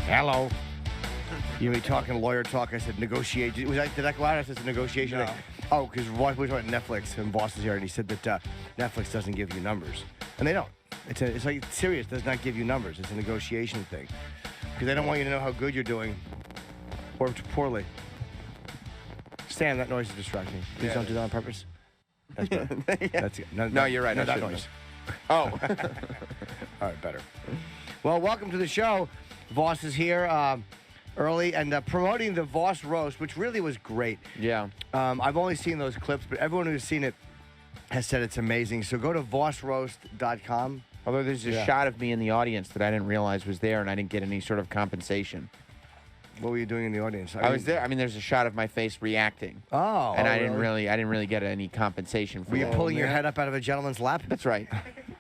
Hello. You know, talking lawyer talk. I said negotiate. Did I go out? I said it's a negotiation. No. Oh, because we were talking about Netflix, and Vos is here, and he said that Netflix doesn't give you numbers, and they don't. It's like serious. Does not give you numbers. It's a negotiation thing because they don't want you to know how good you're doing or poorly. Stan, that noise is distracting. Please don't do that on purpose. That's better. That's it. No, you're right. No, I that shouldn't noise. Oh. All right, better. Well, welcome to the show. Vos is here early and promoting the Vos roast, which really was great. Yeah. I've only seen those clips, but everyone who's seen it has said it's amazing. So go to vosroast.com. Although there's a shot of me in the audience that I didn't realize was there, and I didn't get any sort of compensation. What were you doing in the audience? I was there. I mean, there's a shot of my face reacting. Oh, and I didn't really get any compensation for Were you that. pulling your head up out of a gentleman's lap? That's right.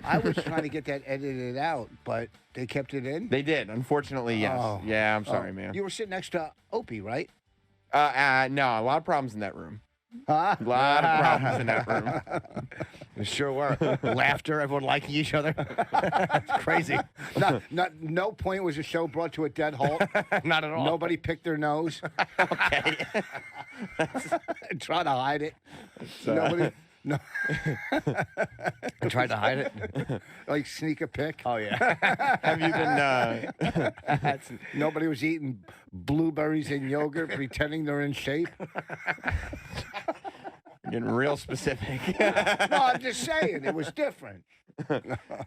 I was trying to get that edited out, but they kept it in. They did. Unfortunately, yes. Oh. Yeah, I'm sorry, man. You were sitting next to Opie, right? No, a lot of problems in that room. Huh? A lot of problems in that room. It sure were. Laughter, everyone liking each other. It's crazy. No point was the show brought to a dead halt. Not at all. Nobody picked their nose. Okay. Try to hide it. Nobody. No, I tried to hide it. like sneak a pic. Oh, yeah. Have you been... Nobody was eating blueberries and yogurt, pretending they're in shape. Getting real specific. No, I'm just saying it was different.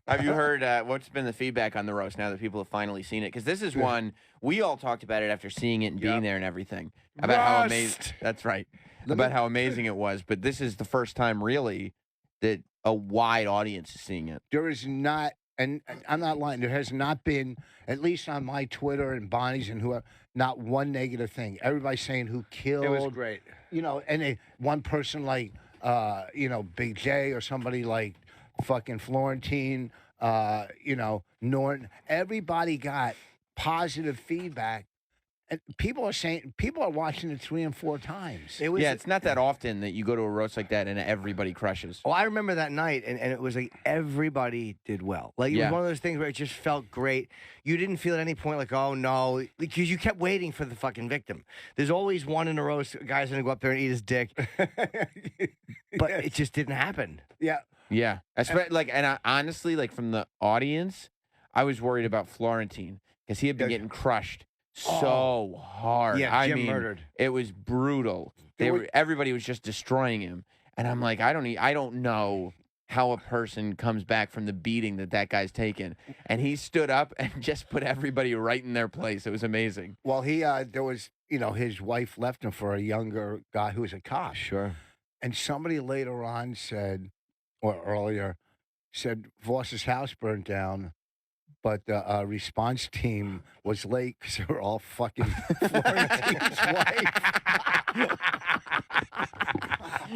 Have you heard what's been the feedback on the roast now that people have finally seen it? Because this is one we all talked about it after seeing it and being there and everything about how amazing. That's right. About how amazing it was. But this is the first time really that a wide audience is seeing it. There is not, and I'm not lying, there has not been, at least on my Twitter and Bonnie's and whoever, not one negative thing. Everybody's saying who killed. It was great. You know, and one person like, Big J or somebody like fucking Florentine, Norton. Everybody got positive feedback. And people are watching it 3 and 4 times. It's not that often that you go to a roast like that and everybody crushes. Well, I remember that night, and it was like everybody did well. Like, it was one of those things where it just felt great. You didn't feel at any point like, oh, no, because you kept waiting for the fucking victim. There's always one in a roast, a guy's going to go up there and eat his dick. But it just didn't happen. Yeah. Yeah. Honestly, from the audience, I was worried about Florentine because he had been getting crushed so hard. Yeah, I Jim mean, murdered. It was brutal. Everybody was just destroying him, and I'm like, I don't know how a person comes back from the beating that guy's taken. And he stood up and just put everybody right in their place. It was amazing. Well, there was, his wife left him for a younger guy who was a cop. Sure. And somebody later on said, or earlier, said Voss's house burned down. But the response team was late because they were all fucking Florentine's wife.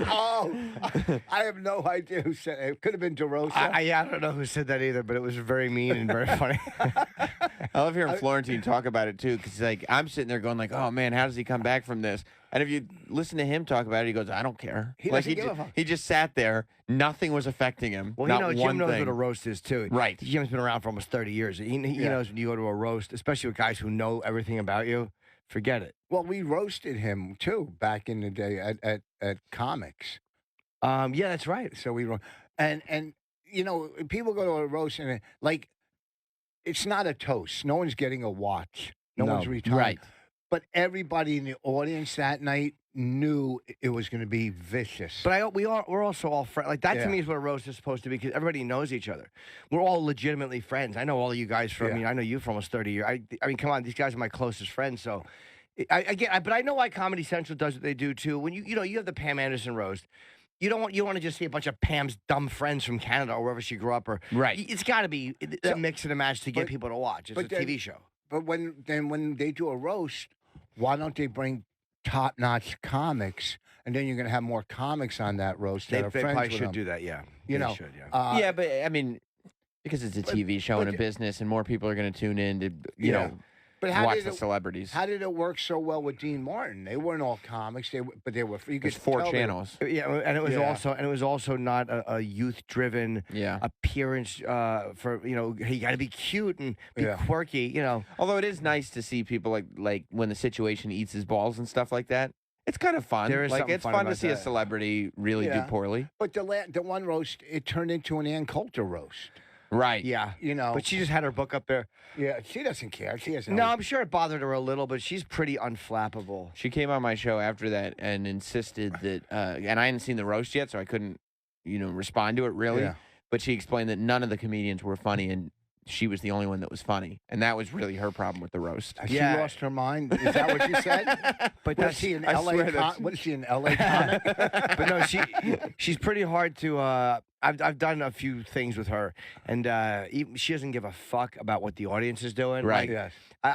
Oh, I have no idea who said it. It could have been DeRosa. I don't know who said that either, but it was very mean and very funny. I love hearing Florentine talk about it, too, because I'm sitting there going like, oh, man, how does he come back from this? And if you listen to him talk about it, he goes, I don't care. He just sat there. Nothing was affecting him. Well, not Jim knows thing. what a roast is, too. Right. Jim's been around for almost 30 years. He knows when you go to a roast, especially with guys who know everything about you, forget it. Well, we roasted him, too, back in the day at comics. Yeah, that's right. So we wrote. And people go to a roast and, it's not a toast. No one's getting a watch. No one's retired. Right. But everybody in the audience that night knew it was going to be vicious. But we're also all friends. Like, that to me is what a roast is supposed to be, because everybody knows each other. We're all legitimately friends. I know all of you guys I know you for almost 30 years. I mean, come on, these guys are my closest friends. So, but I know why Comedy Central does what they do too. When you have the Pam Anderson roast, you want to just see a bunch of Pam's dumb friends from Canada or wherever she grew up, or it's got to be a mix and a match to get people to watch. It's a TV show. But when they do a roast, why don't they bring top-notch comics, and then you're going to have more comics on that roast that are friends probably with should them. do that, yeah. They should, yeah. Yeah, but I mean, because it's a TV show and a business, and more people are going to tune in to, you know. But watch the celebrities. How did it work so well with Dean Martin? They weren't all comics. But they were. You could There's 4 tell channels. Yeah, and it was also not a youth-driven appearance for you got to be cute and be quirky. Although it is nice to see people like when the situation eats his balls and stuff like that. It's kind of fun. There is it's fun to see a celebrity really do poorly. But the one roast, it turned into an Ann Coulter roast. Right. Yeah. But she just had her book up there. Yeah, she doesn't care. She doesn't. No, I'm sure it bothered her a little, but she's pretty unflappable. She came on my show after that and insisted that, and I hadn't seen the roast yet, so I couldn't, respond to it really. Yeah. But she explained that none of the comedians were funny, and she was the only one that was funny, and that was really her problem with the roast. She lost her mind. Is that what you said? But was she an LA? What is she an LA comic? But no, she's pretty hard to. I've done a few things with her, and she doesn't give a fuck about what the audience is doing. Right. Yes.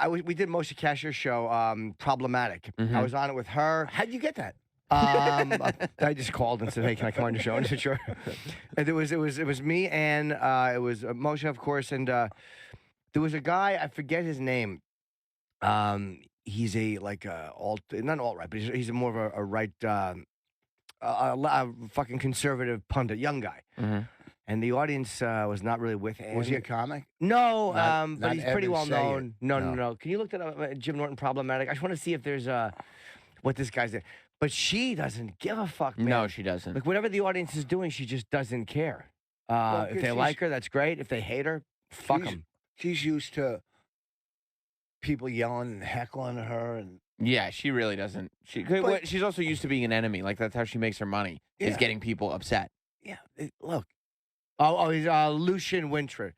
We did Moshe Kasher's show, Problematic. I was on it with her. How'd you get that? I just called and said, "Hey, can I come on your show?" And I said, "Sure." And it was me and it was Moshe, of course, and there was a guy, I forget his name. He's not alt-right, but he's more of a right, a fucking conservative pundit, young guy. Mm-hmm. And the audience was not really with him. Was he a comic? No, Not but he's pretty Evan well known. Sayers. No. Can you look that up, Jim Norton Problematic? I just want to see if there's what this guy's doing. But she doesn't give a fuck, man. No, she doesn't. Like, whatever the audience is doing, she just doesn't care. If they like her, that's great. If they hate her, fuck them. She's used to people yelling and heckling her. And yeah, she really doesn't. She's also used to being an enemy. Like, that's how she makes her money, is getting people upset. Yeah, look. Oh, he's Lucian Wintrich.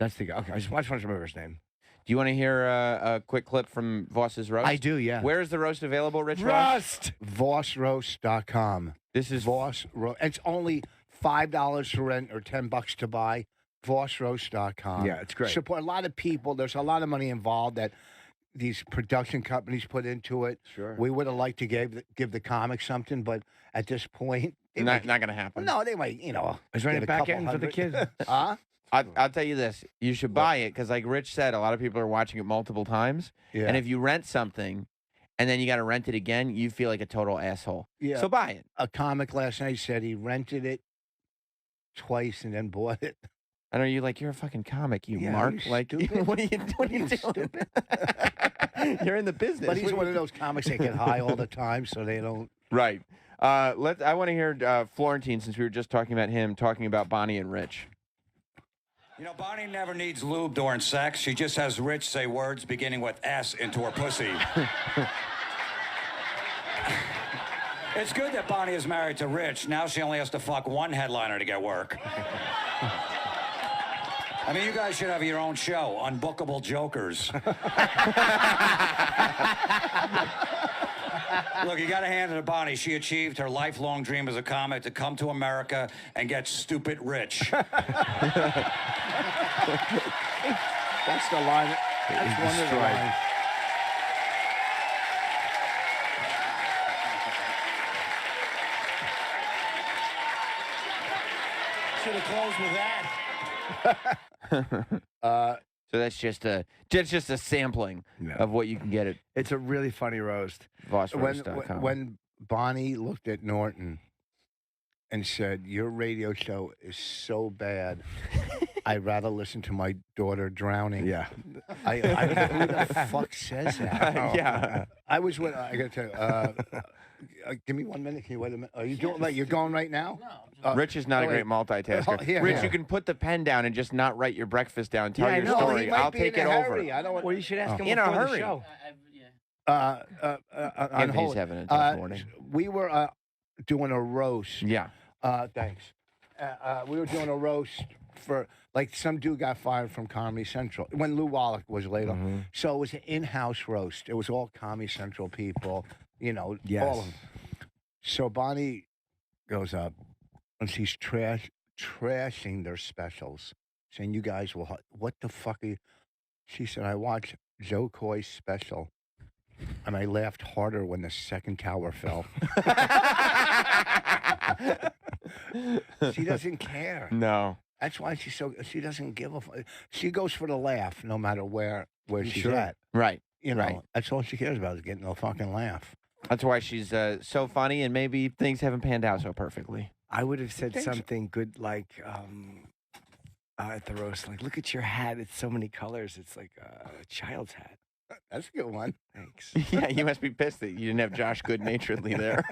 That's the guy. Okay, I just want to remember his name. Do you want to hear a quick clip from Voss's roast? I do, yeah. Where is the roast available, Rich? Roast! VossRoast.com. This is Voss Roast. It's only $5 to rent or $10 to buy. VossRoast.com. Yeah, it's great. Support a lot of people. There's a lot of money involved that these production companies put into it. Sure. We would have liked to give the comics something, but at this point, not going to happen. No, they might, Is there any back end for the kids? Huh? I'll tell you this. You should buy it because, like Rich said, a lot of people are watching it multiple times. Yeah. And if you rent something and then you got to rent it again, you feel like a total asshole. Yeah. So buy it. A comic last night said he rented it twice and then bought it. I know you're a fucking comic, you Yeah, mark. you like, stupid. what are you doing? You're in the business. But he's one of those comics that get high all the time, so they don't. Right. I want to hear Florentine, since we were just talking about him, talking about Bonnie and Rich. Bonnie never needs lube during sex. She just has Rich say words beginning with S into her pussy. It's good that Bonnie is married to Rich. Now she only has to fuck one headliner to get work. I mean, you guys should have your own show, Unbookable Jokers. Look, you got to hand it to Bonnie. She achieved her lifelong dream as a comic to come to America and get stupid rich. That's the line. That's one of the lines. Should have closed with that. So that's just a sampling of what you can get at It's a really funny roast. VossRoast.com. When Bonnie looked at Norton and said, "Your radio show is so bad, I'd rather listen to my daughter drowning." Yeah. I don't know who the fuck says that. Yeah. I was with. I got to tell you. Give me 1 minute. Can you wait a minute? Are you doing? You're going right now? No. Rich is not a great multitasker. Rich, you can put the pen down and just not write your breakfast down. Tell your story. I'll take it over. I don't want. Well, you should ask him In a before the hurry. show. On He's hold. having a tough morning. We were doing a roast. Yeah. Thanks. We were doing a roast for some dude got fired from Comedy Central when Lou Wallach was laid off. Mm-hmm. So it was an in-house roast. It was all Comedy Central people, Yes. all of them. So Bonnie goes up and she's trashing their specials, saying, "You guys will, what the fuck are you?" She said, "I watched Joe Coy's special, and I laughed harder when the second tower fell." She doesn't care. No. That's why she doesn't give a fuck. She goes for the laugh no matter where. where she's Sure. at. Right. You know, Right. that's all she cares about is getting a fucking laugh. That's why she's so funny, and maybe things haven't panned out so perfectly. I would have said Thanks. something good like at the roast, like, look at your hat. It's so many colors. It's like a child's hat. That's a good one. Thanks. Yeah, you must be pissed that you didn't have Josh good-naturedly there.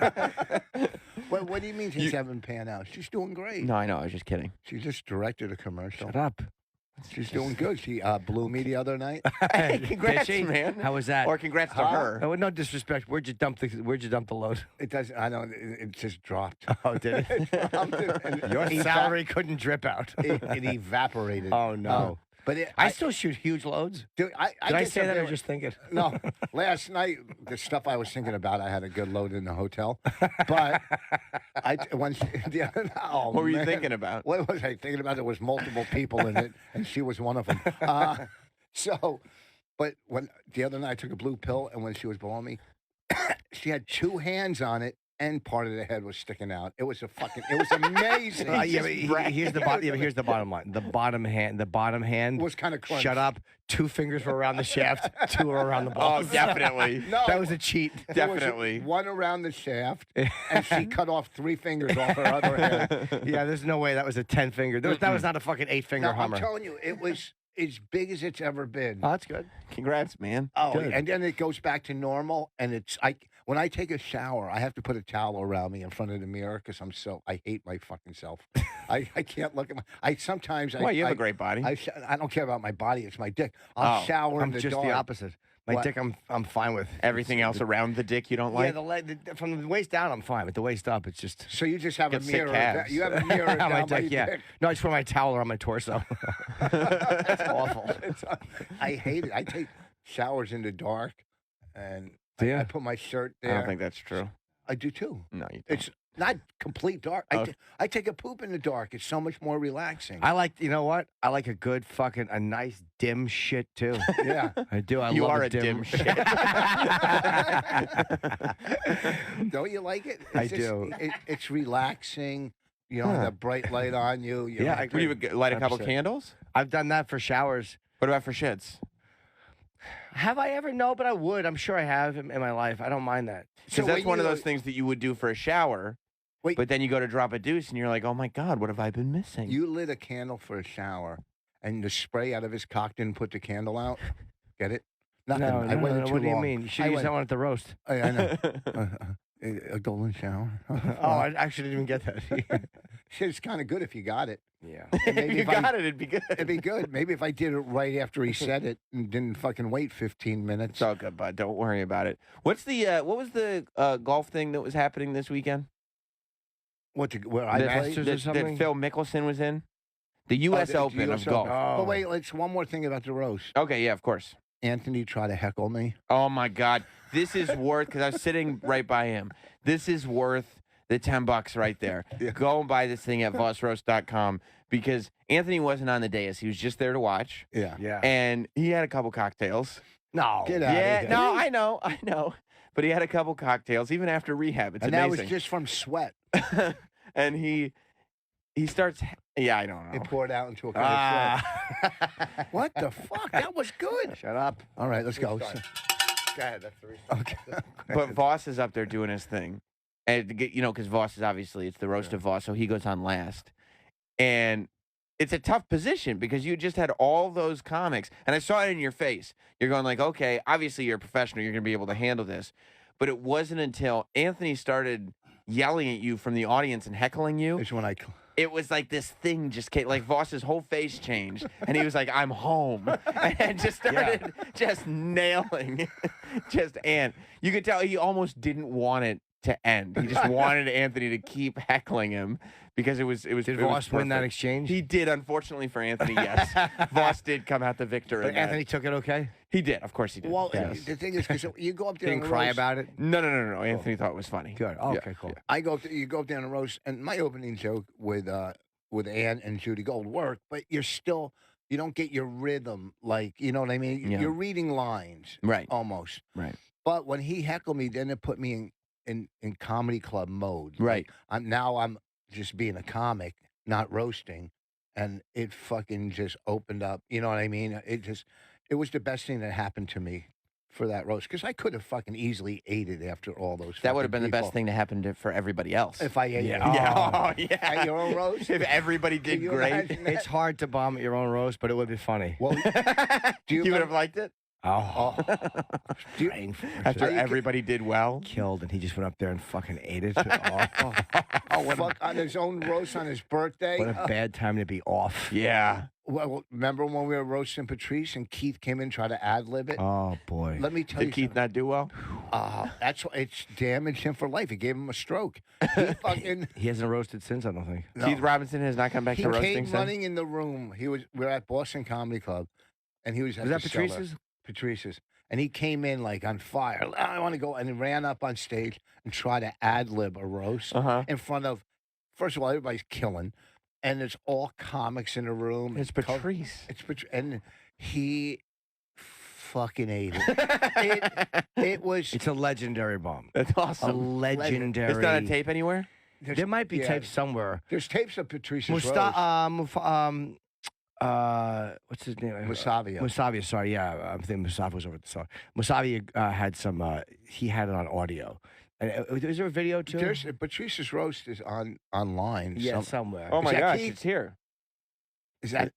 What do you mean things haven't panned out? She's doing great. No, I know. I was just kidding. She just directed a commercial. Shut up. She's doing good. She blew me the other night. Hey, Did congrats, she? man. How was that? Or congrats to her. Oh, no disrespect. Where'd you dump the load? It doesn't. I don't. It just dropped. Oh, did it? Dropped it, and Your it salary couldn't drip out. it evaporated. Oh no! But I still shoot huge loads. dude, Did I get say some that or really- just think it? No, last night the stuff I was thinking about, I had a good load in the hotel. But What were you thinking about? What was I thinking about? There was multiple people in it, and she was one of them. But when the other night I took a blue pill, and when she was below me, she had two hands on it, and part of the head was sticking out. It was amazing. Here's the bottom line. The bottom hand was kind of crunched. Shut up. 2 fingers were around the shaft. 2 were around the Oh, balls. definitely. No, That was a cheat. there was Definitely. one around the shaft, and she cut off 3 fingers off her other hand. Yeah, there's no way that was a 10 finger. That was not a fucking 8-finger Now, I'm Hummer. telling you, it was as big as it's ever been. Oh, that's good. Congrats, man. Oh, Good. and then it goes back to normal, and when I take a shower, I have to put a towel around me in front of the mirror because I hate my fucking self. I can't look at sometimes. Well, you have a great body. I don't care about my body; it's my dick. I'll shower in I'm the just dark. the opposite. My What? dick, I'm fine with. Everything else around the dick you don't Yeah, like? the leg, from the waist down, I'm fine. But the waist up, it's just. So you just have a Get sick mirror. calves. You have a mirror On down my by dick, your yeah. dick. No, I just put my towel around my torso. That's awful. I hate it. I take showers in the dark, and Do ya? I put my shirt I there. don't think that's true. I do too. No, you don't. It's not complete dark. Okay. I take a poop in the dark. It's so much more relaxing. I like, you know what? I like a nice dim shit too. Yeah. I do. I You love are a a dim shit. Don't you like it? I It's do. It's relaxing. You know, Huh. the bright light on you. You Yeah, know, I Would you light a couple 100%. candles? I've done that for showers. What about for shits? Have I ever? No, but I would. I'm sure I have in my life. I don't mind that. Because So that's when one of you- those things that you would do for a shower. Wait. But then you go to drop a deuce and you're like, oh my God, what have I been missing? You lit a candle for a shower, and the spray out of his cock didn't put the candle out. Get it? Nothing. No, I waited too What do you long. mean? You should I use went- that one at the roast. I know. A golden shower. Oh, I actually didn't even get that. It's kind of good if you got it. Yeah. And maybe you if I- got it, it'd be good. It'd be good. Maybe if I did it right after he said it and didn't fucking wait 15 minutes. It's all good, bud. Don't worry about it. What's the what was the golf thing that was happening this weekend? Where I The played? Masters or That something? Phil Mickelson was in? The U.S. the Open US of golf. Open. Oh. But wait, let's one more thing about the roast. Okay, yeah, of course. Anthony tried to heckle me. Oh my God, this is worth because I was sitting right by him. This is worth the $10 right there. Yeah. Go and buy this thing at VosRoast.com because Anthony wasn't on the dais. He was just there to watch, Yeah. Yeah. and he had a couple cocktails. No. Get out Yeah, of here. no, I know, but he had a couple cocktails even after rehab. It's and that amazing. was just from sweat. And he starts. Yeah, I don't know. It poured out into a cup of sweat. Ah. What the fuck? That was good. Shut up. All right, let's go. Go ahead. That's the reason. Okay. But Voss is up there doing his thing, and to get, because Voss is obviously it's the roast of Voss, so he goes on last, and it's a tough position because you just had all those comics, and I saw it in your face. You're going like, okay, obviously you're a professional, you're going to be able to handle this, but it wasn't until Anthony started yelling at you from the audience and heckling you. It's when I. It was like this thing just came, like Voss's whole face changed, and he was like, "I'm home," and just started just nailing, and you could tell he almost didn't want it to end. He just wanted Anthony to keep heckling him because it was. Did it was Voss win that perfect. exchange? He did, unfortunately for Anthony. Yes, Voss did come out the victor. But in that. Anthony took it okay? He did, of course he did. Well, Yes. the thing is, because you go up there Didn't on the cry roast, about it? No. Anthony thought it was funny. Good. Yeah. Okay, cool. You go up there on the roast, and my opening joke with Ann and Judy Gold work, but you don't get your rhythm, like, you know what I mean? Yeah. You're reading lines, Right. almost. Right. But when he heckled me, then it put me in comedy club mode. Right. Like, I'm just being a comic, not roasting, and it fucking just opened up. You know what I mean? It it was the best thing that happened to me for that roast because I could have fucking easily ate it after all those. That would have been the people. best thing to happen for everybody else. If I ate it. Yeah. Oh, at your own roast? If everybody did Can you great. imagine that? It's hard to bomb at your own roast, but it would be funny. Well, do You would have liked it? Oh, Do you- painful. After you everybody did well? Killed, and he just went up there and fucking ate it. fuck on his own roast on his birthday? What a bad time to be off. Yeah. Well, remember when we were roasting Patrice and Keith came in and tried to ad-lib it? Oh, boy. Let me tell Did you Keith not do well? that's it's damaged him for life. It gave him a stroke. He fucking He hasn't roasted since, I don't think. no. Keith Robinson has not come back He to roasting came since? running in the room. We're at Boston Comedy Club, and he was at Was that the cellar. Patrice's? Patrice's. And he came in like on fire. I want to go. And he ran up on stage and tried to ad-lib a roast Uh-huh. in front of, first of all, everybody's killing. And there's all comics in the room. It's Patrice. And he fucking ate it. It was. It's a legendary bomb. That's A awesome. legendary. It's not on tape anywhere? There might be yeah, tapes somewhere. There's tapes of Patrice's roast. What's his name? Musavia. Musavia, sorry, yeah. I'm thinking Musavia was over at the cellar. Musavia had some, he had it on audio. And is there a video too? There's Patrice's roast is online. Yeah, somewhere. Oh, my that gosh, Keith? it's here. Is that?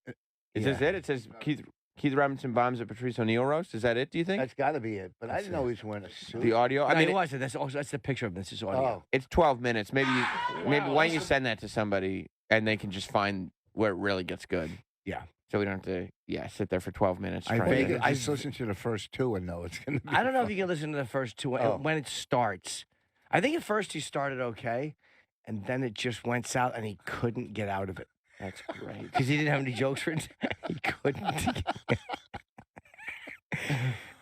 Is this it? It says Keith Robinson bombs at Patrice O'Neill roast. Is that it, do you think? That's got to be it. But I That's didn't know he was wearing a suit. The audio? I I mean, it was. That's the picture of this. This is audio. Oh, it's 12 minutes. Maybe why don't you send that to somebody and they can just find where it really gets good. Yeah. So we don't have to, sit there for 12 minutes. I trying well, to- you think- can I- just listen to the first two and know it's going to be. I don't know if you can listen to the first two Oh. when it starts. I think at first he started okay, and then it just went south, and he couldn't get out of it That's great. because he didn't have any jokes written. He couldn't.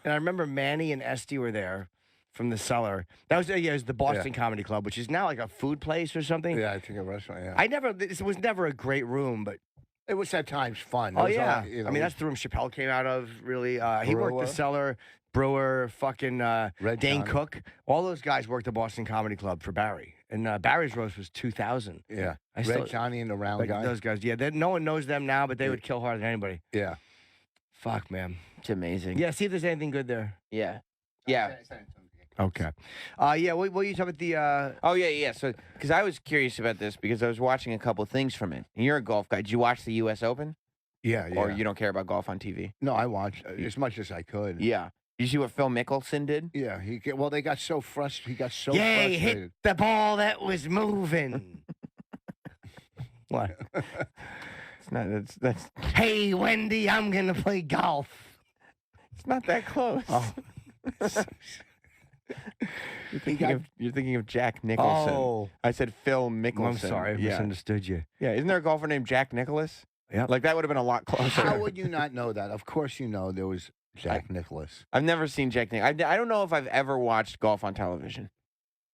And I remember Manny and Esty were there from the cellar. That was it was the Boston Comedy Club, which is now like a food place or something. Yeah, I think a restaurant. Yeah, This was never a great room, but it was at times fun. It oh was yeah, all, you know, I mean that's the room Chappelle came out of. Really, he worked Brewer. the cellar. Brewer, fucking Red Dane Johnny. Cook, all those guys worked the Boston Comedy Club for Barry, and Barry's roast was 2,000. Yeah, I Red still- Johnny and the round Like guy. those guys, yeah. No one knows them now, but they would kill harder than anybody. Yeah. Fuck, man. It's amazing. Yeah, see if there's anything good there. Yeah. Yeah. Okay. Yeah. What you talking about the? Oh, yeah. So, because I was curious about this because I was watching a couple things from it. And you're a golf guy. Did you watch the U.S. Open? Yeah, yeah. Or you don't care about golf on TV? No, I watched as much as I could. Yeah. Did you see what Phil Mickelson did? Yeah, they got so frustrated. He got so Yay! frustrated. Hit the ball that was moving. What? It's not. That's. Hey, Wendy, I'm gonna play golf. It's not that close. Oh. You're thinking of Jack Nicholson. Oh. I said Phil Mickelson. I'm sorry, I Yeah. misunderstood you. Yeah. Isn't there a golfer named Jack Nicholas? Yeah. Like that would have been a lot closer. How would you not know that? Of course you know there was Jack Nicklaus. I've never seen Jack Nicholson. I don't know if I've ever watched golf on television.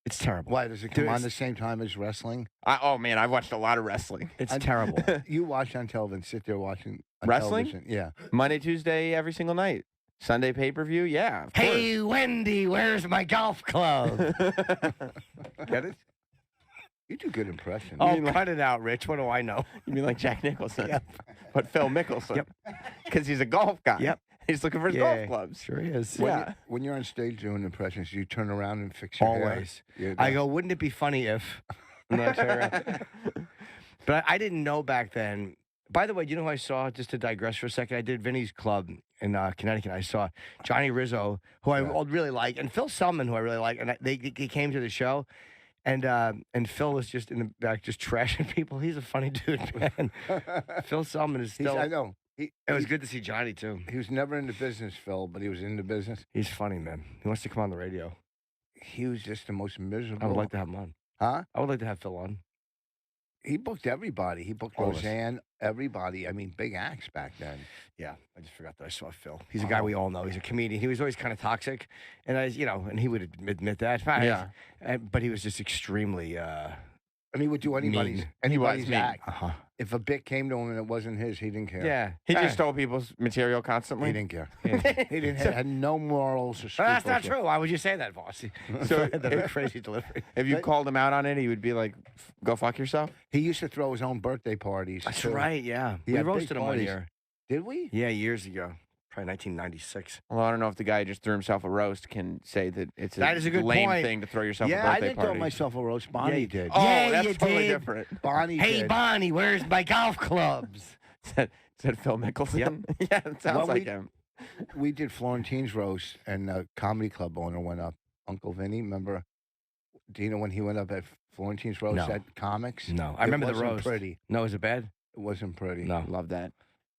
It's terrible. Why does it come Dude, on the same time as wrestling? Oh man, I've watched a lot of wrestling. It's terrible. You watch on television, sit there watching on Wrestling? television. Yeah. Monday, Tuesday, every single night. Sunday pay-per-view, yeah. Of Hey, Wendy, where's my golf club? Get it? You do good impressions. Oh, cut it out, Rich. What do I know? You mean like Jack Nicholson? Yep. But Phil Mickelson. Yep. Because he's a golf guy. Yep. He's looking for his golf clubs. Sure is. Yeah. When you're on stage doing impressions, you turn around and fix your hair. Always. Yeah, I go, wouldn't it be funny if? And then I turn around. But I didn't know back then. By the way, you know who I saw, just to digress for a second? I did Vinny's Club in Connecticut. I saw Johnny Rizzo, who I really like, and Phil Selman, who I really like. And they came to the show, and Phil was just in the back just trashing people. He's a funny dude, man. Phil Selman is still. I know. It was good to see Johnny, too. He was never in the business, Phil, but he was in the business. He's funny, man. He wants to come on the radio. He was just the most miserable. I would like to have him on. Huh? I would like to have Phil on. He booked everybody. He booked All of us. Roseanne, everybody. I mean, big acts back then. Yeah, I just forgot that I saw Phil. He's a guy we all know. He's a comedian. He was always kind of toxic, and and he would admit that. Yeah. But he was just extremely. And he would do anybody's mean. act. Uh-huh. If a bit came to him and it wasn't his, he didn't care. Yeah, He just stole people's material constantly. He didn't care. He didn't had no morals or That's not scruples. true. Why would you say that, boss? So- That's a crazy delivery. If you called him out on it, he would be like, "Go fuck yourself." He used to throw his own birthday parties. That's too. right. Yeah, He we had big roasted him one parties. year. Did we? Yeah, years ago. Probably 1996. Well, I don't know if the guy who just threw himself a roast can say that it's That is a good lame point. thing to throw yourself a I birthday didn't party. throw myself a roast. Bonnie did. Oh, Yeah, that's you totally did. different. Bonnie Hey, did. Bonnie, where's my golf clubs? Is that Phil Mickelson? Yeah, it sounds Well, like him. We did Florentine's roast, and the comedy club owner went up. Uncle Vinny, remember? Dina, when he went up at Florentine's roast No. at Comics? No, I remember the wasn't roast. Pretty. No, is it bad? It wasn't pretty. No. Love that.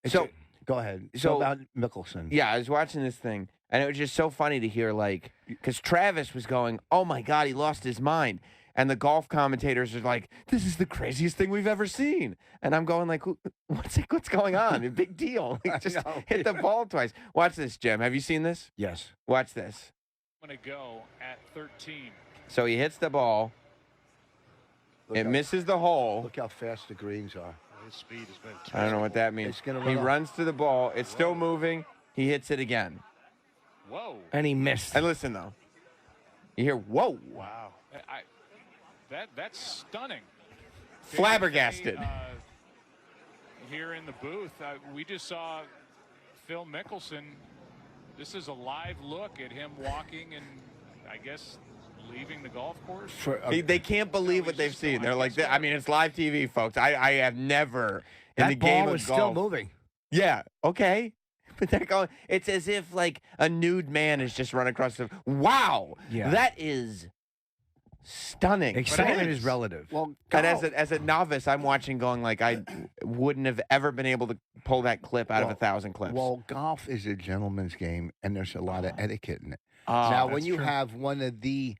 So go ahead. So so- about Mickelson. Yeah, I was watching this thing, and it was just so funny to hear, like, because Travis was going, "Oh my God, he lost his mind," and the golf commentators are like, "This is the craziest thing we've ever seen," and I'm going like, "What's going on? A big deal. Like, just know. hit the ball twice." Watch this, Jim. Have you seen this? Yes. Watch this. I'm going to go at 13. So he hits the ball, Look it how- misses the hole. Look how fast the greens are. His speed has been I don't know what that means. It's gonna He run up. runs to the ball. It's still moving. He hits it again. Whoa. And he missed. And listen though, you hear whoa, Wow. That's stunning. flabbergasted. Here in the booth, we just saw Phil Mickelson. This is a live look at him walking and I guess leaving the golf course. They can't believe what they've seen. They're like, I mean, it's live TV, folks. I have never in that the ball game of was golf. still moving. Yeah, okay. But they're going. It's as if like a nude man has just run across the. Wow, Yeah. that is stunning. Excitement is. is relative. Well, And golf- as a novice, I'm watching, going like, I wouldn't have ever been able to pull that clip out of Well- 1,000 clips. Well, golf is a gentleman's game, and there's a lot of etiquette in it. Oh, now, when that's you true. have one of the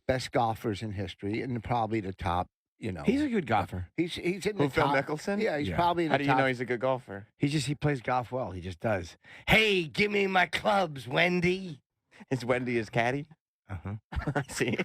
best golfers in history, and probably the top, He's a good golfer. he's in who, the Phil top. Mickelson? Yeah, he's Yeah. probably in How the do you top. know he's a good golfer? He plays golf well. He just does. Hey, give me my clubs, Wendy. Is Wendy his caddy? Uh-huh. I see.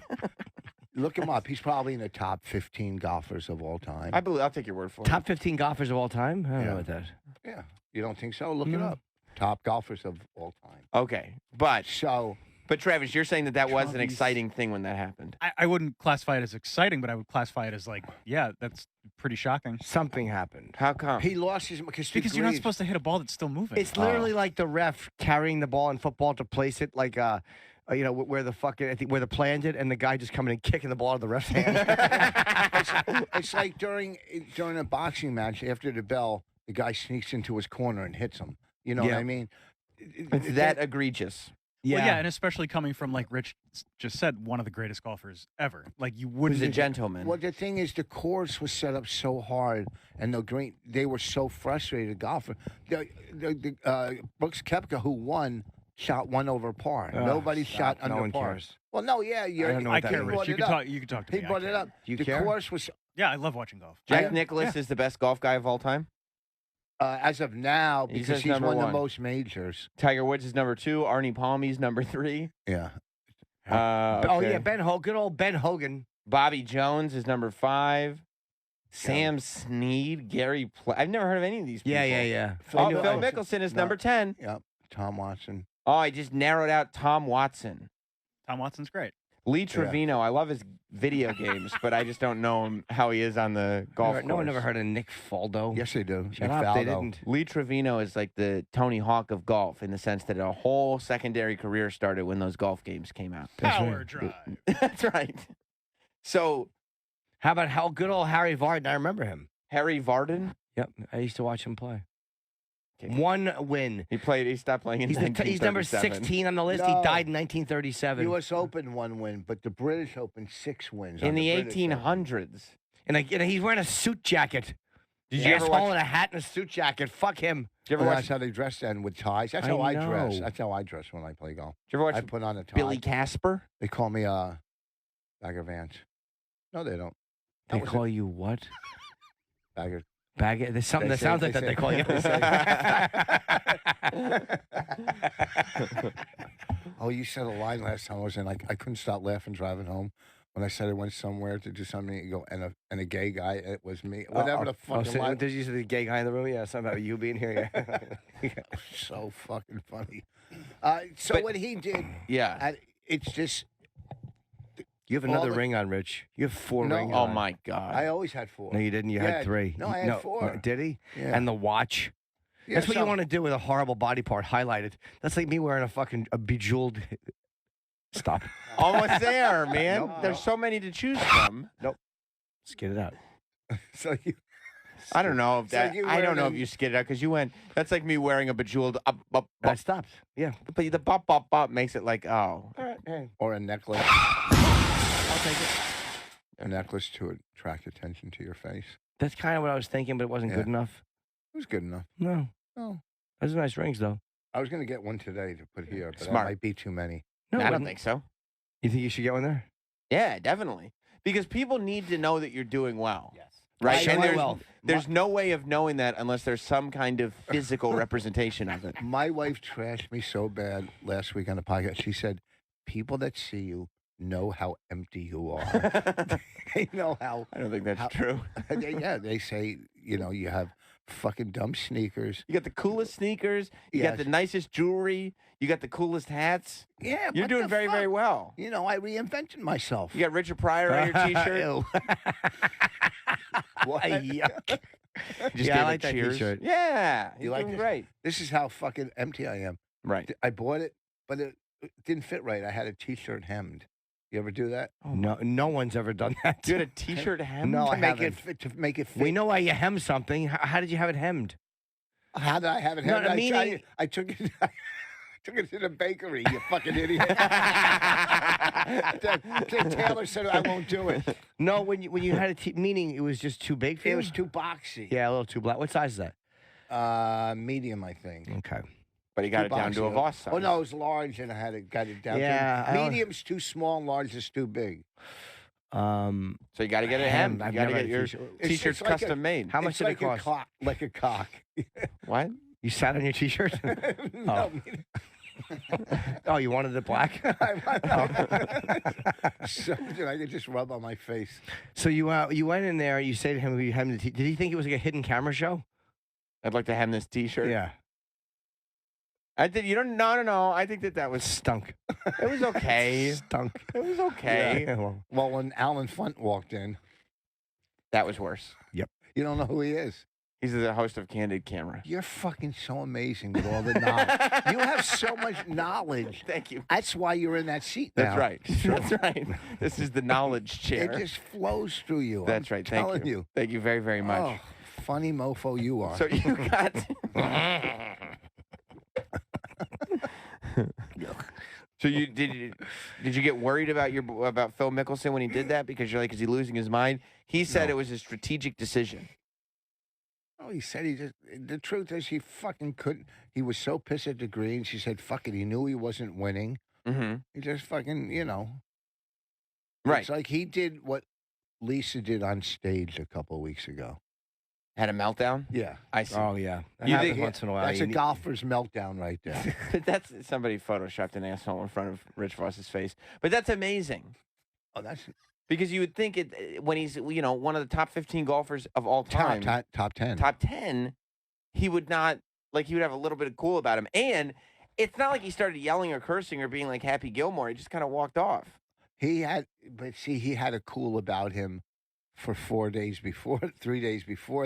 Look him up. He's probably in the top 15 golfers of all time. I believe. I'll take your word for it. Top 15 golfers of all time? I don't Yeah. know what that. Yeah, you don't think so? Look it No. up. Top golfers of all time. Okay, but So Travis, you're saying that was an Trumpies. exciting thing when that happened. I wouldn't classify it as exciting, but I would classify it as like, yeah, that's pretty shocking. Something happened. How come? he lost his because Because you're not supposed to hit a ball that's still moving. It's literally like the ref carrying the ball in football to place it, like where the fucking I think where the play ended, and the guy just coming and kicking the ball out of the ref's hand. it's like during a boxing match after the bell, the guy sneaks into his corner and hits him. You know what Yeah. I mean? It's that egregious. Well, yeah, and especially coming from, like Rich just said, one of the greatest golfers ever. Like, you wouldn't. Who's a gentleman? Well, the thing is, the course was set up so hard, and they were so frustrated. Golfer, Brooks Koepka, who won, shot one over par. Oh, Nobody stop. shot No under one par. cares. Well, no, yeah, you're. don't know I what that care, is. Rich. brought You it can up. talk. You can talk to He me. I brought it care. up. Do you the care? course was Yeah, I love watching golf. Jack Nicklaus is the best golf guy of all time. as of now He because says he's number won the one. most majors. Tiger Woods is number 2. Arnie Palmy's number 3. Yeah. Oh Okay. yeah, Ben Hogan, good old Ben Hogan. Bobby Jones is number 5. Sam Snead, Gary. I've never heard of any of these people. Yeah. Oh, I knew- Phil Mickelson is No. number 10. Yep. Tom Watson. Oh, I just narrowed out Tom Watson. Tom Watson's great. Lee Trevino, I love his video games, but I just don't know him how he is on the golf course. No one ever heard of Nick Faldo. Yes, they do. Shut Nick up, they Faldo. didn't. Lee Trevino is like the Tony Hawk of golf in the sense that a whole secondary career started when those golf games came out. Power drive. That's right. So, How about good old Harry Vardon? I remember him. Harry Vardon, Yep, I used to watch him play. Okay. One win. he stopped playing in He's number 1937. 16 on the list. No. He died in 1937. U.S. Open 1 win, but the British Open 6 wins. In on the British Open. 1800s. and he's wearing a suit jacket. Did An you ever asshole watch? in a hat and a suit jacket. Fuck him. Did you ever Well, watch? that's how they dress then with ties. That's I how I dress. know. That's how I dress when I play golf. Did you ever I watch put on a tie. Billy Casper? They call me Bagger Vance. No, they don't. They was call you what? Bagger. Bag it. There's something They that say- sounds like they that. They say- call you. Oh, you said a line last time. I was in. I couldn't stop laughing driving home when I said I went somewhere to do something. You go and a gay guy. It was me. Whatever the fucking line. Did you see the gay guy in the room? Yeah, something about you being here. Yeah. So fucking funny. So But- what he did, Yeah. it's just You have All another the- ring on, Rich. You have 4 No. rings Oh on. my God. I always had 4. No, you didn't. You Yeah, had 3. no, I had 4. Did he? Yeah. And the watch. Yeah, That's what you so- want to do with a horrible body part highlighted. That's like me wearing a bejeweled. Stop. Almost there, man. Nope. There's so many to choose from. Let's get it out. So you, I don't know if So that. you I don't wear know if the- you skid it out because you went. That's like me wearing a bejeweled I stopped. Yeah. But the bop makes it like, oh, All right. Hey, or a necklace, I'll take it. a necklace to attract attention to your face. That's kind of what I was thinking, but it wasn't good Yeah. enough. It was good enough. No. Oh, Those are nice rings, though. I was gonna get one today to put here, but Smart. that might be too many. No, I it don't wouldn't. think so. You think you should get one there? Yeah, definitely. Because people need to know that you're doing well. Yes. Right? Show And my there's, wealth. there's no way of knowing that unless there's some kind of physical representation of it. My wife trashed me so bad last week on the podcast. She said, "People that see you know how empty you are. They know how." I don't think that's How- true. Yeah, they say you have fucking dumb sneakers. You got the coolest sneakers. You got Yes. the nicest jewelry. You got the coolest hats. Yeah, You're what doing the very, very fuck? well. I reinvented myself. You got Richard Pryor on your T-shirt. Ew. What? Yuck. You just Yeah, I gave like it that cheers. T-shirt. Yeah, You you're like doing this? great. This is how fucking empty I am. Right. I bought it, but it didn't fit right. I had a T-shirt hemmed. You ever do that? No one's ever done that. You had a T-shirt hem. No, to I make it haven't. fit. To make it fit. We know why you hem something. How did you have it hemmed? How did I have it No, hemmed? the I meaning- tried- I took it. I took it to the bakery. You fucking idiot. Taylor said I won't do it. No, when you had it, meaning it was just too big for you. It was too boxy. Yeah, a little too black. What size is that? Medium, I think. Okay. But he got Too it down to a boxy. Voss size. Oh no, it was large, and I had it got it down. Yeah, I to don't- medium's too small, and large is too big. So you got to get it Hemmed. hemmed. I've You got to never get had a your T-shirt. It's T-shirts like a- custom made. How much It's did like it cost? A cock, like a cock. What? You sat on your T-shirt. No, Oh, you wanted it black. something I could just rub on my face. So you went in there. You say to him, "You hemmed the Did he think it was like a hidden camera show?" I'd like to hem this T-shirt. Yeah. I did. You don't. No. I think that was. Stunk. It was okay. Stunk. It was okay. Yeah, well, Well, when Alan Funt walked in, That was worse. you don't know who he is. He's the host of Candid Camera. You're fucking so amazing with all the knowledge. You have so much knowledge. Thank you. That's why you're in that seat That's now. right. That's right. This is the knowledge chair. It just flows through you. That's I'm right. Thank telling you. Thank you very, very much. Oh, funny mofo you are. So you got. So did you get worried about Phil Mickelson when he did that because you're like, is he losing his mind? He said No. it was a strategic decision. Oh, he said the truth is he fucking couldn't. He was so pissed at the greens. He said, fuck it. He knew he wasn't winning. Mm-hmm. He just fucking, Right. It's like he did what Lisa did on stage a couple of weeks ago. Had a meltdown. Yeah. I see. oh yeah. That You happens think- once in a while. That's You a need- golfer's meltdown right there. But that's somebody photoshopped an asshole in front of Rich Voss's face. But that's amazing Oh, that's because you would think it when he's one of the top 15 golfers of all time, top 10. top 10, he would not he would have a little bit of cool about him. And it's not like he started yelling or cursing or being like Happy Gilmore. He just kind of walked off. He had a cool about him for 3 days before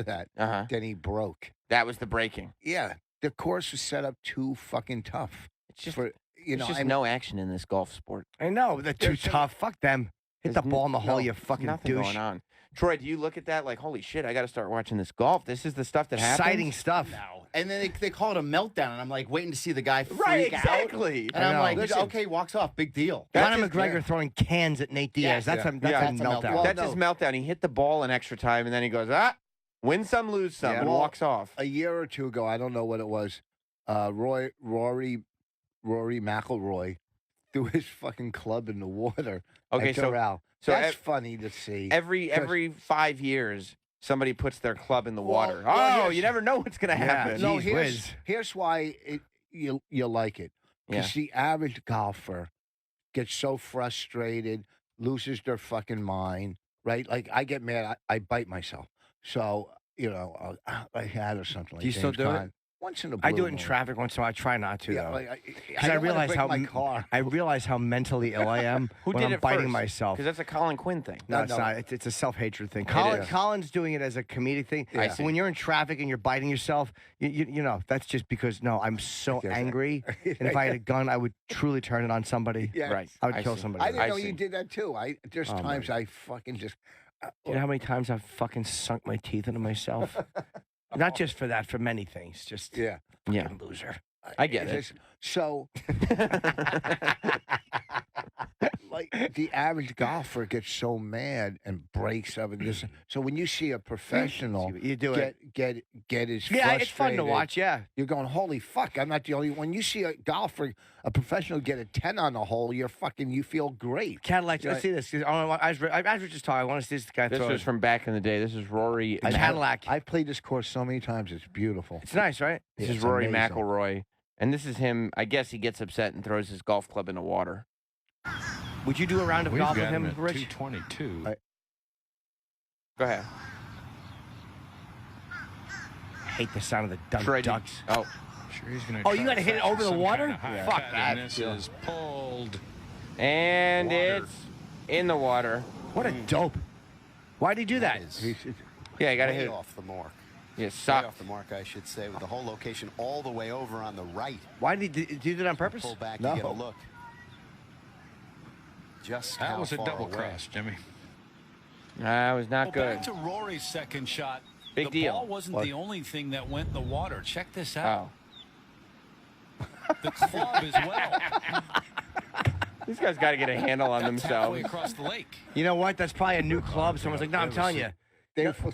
that. Uh-huh. Then he broke. That was the breaking. Yeah. The course was set up too fucking tough. It's just For, there's just no action in this golf sport. I know they're too There's some- tough. Fuck them. Hit the There's ball in the hole, no- you fucking nothing douche. going on. Troy, do you look at that like, holy shit, I got to start watching this golf? This is the stuff that happens? Exciting stuff. No. And then they call it a meltdown, and I'm like waiting to see the guy freak Right, out. exactly. And I I'm know. like, Listen. okay, walks off, big deal. Conor That's McGregor yeah. throwing cans at Nate Diaz. Yeah, That's yeah. a That's a meltdown. meltdown. That's no. his meltdown. He hit the ball in extra time, and then he goes, win some, lose some, Yeah. and Well, walks off. A year or two ago, I don't know what it was. Rory McIlroy threw his fucking club in the water. Okay, at so Doral. so That's ev- funny to see. every 5 years, somebody puts their club in the Well, water. well, Oh, here's- you never know what's going to Yeah. happen. No, Jeez whiz. here's why you like it. Yeah. Because the average golfer gets so frustrated, loses their fucking mind, right? Like I get mad, I bite myself. So I had or something like Do you still James do it? Caan. Once in a blue I do it in moon. traffic once in a while. I try not to, Yeah, though. like, Because I don't wanna realize break how my car. I realize how mentally ill I am Who when did I'm it biting first? myself. Because that's a Colin Quinn thing. No, No, it's no. not. It's a self-hatred thing. is. Colin's doing it as a comedic thing. I But see. when you're in traffic and you're biting yourself, you know, that's just because, no, I'm so Yes. angry. And if I had a gun, I would truly turn it on somebody. Yeah. Right. I would kill see. somebody. I with didn't it. know see. you did that too. There's Oh, times man. I fucking just. Do you know how many times I've fucking sunk my teeth into myself? Not just for that, for many things. Just Yeah. Yeah. fucking loser. I get it. It's just- So, like the average golfer gets so mad and breaks up and this. So when you see a professional You do it. get as Yeah, it's fun to frustrated, watch. Yeah. You're going, holy fuck! I'm not the only one. You see a golfer, a professional get a 10 on the hole, you feel great. Cadillac. Yeah. Let's see this. As we're just talking, I want to see this guy This throw was it. from back in the day. This is Rory. A Cadillac. I've played this course so many times. It's beautiful. It's nice, right? This Yeah, is it's Rory amazing. McIlroy. And this is him. I guess he gets upset and throws his golf club in the water. Would you do a round of We've golf with got him, him at Rich? 222. Go ahead. I hate the sound of the duck Try to- ducks. Oh, Sure, he's gonna Oh, try you gotta to hit it fashion over the some water? kind of high Fuck cut, that. And this is pulled. and Water. it's in the water. What a dope. Why'd he do that? Yeah, you got to way hit it. off the mark. Yeah, Way suck. off the mark, I should say, with the whole location all the way over on the right. Why did he do that on purpose? Pull back, No. you get a look. Just That how was a far double away. cross, Jimmy. That was not good. Back to Rory's second shot. Big the deal. ball wasn't the only thing that went in the water. Check this Oh. out. The club as well. These guys got to get a handle on That's halfway themselves. across the lake. You know what? That's probably a new club. Someone's like, no, I'm telling you.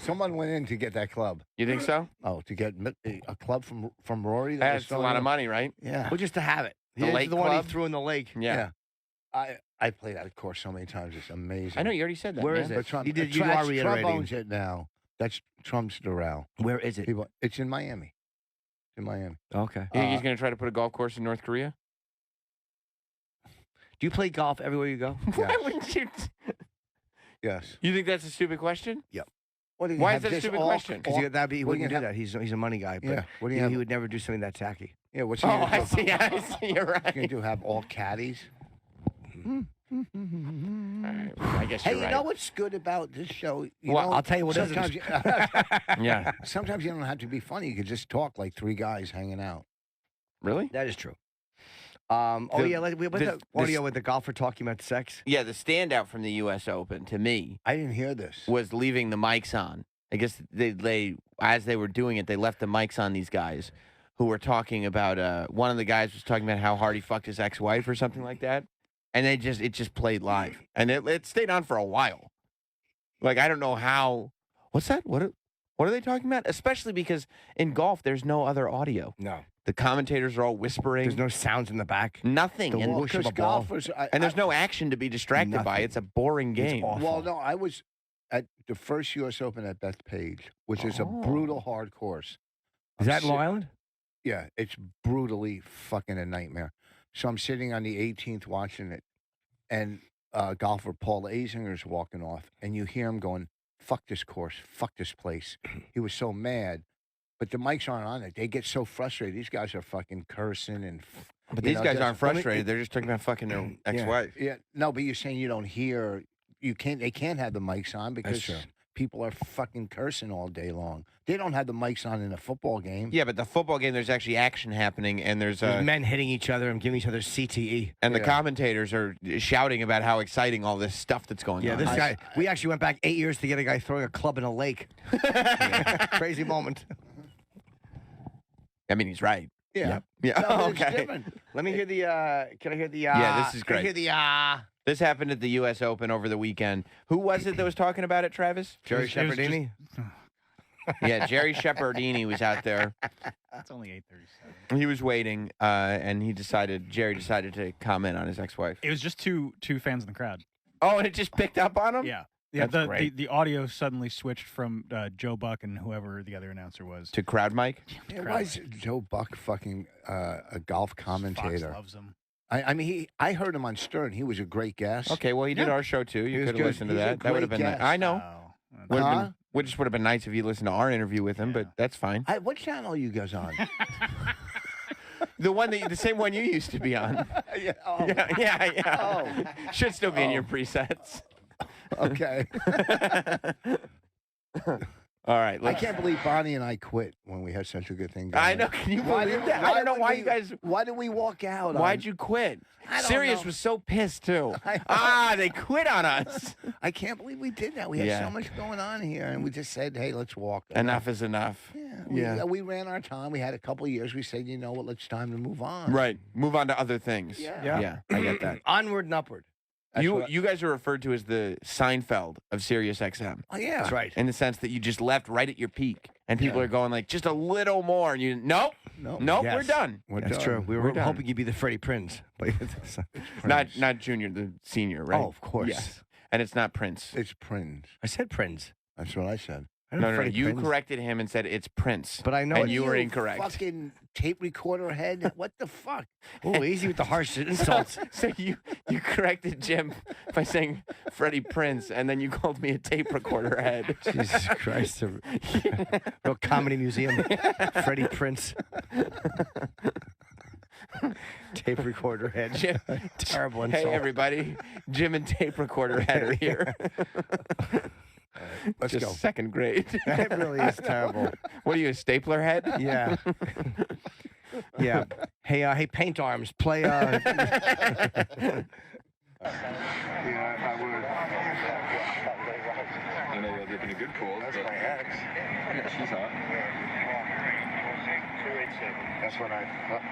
Someone went in to get that club. You think so? Oh, to get a club from Rory. That was That's a lot of selling money, right? Yeah. Well, just to have it. The This lake is the one club? he threw in the lake. Yeah. I played that course so many times. It's amazing. I know you already said that. Where man. is it? But Trump, You did- you Trump- are reiterating. Trump owns it now. That's Trump's Doral. Where is it? It's in Miami. It's in Miami. Okay. You think he's going to try to put a golf course in North Korea? Do you play golf everywhere you go? Why wouldn't you? Yes. You think that's a stupid question? What do you Why have is that a just stupid all- question? Because all- he what do wouldn't you do have- that. He's a money guy. But Yeah. What do you he have? would never do something that tacky. Yeah. What's he Oh, gonna I do? see. I see. You're What's he gonna right. do? Have all caddies? All right, I guess Hey, you're you right. know what's good about this show? You Well, know, I'll tell you what isn't. sometimes Yeah. sometimes you don't have to be funny. You could just talk like three guys hanging out. Really? That is true. The- We went this- the audio with the golfer talking about sex. Yeah, the standout from the U.S. Open to me I didn't hear this. was leaving the mics on. I guess they as they were doing it, they left the mics on these guys who were talking about. One of the guys was talking about how hard he fucked his ex-wife or something like that, and it just played live, and it stayed on for a while. Like I don't know how. What's that? What are they talking about? Especially because in golf, there's no other audio. No. The commentators are all whispering. There's no sounds in the back. Nothing. The And, whoosh of a ball. golfers, and there's no action to be distracted by. Nothing. It's a boring game. awful. Well, no, I was at the first U.S. Open at Bethpage, which is a brutal hard course. Is that I'm Long sit- Island? Yeah, it's brutally fucking a nightmare. So I'm sitting on the 18th watching it, and golfer Paul Azinger's walking off, and you hear him going, fuck this course, fuck this place. He was so mad. But the mics aren't on it. They get so frustrated. These guys are fucking cursing and. But you these know, guys just- aren't frustrated. They're just talking about fucking their ex-wife. Yeah, no, but you're saying you don't hear. You can't. They can't have the mics on because true. people are fucking cursing all day long. They don't have the mics on in a football game. Yeah, but the football game, there's actually action happening, and there's men hitting each other and giving each other CTE. and the Yeah. commentators are shouting about how exciting all this stuff that's going Yeah, on. this guy. We actually went back 8 years to get a guy throwing a club in a lake. Crazy moment. I mean, he's right. Yeah. Yeah. No, but it's Okay. different. Let me hear the. Can I hear the? Yeah, this is Can I great. hear the? This happened at the U.S. Open over the weekend. Who was it that was talking about it, Travis? Jerry It was just- Shepherdini. Yeah, Jerry Shepherdini was out there. It's only 8:37. He was waiting, and Jerry decided to comment on his ex-wife. It was just two fans in the crowd. Oh, and it just picked up on him? Yeah. Yeah, That's great. the audio suddenly switched from Joe Buck and whoever the other announcer was. To crowd mic? Yeah, why is Joe Buck fucking a golf Fox commentator? loves him. I mean, I heard him on Stern. He was a great guest. Okay, well, he did Yeah. our show, too. He You was could have good. listened to He's a that. That would have great been nice. guest. I know. Oh. Which would have been nice if you listened to our interview with him, but that's fine. What channel are you guys on? The same one you used to be on. Yeah. Oh. Yeah. Oh. Should still be in your presets. Okay. All right. I can't believe Bonnie and I quit when we had such a good thing going. I know. Can you believe that? I don't know why you guys. Why did we walk out? Why'd you quit? Sirius was so pissed too. They quit on us. I can't believe we did that. We had so much going on here, and we just said, "Hey, let's walk." Enough is enough. Yeah. We ran our time. We had a couple of years. We said, "You know what? It's time to move on." Right. Move on to other things. Yeah. I get that. Onward and upward. You guys are referred to as the Seinfeld of Sirius XM. Oh yeah, that's right. In the sense that you just left right at your peak, and people are going like, just a little more, and you nope, Yes. we're done. That's true. We were hoping you'd be the Freddie Prinze, but not Junior, the senior, right? Oh, of course. Yes. And it's not Prince. It's Prince. I said Prince. That's what I said. No. You corrected him and said it's Prince. But I know and you were incorrect. Fucking tape recorder head. What the fuck? Oh, easy with the harsh insults. So you corrected Jim by saying Freddie Prince, and then you called me a tape recorder head. Jesus Christ. Real comedy museum. Freddie Prince. Tape recorder head. Jim, Terrible insult. Hey, everybody. Jim and tape recorder head are here. Let's Just go. Second grade. That really is terrible. What are you, a stapler head? Yeah. Yeah. Hey, Paint Arms, play. Yeah, I would. I know you're living a good cause. That's my ex. Yeah, she's hot. 287. That's when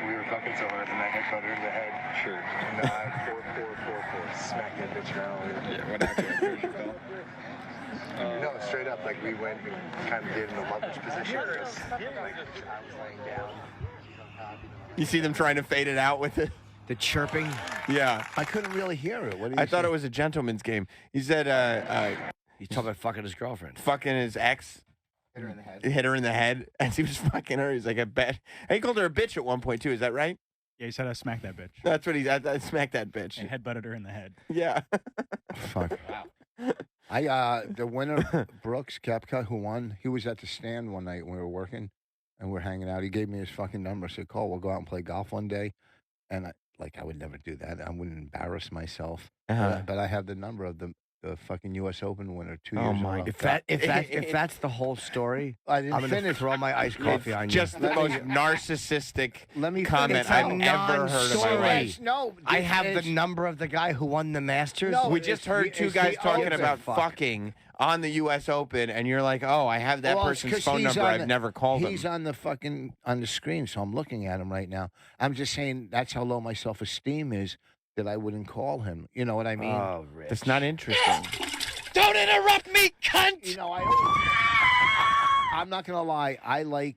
we were fucking so hard and I headbutted her in the head. Sure. And 4444. Smack that bitch around. Yeah, what happened? No, straight up, like we went and kind of did in the lovers position. I was laying down. You see them trying to fade it out with it? The chirping. Yeah. I couldn't really hear it. What did I you thought say? it was a gentleman's game. He said He's talking about fucking his girlfriend. fucking his ex. Hit her in the head. Hit her in the head as he was fucking her. He's like, I bet. And he called her a bitch at one point, too. Is that right? Yeah, he said I smacked that bitch. That's what I smacked that bitch. And headbutted her in the head. Yeah. Fuck. Wow. The winner, Brooks Koepka, who won, he was at the stand one night when we were working and we're hanging out. He gave me his fucking number. I said, call, we'll go out and play golf one day. And I would never do that. I wouldn't embarrass myself. But I have the number of the fucking U.S. Open winner 2 years my ago. If that's the whole story, I didn't I'm going to finish. throw my iced coffee on you. Just the most narcissistic Let me comment finish. I've It's ever heard in my story. life. No, I have it's- the number of the guy who won the Masters. No, We just heard two it's guys the talking Open. about Fuck. fucking on the U.S. Open, and you're like, oh, I have that Well, it's person's 'cause phone he's number. on I've the- never called He's him. on the screen, so I'm looking at him right now. I'm just saying that's how low my self-esteem is that I wouldn't call him. You know what I mean? Oh, Rich. That's not interesting. Don't interrupt me, cunt! You know, I'm not gonna lie. I like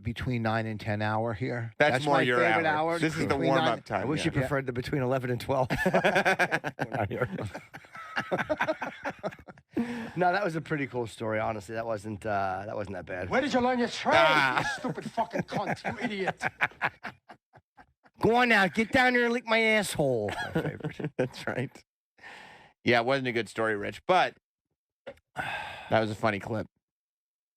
between 9 and 10 hour here. That's more my your favorite hour. hour. This is the between warm-up 9 time. I wish you preferred the between 11 and 12. We're not here. No, that was a pretty cool story. Honestly, that wasn't that bad. Where did you learn your trade, you stupid fucking cunt, you idiot? Go on now, get down there and lick my asshole. My favorite. That's right. Yeah, it wasn't a good story, Rich, but that was a funny clip.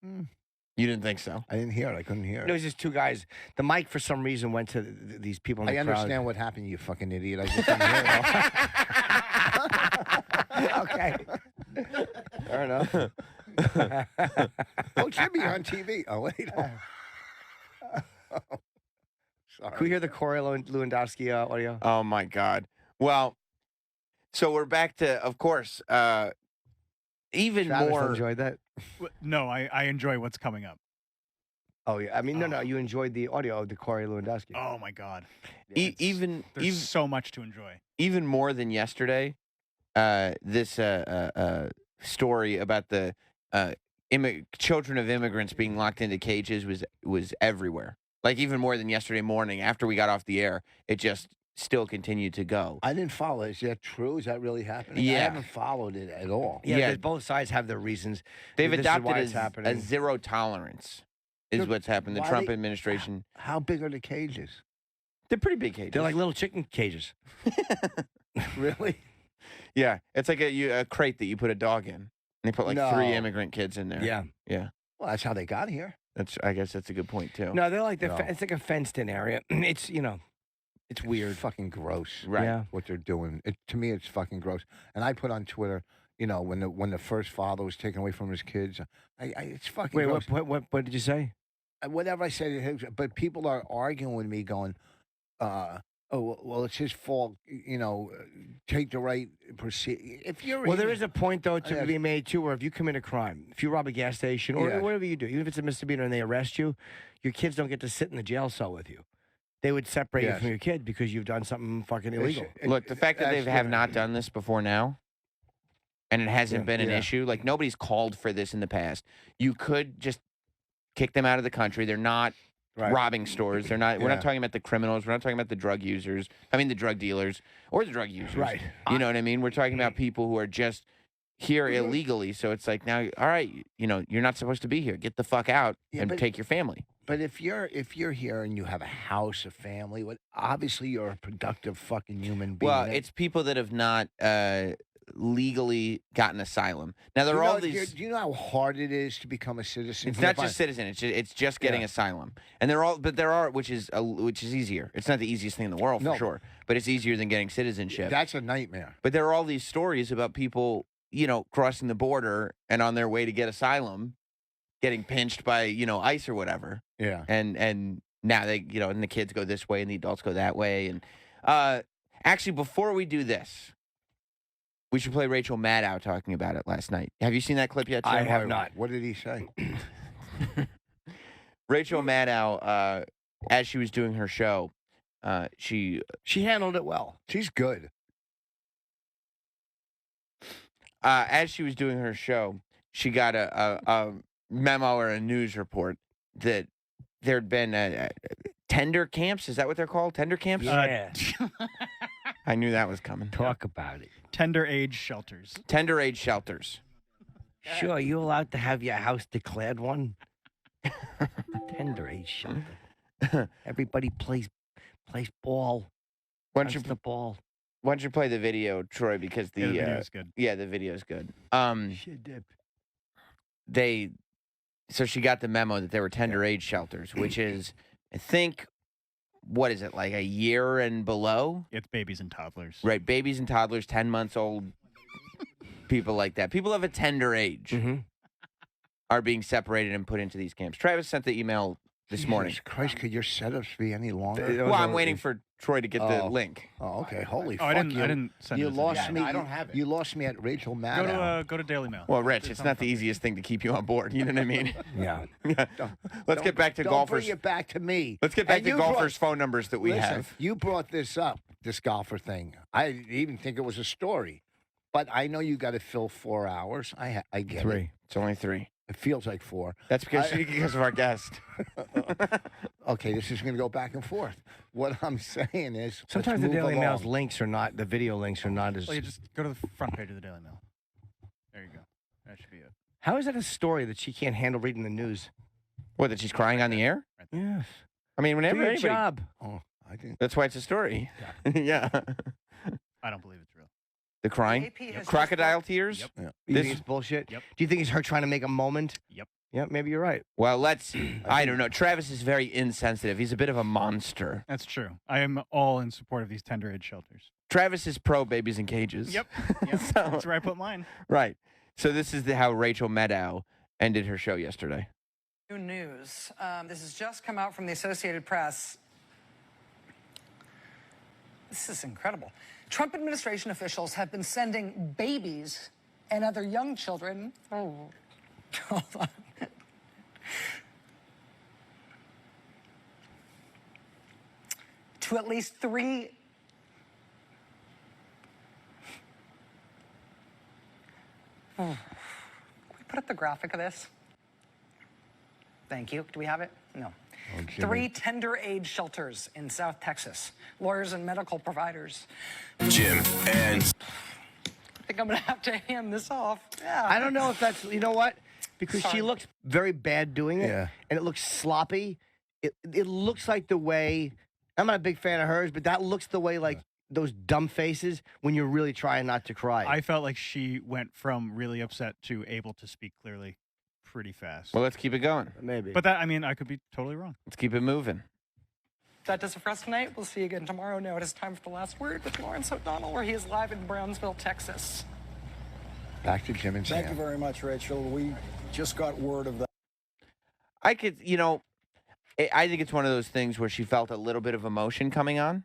You didn't think so? I didn't hear it. I couldn't hear It it. was just two guys. The mic, for some reason, went to these people in the I crowd. understand what happened, you fucking idiot. I just didn't hear it. Okay. Fair enough. Oh, Jimmy on TV. Oh, wait. Sorry. Can we hear the Corey Lewandowski audio? Oh, my God. Well, so we're back to, of course, even Travis more. enjoyed that. No, I enjoy what's coming up. Oh yeah, I mean no, you enjoyed the audio of the Corey Lewandowski. Oh my God. There's so much to enjoy. Even more than yesterday, this story about the children of immigrants being locked into cages was everywhere. Like even more than yesterday morning after we got off the air, it just still continued to go. I didn't follow. Is that true? Is that really happening? Yeah. I haven't followed it at all. Yeah, both sides have their reasons. They've This is adopted why it's happening. a zero tolerance is They're- what's happened. The why Trump they- administration. How big are the cages? They're pretty big cages. They're like little chicken cages. Really? Yeah, it's like a crate that you put a dog in. they put like 3 immigrant kids in there. Yeah. Yeah. Well, that's how they got here. I guess that's a good point too. No, they're like No. it's like a fenced-in area. It's it's weird. It's fucking gross. Right. Yeah. What they're doing. To me, it's fucking gross. And I put on Twitter, when the first father was taken away from his kids, it's fucking Wait, gross. what did you say? Whatever I said, but people are arguing with me, going, "Oh, well, it's his fault." Take the right procedure. If you're Well, there is a point though to be made too, where if you commit a crime, if you rob a gas station or whatever you do, even if it's a misdemeanor and they arrest you, your kids don't get to sit in the jail cell with you. They would separate you from your kid because you've done something fucking illegal. Look, the fact that they have not done this before now, and it hasn't been an issue, like nobody's called for this in the past. You could just kick them out of the country. They're not robbing stores. They're not. We're not talking about the criminals. We're not talking about the drug users. I mean, the drug dealers or the drug users. Right. You know what I mean? We're talking about people who are just here illegally. So it's like now, all right, you're not supposed to be here. Get the fuck out and take your family. But if you're here and you have a house, a family, obviously you're a productive fucking human being. Well, it's people that have not legally gotten asylum. Now there are all these. Do you know how hard it is to become a citizen? It's not just citizen. It's just getting asylum. And there are which is easier. It's not the easiest thing in the world for sure, but it's easier than getting citizenship. That's a nightmare. But there are all these stories about people, crossing the border and on their way to get asylum, getting pinched by ICE or whatever. Yeah. And now they and the kids go this way and the adults go that way. And actually, before we do this, we should play Rachel Maddow talking about it last night. Have you seen that clip yet, Jim? I have not. What did he say? Rachel Maddow, as she was doing her show, she handled it well. She's good. As she was doing her show, she got a memo or a news report that there'd been tender camps. Is that what they're called? Tender camps? Yeah. I knew that was coming. Talk about it. Tender age shelters. Tender age shelters. Sure, are you allowed to have your house declared one? Tender age shelter. Everybody plays ball. Why don't you the ball? Why don't you play the video, Troy? Because the video is good. Yeah, the video is good. Shit dip. So she got the memo that there were tender age shelters, which is, I think, what is it, like a year and below? It's babies and toddlers. Right, babies and toddlers, 10 months old, people like that. People of a tender age are being separated and put into these camps. Travis sent the email this morning. Jesus Christ, could your setups be any longer? Well, I'm waiting for Troy to get the link. Oh, okay. Holy Oh, fuck. I didn't send you it. lost me. I don't have it. You lost me at Rachel Maddow. Go to Daily Mail. Well, Rich, it's not the easiest thing to keep you on board. You know what I mean? Yeah. Let's get back to Don't golfers. bring it back to me. Let's get back And to you golfers' phone numbers that we Listen, have. You brought this up, this golfer thing. I didn't even think it was a story. But I know you got to fill 4 hours. I get 3. it. It's only 3. It feels like 4. That's because of our guest. Okay, this is going to go back and forth. What I'm saying is, Sometimes the let's move Daily Mail's along. links are not, the video links are not as. Well, you just go to the front page of the Daily Mail. There you go. That should be it. How is that a story that she can't handle reading the news? What, that she's crying on the air? Right there. Yes. I mean, Do whenever your anybody... job. Oh, I didn't. That's why it's a story. Yeah. I don't believe it's real. The crying? Crocodile tears? Yep. Yeah. You This- think it's bullshit? Yep. Do you think it's her trying to make a moment? Yep. Yep, maybe you're right. Well, let's... I don't know. Travis is very insensitive. He's a bit of a monster. That's true. I am all in support of these tender age shelters. Travis is pro babies in cages. Yep. So- That's where I put mine. Right. So this is how Rachel Maddow ended her show yesterday. News. This has just come out from the Associated Press. This is incredible. Trump administration officials have been sending babies and other young children. Oh, hold on. To at least 3. Can we put up the graphic of this? Thank you. Do we have it? No. 3 tender age shelters in South Texas. Lawyers and medical providers. Jim and I think I'm going to have to hand this off. Yeah. I don't know if that's, you know what? Because she Sorry. looks very bad doing it, Yeah. and it looks sloppy. It looks like the way, I'm not a big fan of hers, but that looks the way like those dumb faces when you're really trying not to cry. I felt like she went from really upset to able to speak clearly pretty fast. Well, let's keep it going. Maybe. But that, I mean, I could be totally wrong. Let's keep it moving. That does it for us tonight. We'll see you again tomorrow. Now it is time for the last word with Lawrence O'Donnell, where he is live in Brownsville, Texas. Back to Jim and Sam. Thank you very much, Rachel. We just got word of that. I could, I think it's one of those things where she felt a little bit of emotion coming on,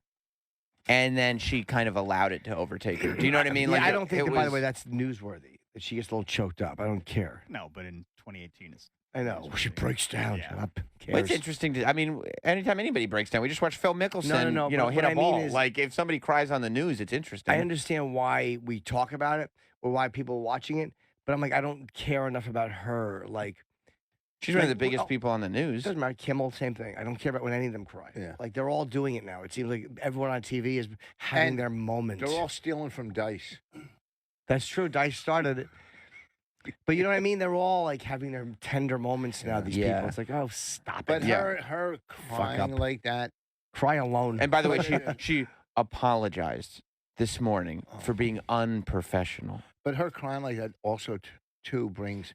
and then she kind of allowed it to overtake her. Do you know what I mean? Yeah, Like I don't think, it by the was- way, that's newsworthy. That she gets a little choked up. I don't care. No, but in 2018, it's. I know. She breaks down. Yeah. Shut up. Well, it's interesting to. I mean, anytime anybody breaks down, we just watched Phil Mickelson. No, hit but a what I mean ball. is- Like if somebody cries on the news, it's interesting. I understand why we talk about it or why people are watching it, but I'm like, I don't care enough about her. Like, She's one of the like, biggest people on the news. Doesn't matter. Kimmel, same thing. I don't care about when any of them cry. Yeah. Like they're all doing it now. It seems like everyone on TV is having And their moments. They're all stealing from Dice. That's true. Dice started it. But you know what I mean? They're all like having their tender moments now, these Yeah. people. It's like, oh, stop But it. her crying up. like that. Cry alone. And by the way, she apologized this morning for being unprofessional. But her crying like that also, too, brings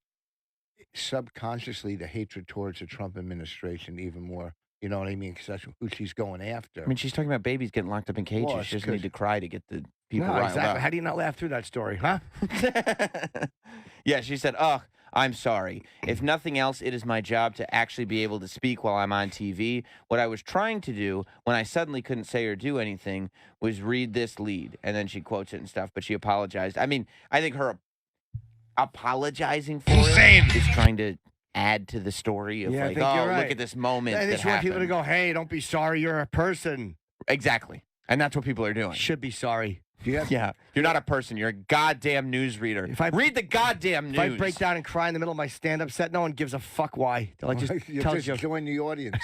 subconsciously the hatred towards the Trump administration even more. You know what I mean? Because that's who she's going after. I mean, she's talking about babies getting locked up in cages. Well, She doesn't need to cry to get the people No, riled exactly. up. How do you not laugh through that story, huh? Yeah, she said, "Oh, I'm sorry. If nothing else, it is my job to actually be able to speak while I'm on TV. What I was trying to do when I suddenly couldn't say or do anything was read this lead." And then she quotes it and stuff, but she apologized. I mean, I think her apologizing for it is trying to add to the story of Yeah, I like, think oh, you're right. look at this moment And that they just want people to happened. go, hey, don't be sorry. You're a person. Exactly. And that's what people are doing. Should be sorry. Yeah. You're not a person. You're a goddamn newsreader. Read the goddamn news. If I break down and cry in the middle of my stand-up set, no one gives a fuck why. They'll like just You tell just you. join the audience.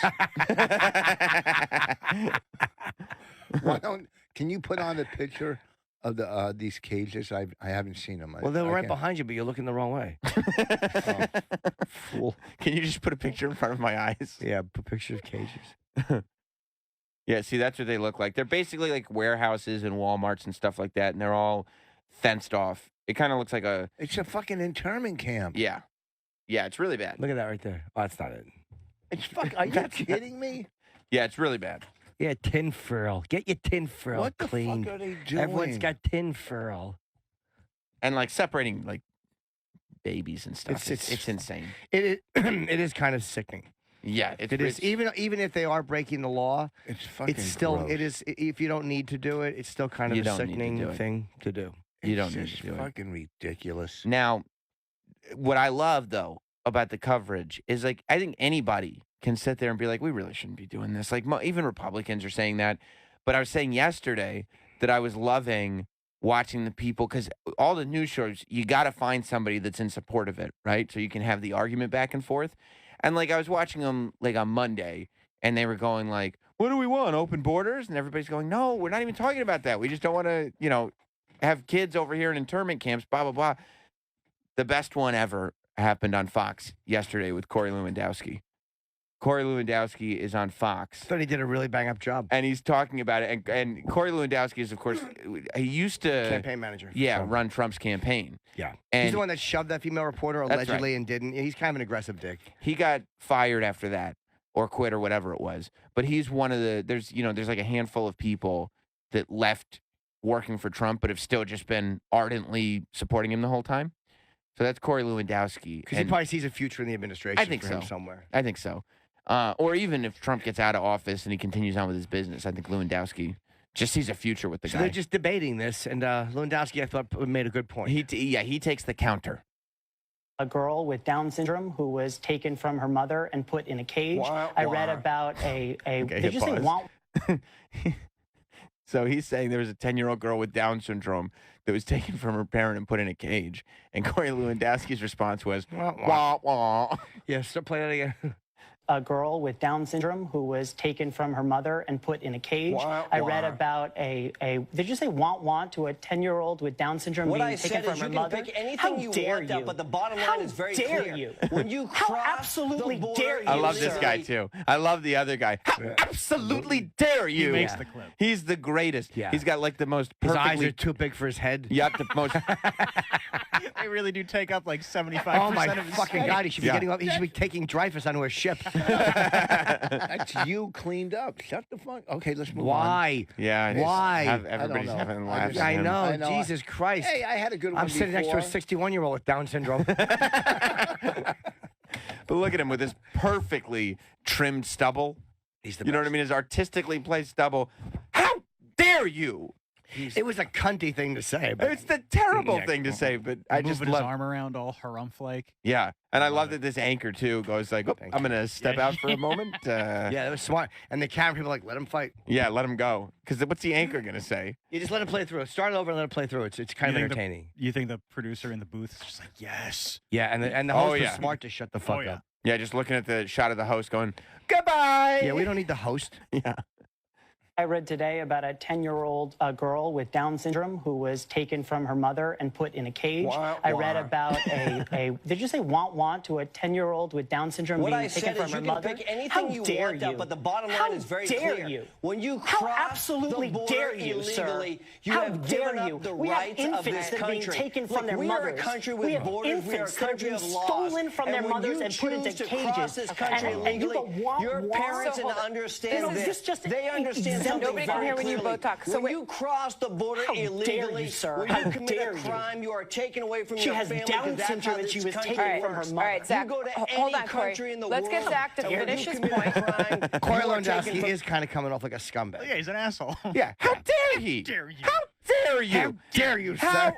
Why don't? Can you put on a picture of the these cages? I haven't seen them. Well, they were I right can't- behind you, but you're looking the wrong way. Fool. Can you just put a picture in front of my eyes? Yeah, put pictures of cages. Yeah, see, that's what they look like. They're basically like warehouses and Walmarts and stuff like that, and they're all fenced off. It kind of looks like a... It's a fucking internment camp. Yeah. Yeah, it's really bad. Look at that right there. Oh, that's not it. It's fuck. Are you kidding me? Yeah, it's really bad. Yeah, tinfoil. Get your tinfoil What the cleaned. fuck are they doing? Everyone's got tinfoil. And like separating like babies and stuff. It's- It's insane. It is, it is kind of sickening. Yeah, It is even if they are breaking the law. It's fucking. It's still gross. it is if you don't need to do it. It's still kind of You a don't need to sickening do it. thing to do. You It's don't need just to do it. fucking ridiculous. Now, what I love though about the coverage is like I think anybody can sit there and be like, we really shouldn't be doing this. Like even Republicans are saying that. But I was saying yesterday that I was loving watching the people because all the news shows, you got to find somebody that's in support of it, right? So you can have the argument back and forth. And like I was watching them like on Monday, and they were going like, "What do we want? Open borders?" And everybody's going, "No, we're not even talking about that. We just don't want to, have kids over here in internment camps." Blah blah blah. The best one ever happened on Fox yesterday with Corey Lewandowski. Corey Lewandowski is on Fox. I thought he did a really bang-up job. And he's talking about it. And Corey Lewandowski is, of course, he used to Campaign manager. Yeah, So, run Trump's campaign. yeah. And He's the one that shoved that female reporter That's allegedly and didn't. He's kind of an aggressive dick. he got fired after that, or quit, or whatever it was. But he's one of the there's like a handful of people that left working for Trump, but have still just been ardently supporting him the whole time. So that's Corey Lewandowski. Because he And probably sees a future in the administration I think for him so. somewhere. I think so. Or even if Trump gets out of office and he continues on with his business, I think Lewandowski just sees a future with the So guy. they're just debating this, and Lewandowski, I thought, made a good point. He takes the counter. A girl with Down syndrome who was taken from her mother and put in a cage. Wah, I read wah. about a Okay, did you say pause. wah? So he's saying there was a 10-year-old girl with Down syndrome that was taken from her parent and put in a cage. And Corey Lewandowski's response was, Wah, wah, wah. Yeah, start playing that again. a girl with Down syndrome who was taken from her mother and put in a cage. I read about did you say want to a 10-year-old with Down syndrome What being I taken said from is her you mother? can pick anything How you dare want, you? but the bottom How line is very dare clear. you? When you How cross absolutely the border, dare you? I love this guy too. I love the other guy. How absolutely dare you? He makes the clip. He's the greatest. Yeah. He's got like the most His perfectly. eyes are too big for his head. Yep, the most. They really do take up like 75% Oh my of his fucking face. God! He should be getting up. He should be taking Dreyfus onto a ship. That's you cleaned up. Shut the fuck. Okay, let's move on. Why? Yeah. just Why? Everybody's know. having I laughs. just- I at him. know. I know. Jesus Christ. Hey, I had a good one I'm sitting next to a before. 61-year-old with Down syndrome. But look at him with his perfectly trimmed stubble. He's the You know what I best. mean? His artistically placed stubble. How dare you? It was a cunty thing to say. But It's the terrible Yeah. thing to say, but I just Moving his love. arm around all harumph-like. Yeah, and I love that this anchor too goes like, "Oh, I'm gonna step out for a moment. yeah, that was smart. And the camera people were like, let him fight. Yeah, let him go. Because what's the anchor gonna say? You just let him play through. Start it over and let him play through. It's kind of You think entertaining. You think the producer in the booth is just like, yes. Yeah, and the Oh, host yeah. was smart to shut the fuck yeah. up. Yeah, just looking at the shot of the host going, goodbye. Yeah, we don't need the host. Yeah. I read today about a 10-year-old girl with Down syndrome who was taken from her mother and put in a cage. I read about did you say want to a 10-year-old with Down syndrome What being I taken said from is her you can mother? pick anything How you dare want, you? but the bottom How line is very dare clear. you? When you How cross absolutely the border dare you, sir? illegally, you How have dare given you? up the We have rights of infants this that are being country. taken from Look, their we mothers. are a country We with have borders. We are a infants that are country being of laws. stolen from their And when mothers you and put into choose to cages. cross this country And you illegally, go want. your parents So hold on. understand Is this. this just They understand something Nobody can very hear when you clearly. both talk. So When wait. you cross the border How dare illegally, you, sir? when How you commit dare a you? crime, you are taken away from She your has family. Down because that's syndrome how and she this was country taken from her works. mother. All right, Zach, You go to hold any on, Corey. country in the Let's world. get Zach to and when finish you his commit a point. crime, Corey you are taken Lewandowski from- is kind of coming off like a scumbag. Yeah, he's an asshole. Yeah. How dare he? Dare you? How dare you? How dare you, How sir?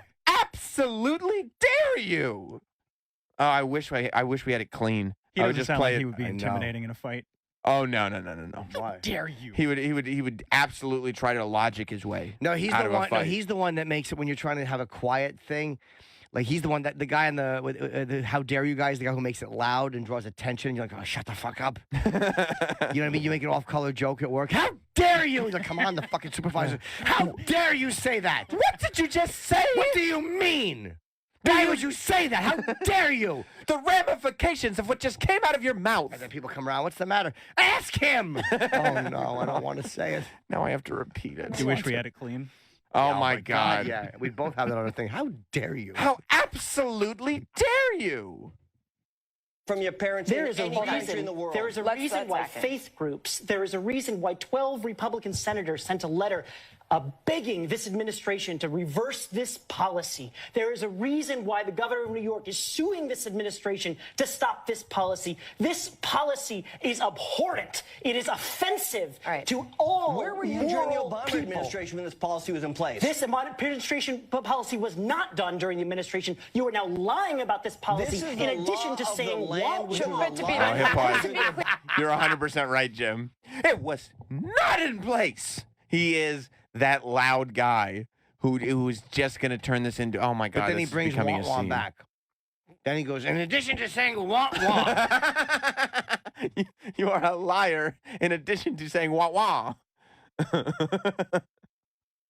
absolutely dare you? Oh, I wish we had it clean. He I would doesn't just sound play like it. he would be I know. intimidating in a fight. Oh no. Why? Dare you? He would absolutely try to logic his way. No, he's out the of a one. No, fight. he's the one that makes it when you're trying to have a quiet thing. Like he's the one that the guy in the how dare you guys, the guy who makes it loud and draws attention. And you're like, oh, shut the fuck up. You know what I mean? You make an off-color joke at work. How dare you? He's like, come on, the fucking supervisor. How dare you say that? What did you just say? What do you mean? Why would you say that? How dare you? The ramifications of what just came out of your mouth. And then people come around. What's the matter? Ask him. Oh no, I don't want to say it. Now I have to repeat it. Do you wish we had it clean? Oh my God. Yeah, we both have that other thing. How dare you? How absolutely dare you? from your parents There in is a any country reason. in the world. There is a Let's reason why second. faith groups. There is a reason why 12 Republican senators sent a letter begging this administration to reverse this policy. There is a reason why the governor of New York is suing this administration to stop this policy. This policy is abhorrent. It is offensive to all. Where were you during the moral Obama people. administration when this policy was in place? This administration policy was not done during the administration. You are now lying about this policy This is in the addition law to of the saying land, which is a law. Oh, hit pause. You're 100% right, Jim. It was not in place. He is that loud guy who's just going to turn this into, oh my God, But then he this is brings becoming a wah-wah scene. back. Then he goes, in addition to saying wah-wah. You are a liar in addition to saying wah-wah.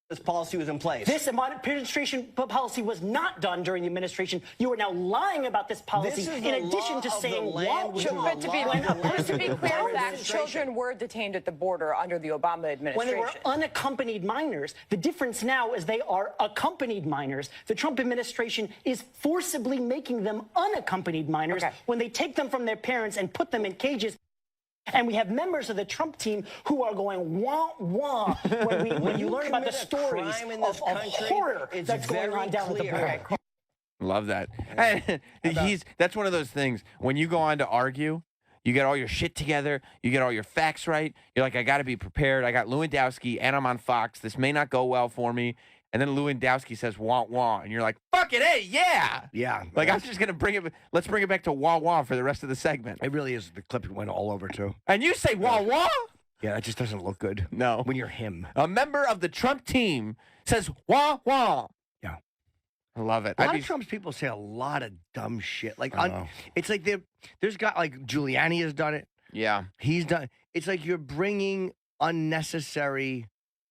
This policy was in place. This administration policy was not done during the administration. You are now lying about this policy This is in the addition law to of the saying land, which is But to be, the law of the land. to be clear, Zach, Administration. children were detained at the border under the Obama when administration. they were unaccompanied minors. The difference now is they are accompanied minors. The Trump administration is forcibly making them unaccompanied minors when they take them from their parents and put them in cages. And we have members of the Trump team who are going wah wah when you learn about the commit a stories crime in of this country, horror it's that's going very on down at the clear. border. Love that. And that's one of those things. When you go on to argue, you get all your shit together, you get all your facts right. You're like, I got to be prepared. I got Lewandowski and I'm on Fox. This may not go well for me. And then Lewandowski says wah wah, and you're like, fuck it, hey, yeah. Yeah. Like, I'm just going to bring it, let's bring it back to wah wah for the rest of the segment. It really is. The clip went all over, too. And you say wah wah? Yeah, that just doesn't look good. No. When you're him. A member of the Trump team says wah wah. Yeah. I love it. A lot of Trump's people say a lot of dumb shit. Like, it's like there's got, like, Giuliani has done it. Yeah. He's done. It's like you're bringing unnecessary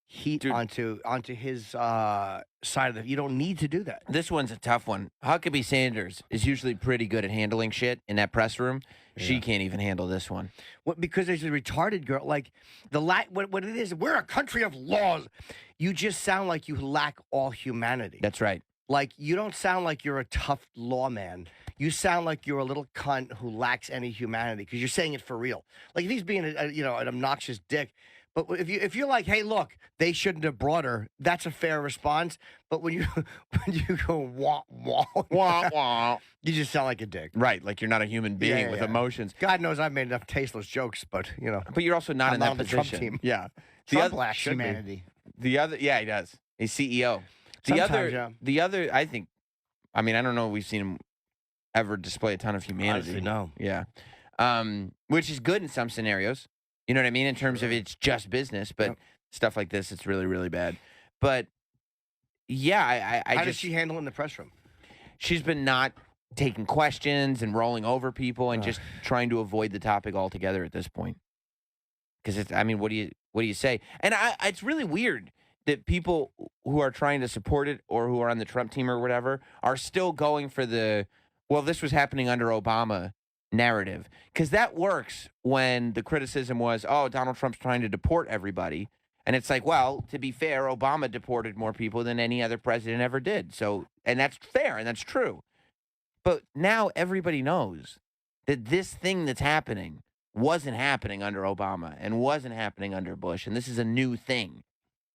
heat onto his side of it. You don't need to do that. This one's a tough one. Huckabee Sanders is usually pretty good at handling shit in that press room. She can't even handle this one. What? Because there's a retarded girl. Like what it is. We're a country of laws. You just sound like you lack all humanity. That's right. Like you don't sound like you're a tough lawman. You sound like you're a little cunt who lacks any humanity because you're saying it for real. Like if he's being an obnoxious dick. But if you're like, hey, look, they shouldn't have brought her, that's a fair response. But when you go wah wah wah wah, you just sound like a dick. Right, like you're not a human being with emotions. God knows I've made enough tasteless jokes, but But you're also not in that on the position. Trump team. Yeah, Trump lacks humanity. The other, yeah, he does. He's CEO. The other, I think. I mean, I don't know if we've seen him ever display a ton of humanity. Honestly, no. Yeah, which is good in some scenarios. You know what I mean? In terms of it's just business, but stuff like this, it's really, really bad. But yeah, How does she handle it in the press room? She's been not taking questions and rolling over people and just trying to avoid the topic altogether at this point. Because it's, I mean, what do you say? And it's really weird that people who are trying to support it or who are on the Trump team or whatever are still going for well, this was happening under Obama narrative, because that works when the criticism was, oh, Donald Trump's trying to deport everybody. And it's like, well, to be fair, Obama deported more people than any other president ever did. So, and that's fair and that's true. But now everybody knows that this thing that's happening wasn't happening under Obama and wasn't happening under Bush. And this is a new thing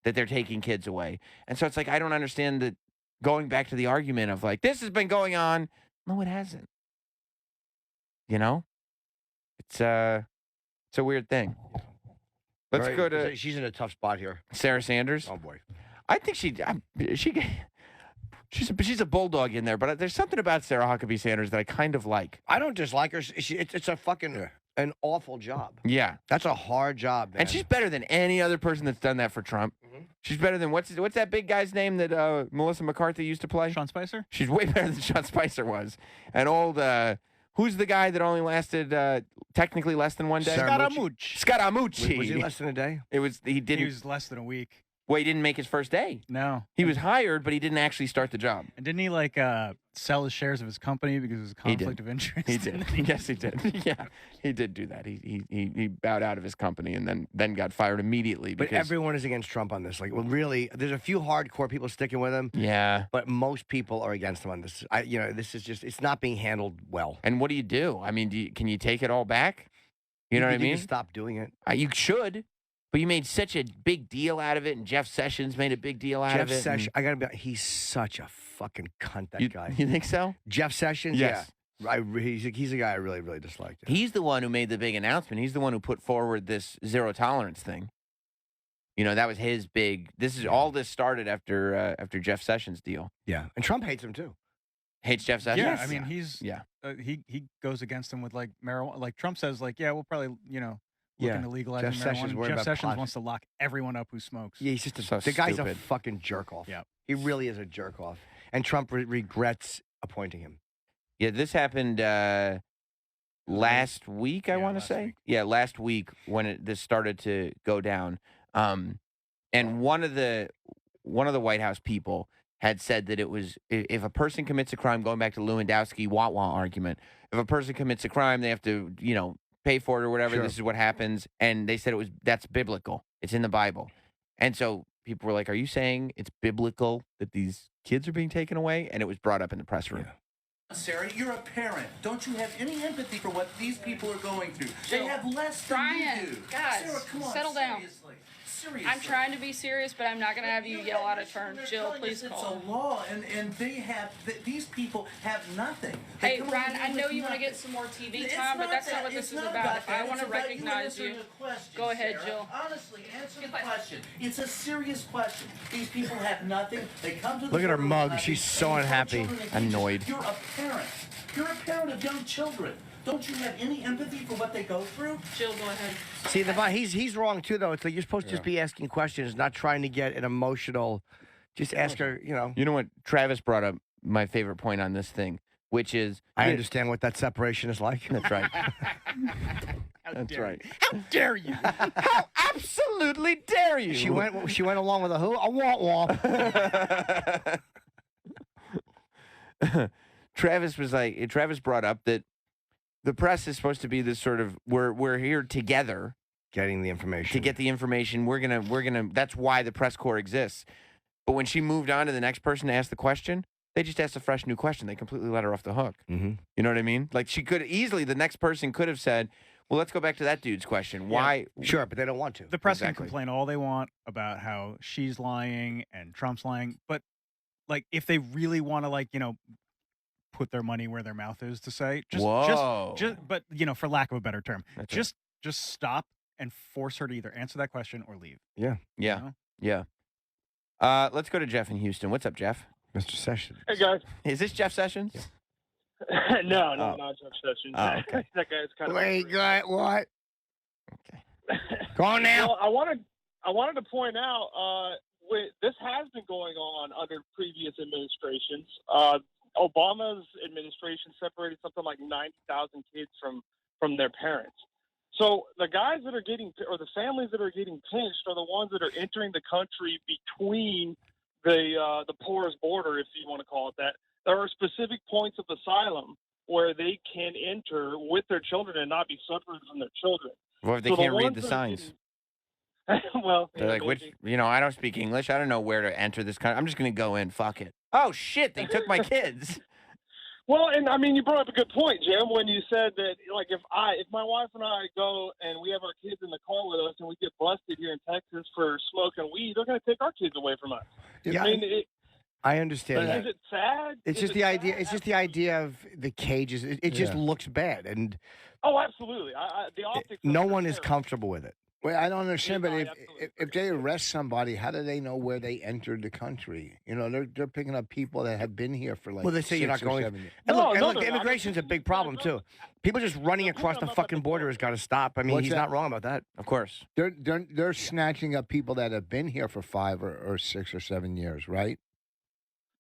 that they're taking kids away. And so it's like, I don't understand that going back to the argument of like, this has been going on. No, it hasn't. You know, it's a weird thing. Let's go to. She's in a tough spot here. Sarah Sanders. Oh boy, I think she's a bulldog in there, but there's something about Sarah Huckabee Sanders that I kind of like. I don't dislike her. It's a fucking an awful job. Yeah, that's a hard job, man. And she's better than any other person that's done that for Trump. Mm-hmm. She's better than what's that big guy's name that Melissa McCarthy used to play? Sean Spicer. She's way better than Sean Spicer was. And old. Who's the guy that only lasted technically less than one day? Scaramucci. Was he less than a day? He was less than a week. Well, he didn't make his first day. No. He was hired, but he didn't actually start the job. And didn't he sell his shares of his company because it was a conflict of interest? He did. Yes, he did. Yeah, he did do that. He bowed out of his company and then got fired immediately. But everyone is against Trump on this. Like, well, really, there's a few hardcore people sticking with him. Yeah. But most people are against him on this. This is just, it's not being handled well. And what do you do? I mean, can you take it all back? You know what I mean? You can stop doing it. You should. But you made such a big deal out of it, and Jeff Sessions made a big deal out of it. Jeff Sessions, I gotta be. He's such a fucking cunt. That guy. You think so? Jeff Sessions. Yes. Yeah. He's a guy I really, really disliked. He's the one who made the big announcement. He's the one who put forward this zero tolerance thing. You know, that was his big. All this started after Jeff Sessions' deal. Yeah, and Trump hates him too. Hates Jeff Sessions. Yeah, I mean he goes against him with like marijuana. Like Trump says, like we'll probably looking to legalize marijuana. Jeff Sessions wants to lock everyone up who smokes. Yeah, he's just the guy's a fucking jerk off. Yeah, he really is a jerk off. And Trump regrets appointing him. Yeah, this happened last week. I want to say. Yeah, last week when this started to go down. And one of the White House people had said that it was if a person commits a crime, going back to Lewandowski wah-wah argument, if a person commits a crime, they have to pay for it or whatever. Sure. This is what happens. And they said that's biblical. It's in the Bible. And so people were like, are you saying it's biblical that these kids are being taken away? And it was brought up in the press room. Yeah. Sarah, you're a parent. Don't you have any empathy for what these people are going through? They have less than you do. Guys, Sarah, come on, settle down. Seriously. I'm trying to be serious, but I'm not going to have you yell out of turn. Jill, please call. It's a law, and they have, these people have nothing. Hey, Ryan, I know you want to get some more TV time, but that's not what this is about. If I want to recognize you, go ahead, Jill. Honestly, answer the question. It's a serious question. These people have nothing. They come to the Look at her mug. She's so unhappy. Annoyed. You're a parent. You're a parent of young children. Don't you have any empathy for what they go through? Jill, go ahead. See, he's wrong too, though. It's like you're supposed to just be asking questions, not trying to get an emotional. Just ask her, You know what? Travis brought up my favorite point on this thing, which is I understand what that separation is like. That's right. That's right. How dare you? How absolutely dare you? She went along with a who? A womp. Travis brought up that the press is supposed to be this sort of we're here together, getting the information. To get the information, we're gonna. That's why the press corps exists. But when she moved on to the next person to ask the question, they just asked a fresh new question. They completely let her off the hook. Mm-hmm. You know what I mean? Like she could easily, the next person could have said, "Well, let's go back to that dude's question. Why?" Sure, but they don't want to. The press can complain all they want about how she's lying and Trump's lying, but like if they really want to, like, you know, put their money where their mouth is, to say, just, but you know, for lack of a better term, just stop and force her to either answer that question or leave. Yeah, yeah, you know? yeah. Let's go to Jeff in Houston. What's up, Jeff? Mr. Sessions. Hey guys. Is this Jeff Sessions? No, not Jeff Sessions. Oh, okay. That guy's kind of. Wait, what? Okay. Go on now. Well, I wanted to point out this has been going on under previous administrations. Obama's administration separated something like 90,000 kids from their parents. So the guys that are getting, or the families that are getting pinched, are the ones that are entering the country between the porous border, if you want to call it that. There are specific points of asylum where they can enter with their children and not be separated from their children. Well, if they can't read the signs. Well, they're like, which, you know, I don't speak English. I don't know where to enter this country. I'm just going to go in. Fuck it. Oh, shit. They took my kids. Well, and I mean, you brought up a good point, Jim, when you said that, like, if my wife and I go and we have our kids in the car with us and we get busted here in Texas for smoking weed, they're going to take our kids away from us. Yeah, I mean, I understand that. Is it sad? It's just the idea. It's just the idea of the cages. It just looks bad, and oh, absolutely. The optics. No one is comfortable with it. Well, I don't understand, but if they arrest somebody, how do they know where they entered the country? You know, they're picking up people that have been here for like. Well, they say you're not 6 or going. 7 years. And look, immigration's a big problem too. People just running across the fucking border has got to stop. I mean, he's not wrong about that. Of course, they're snatching up people that have been here for 5 or 6 or 7 years, right?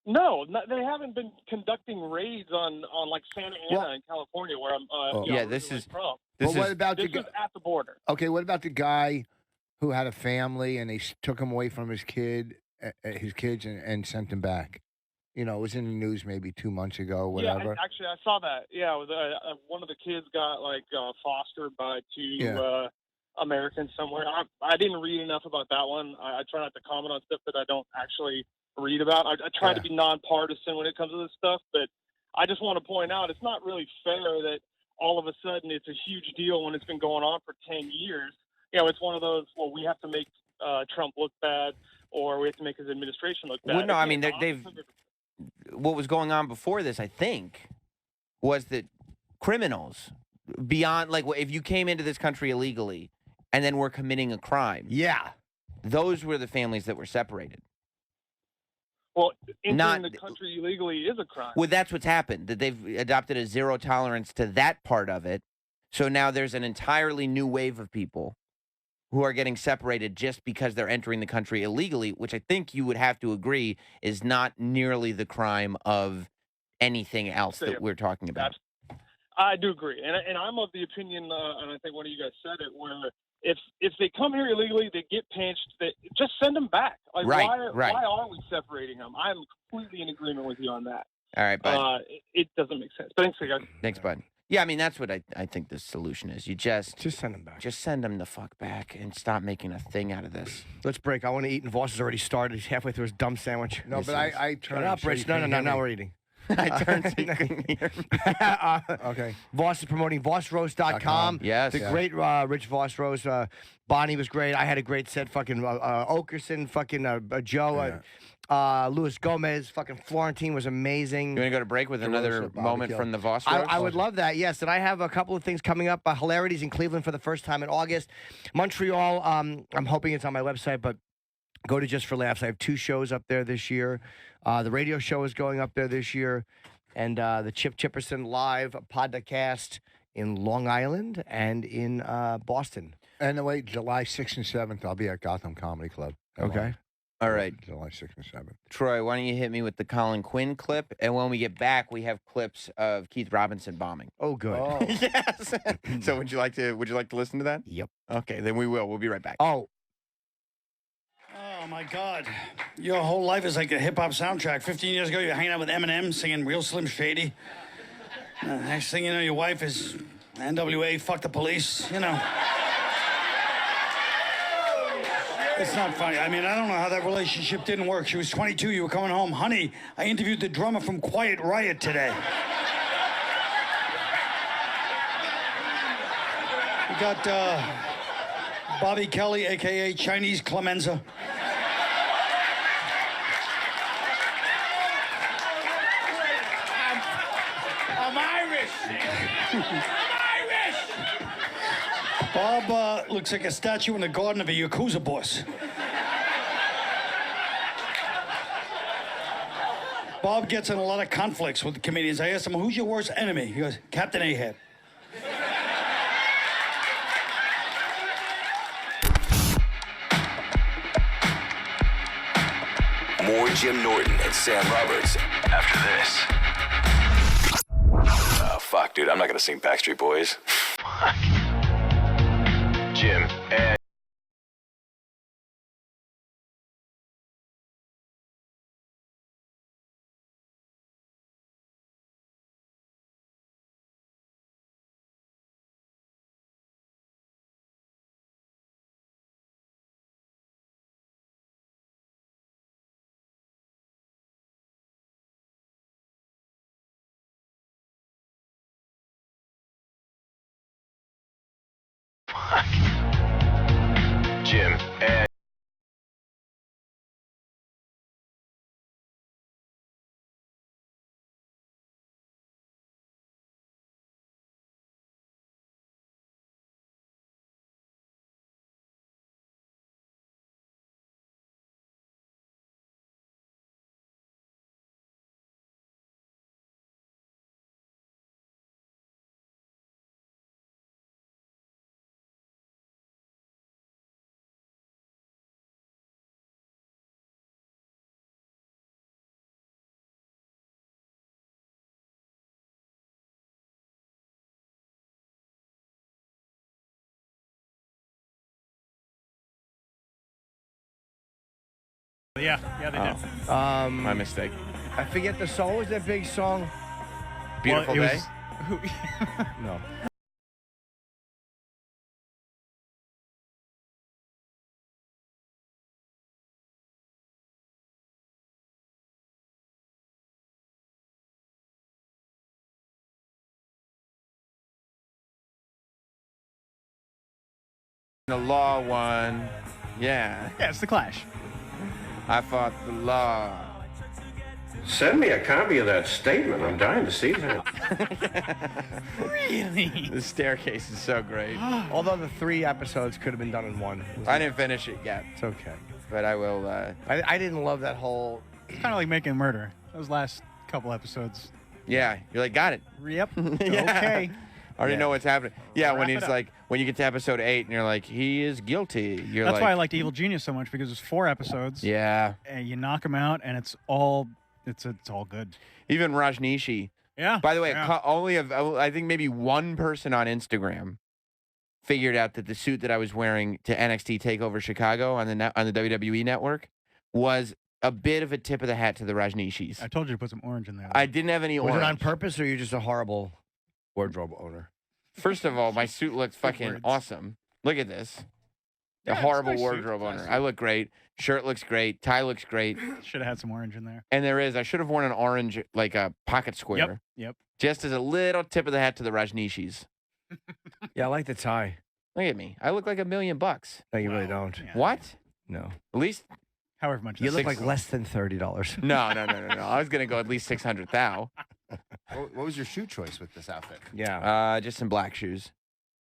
No, they haven't been conducting raids on like Santa Ana in California, where I'm. This is from. But what about this is at the border? Okay, what about the guy who had a family and they took him away from his kids and sent him back? You know, it was in the news maybe 2 months ago, whatever. Yeah, actually, I saw that. Yeah, it was, one of the kids got like fostered by two Americans somewhere. I didn't read enough about that one. I try not to comment on stuff that I don't actually read about. I try to be nonpartisan when it comes to this stuff, but I just want to point out it's not really fair that all of a sudden it's a huge deal when it's been going on for 10 years. You know, it's one of those, well, we have to make Trump look bad, or we have to make his administration look bad. Well, no, I mean, what was going on before this, I think, was that criminals, beyond, like, if you came into this country illegally and then were committing a crime, those were the families that were separated. Well, entering the country illegally is a crime. Well, that's what's happened, that they've adopted a zero tolerance to that part of it. So now there's an entirely new wave of people who are getting separated just because they're entering the country illegally, which I think you would have to agree is not nearly the crime of anything else that we're talking about. I do agree. And I'm of the opinion, and I think one of you guys said it, where if they come here illegally, they get pinched, just send them back. Like, why are we separating them? I'm completely in agreement with you on that. All right, bud. It doesn't make sense. Thanks, guys. Thanks, bud. Yeah, I mean, that's what I think the solution is. You just send them back. Just send them the fuck back and stop making a thing out of this. Let's break. I want to eat, and Voss has already started. He's halfway through his dumb sandwich. No, but I turned. Shut up, Rich. No, now we're eating. I turned so you couldn't hear me. Okay. Voss is promoting VossRoast.com. Yes. The great Rich Voss roast. Bonnie was great. I had a great set. Fucking Okerson, fucking Joe, Luis Gomez, fucking Florentine was amazing. You want to go to break with another moment from the Voss roast? I would love that, yes. And I have a couple of things coming up. Hilarities in Cleveland for the first time in August. Montreal, I'm hoping it's on my website, but go to Just for Laughs. I have 2 shows up there this year. The radio show is going up there this year. And the Chip Chipperson live podcast in Long Island and in Boston. And wait, July 6th and 7th, I'll be at Gotham Comedy Club. Okay. All right. July 6th and 7th. Troy, why don't you hit me with the Colin Quinn clip? And when we get back, we have clips of Keith Robinson bombing. Oh, good. Oh. Yes. So would you like to listen to that? Yep. Okay, then we will. We'll be right back. Oh. Oh, my God. Your whole life is like a hip-hop soundtrack. 15 years ago, you were hanging out with Eminem, singing Real Slim Shady. Next thing you know, your wife is NWA, fuck the police, you know. It's not funny. I mean, I don't know how that relationship didn't work. She was 22. You were coming home. Honey, I interviewed the drummer from Quiet Riot today. We got Bobby Kelly, a.k.a. Chinese Clemenza. I'm Irish. I'm Irish. Bob looks like a statue in the garden of a Yakuza boss. Bob gets in a lot of conflicts with the comedians. I asked him, who's your worst enemy? He goes, Captain Ahab. More Jim Norton and Sam Roberts after this. Oh, fuck, dude. I'm not going to sing Backstreet Boys. Fuck. Jim and... Jim and... Yeah, they did. My mistake. I forget the song. What was that big song? Beautiful Well, it Day? was- No. The law one. Yeah. Yeah, it's The Clash. I fought the law. Send me a copy of that statement. I'm dying to see that. Really? The staircase is so great. Although the 3 episodes could have been done in one. I didn't finish it yet. It's okay. But I will. I didn't love that whole... It's kind of like Making a Murder. Those last couple episodes. Yeah, you're like, got it. Yep. Yeah. Okay. I already know what's happening. Yeah, when Wrap he's it up. like, when you get to episode 8 and you're like, he is guilty. You're That's like, why I liked Evil Genius so much, because it's 4 episodes. Yeah. And you knock them out, and it's all good. Even Rajneeshi. Yeah. By the way, yeah. I think maybe one person on Instagram figured out that the suit that I was wearing to NXT TakeOver Chicago on the WWE network was a bit of a tip of the hat to the Rajneeshis. I told you to put some orange in there. I didn't have any Was orange. it on purpose, or you're just a horrible wardrobe owner? First of all, my suit looks fucking awesome. Look at this. Yeah, A it's horrible nice suit. wardrobe Nice owner. suit. I look great. Shirt looks great. Tie looks great. Should have had some orange in there. And I should have worn an orange, like a pocket square. Yep. Just as a little tip of the hat to the Rajneeshis. Yeah, I like the tie. Look at me. I look like $1 million. No, you really don't. What? No. At least. However much. You look like less than $30. No. I was gonna go at least 600 thou. What was your shoe choice with this outfit? Yeah. Just some black shoes.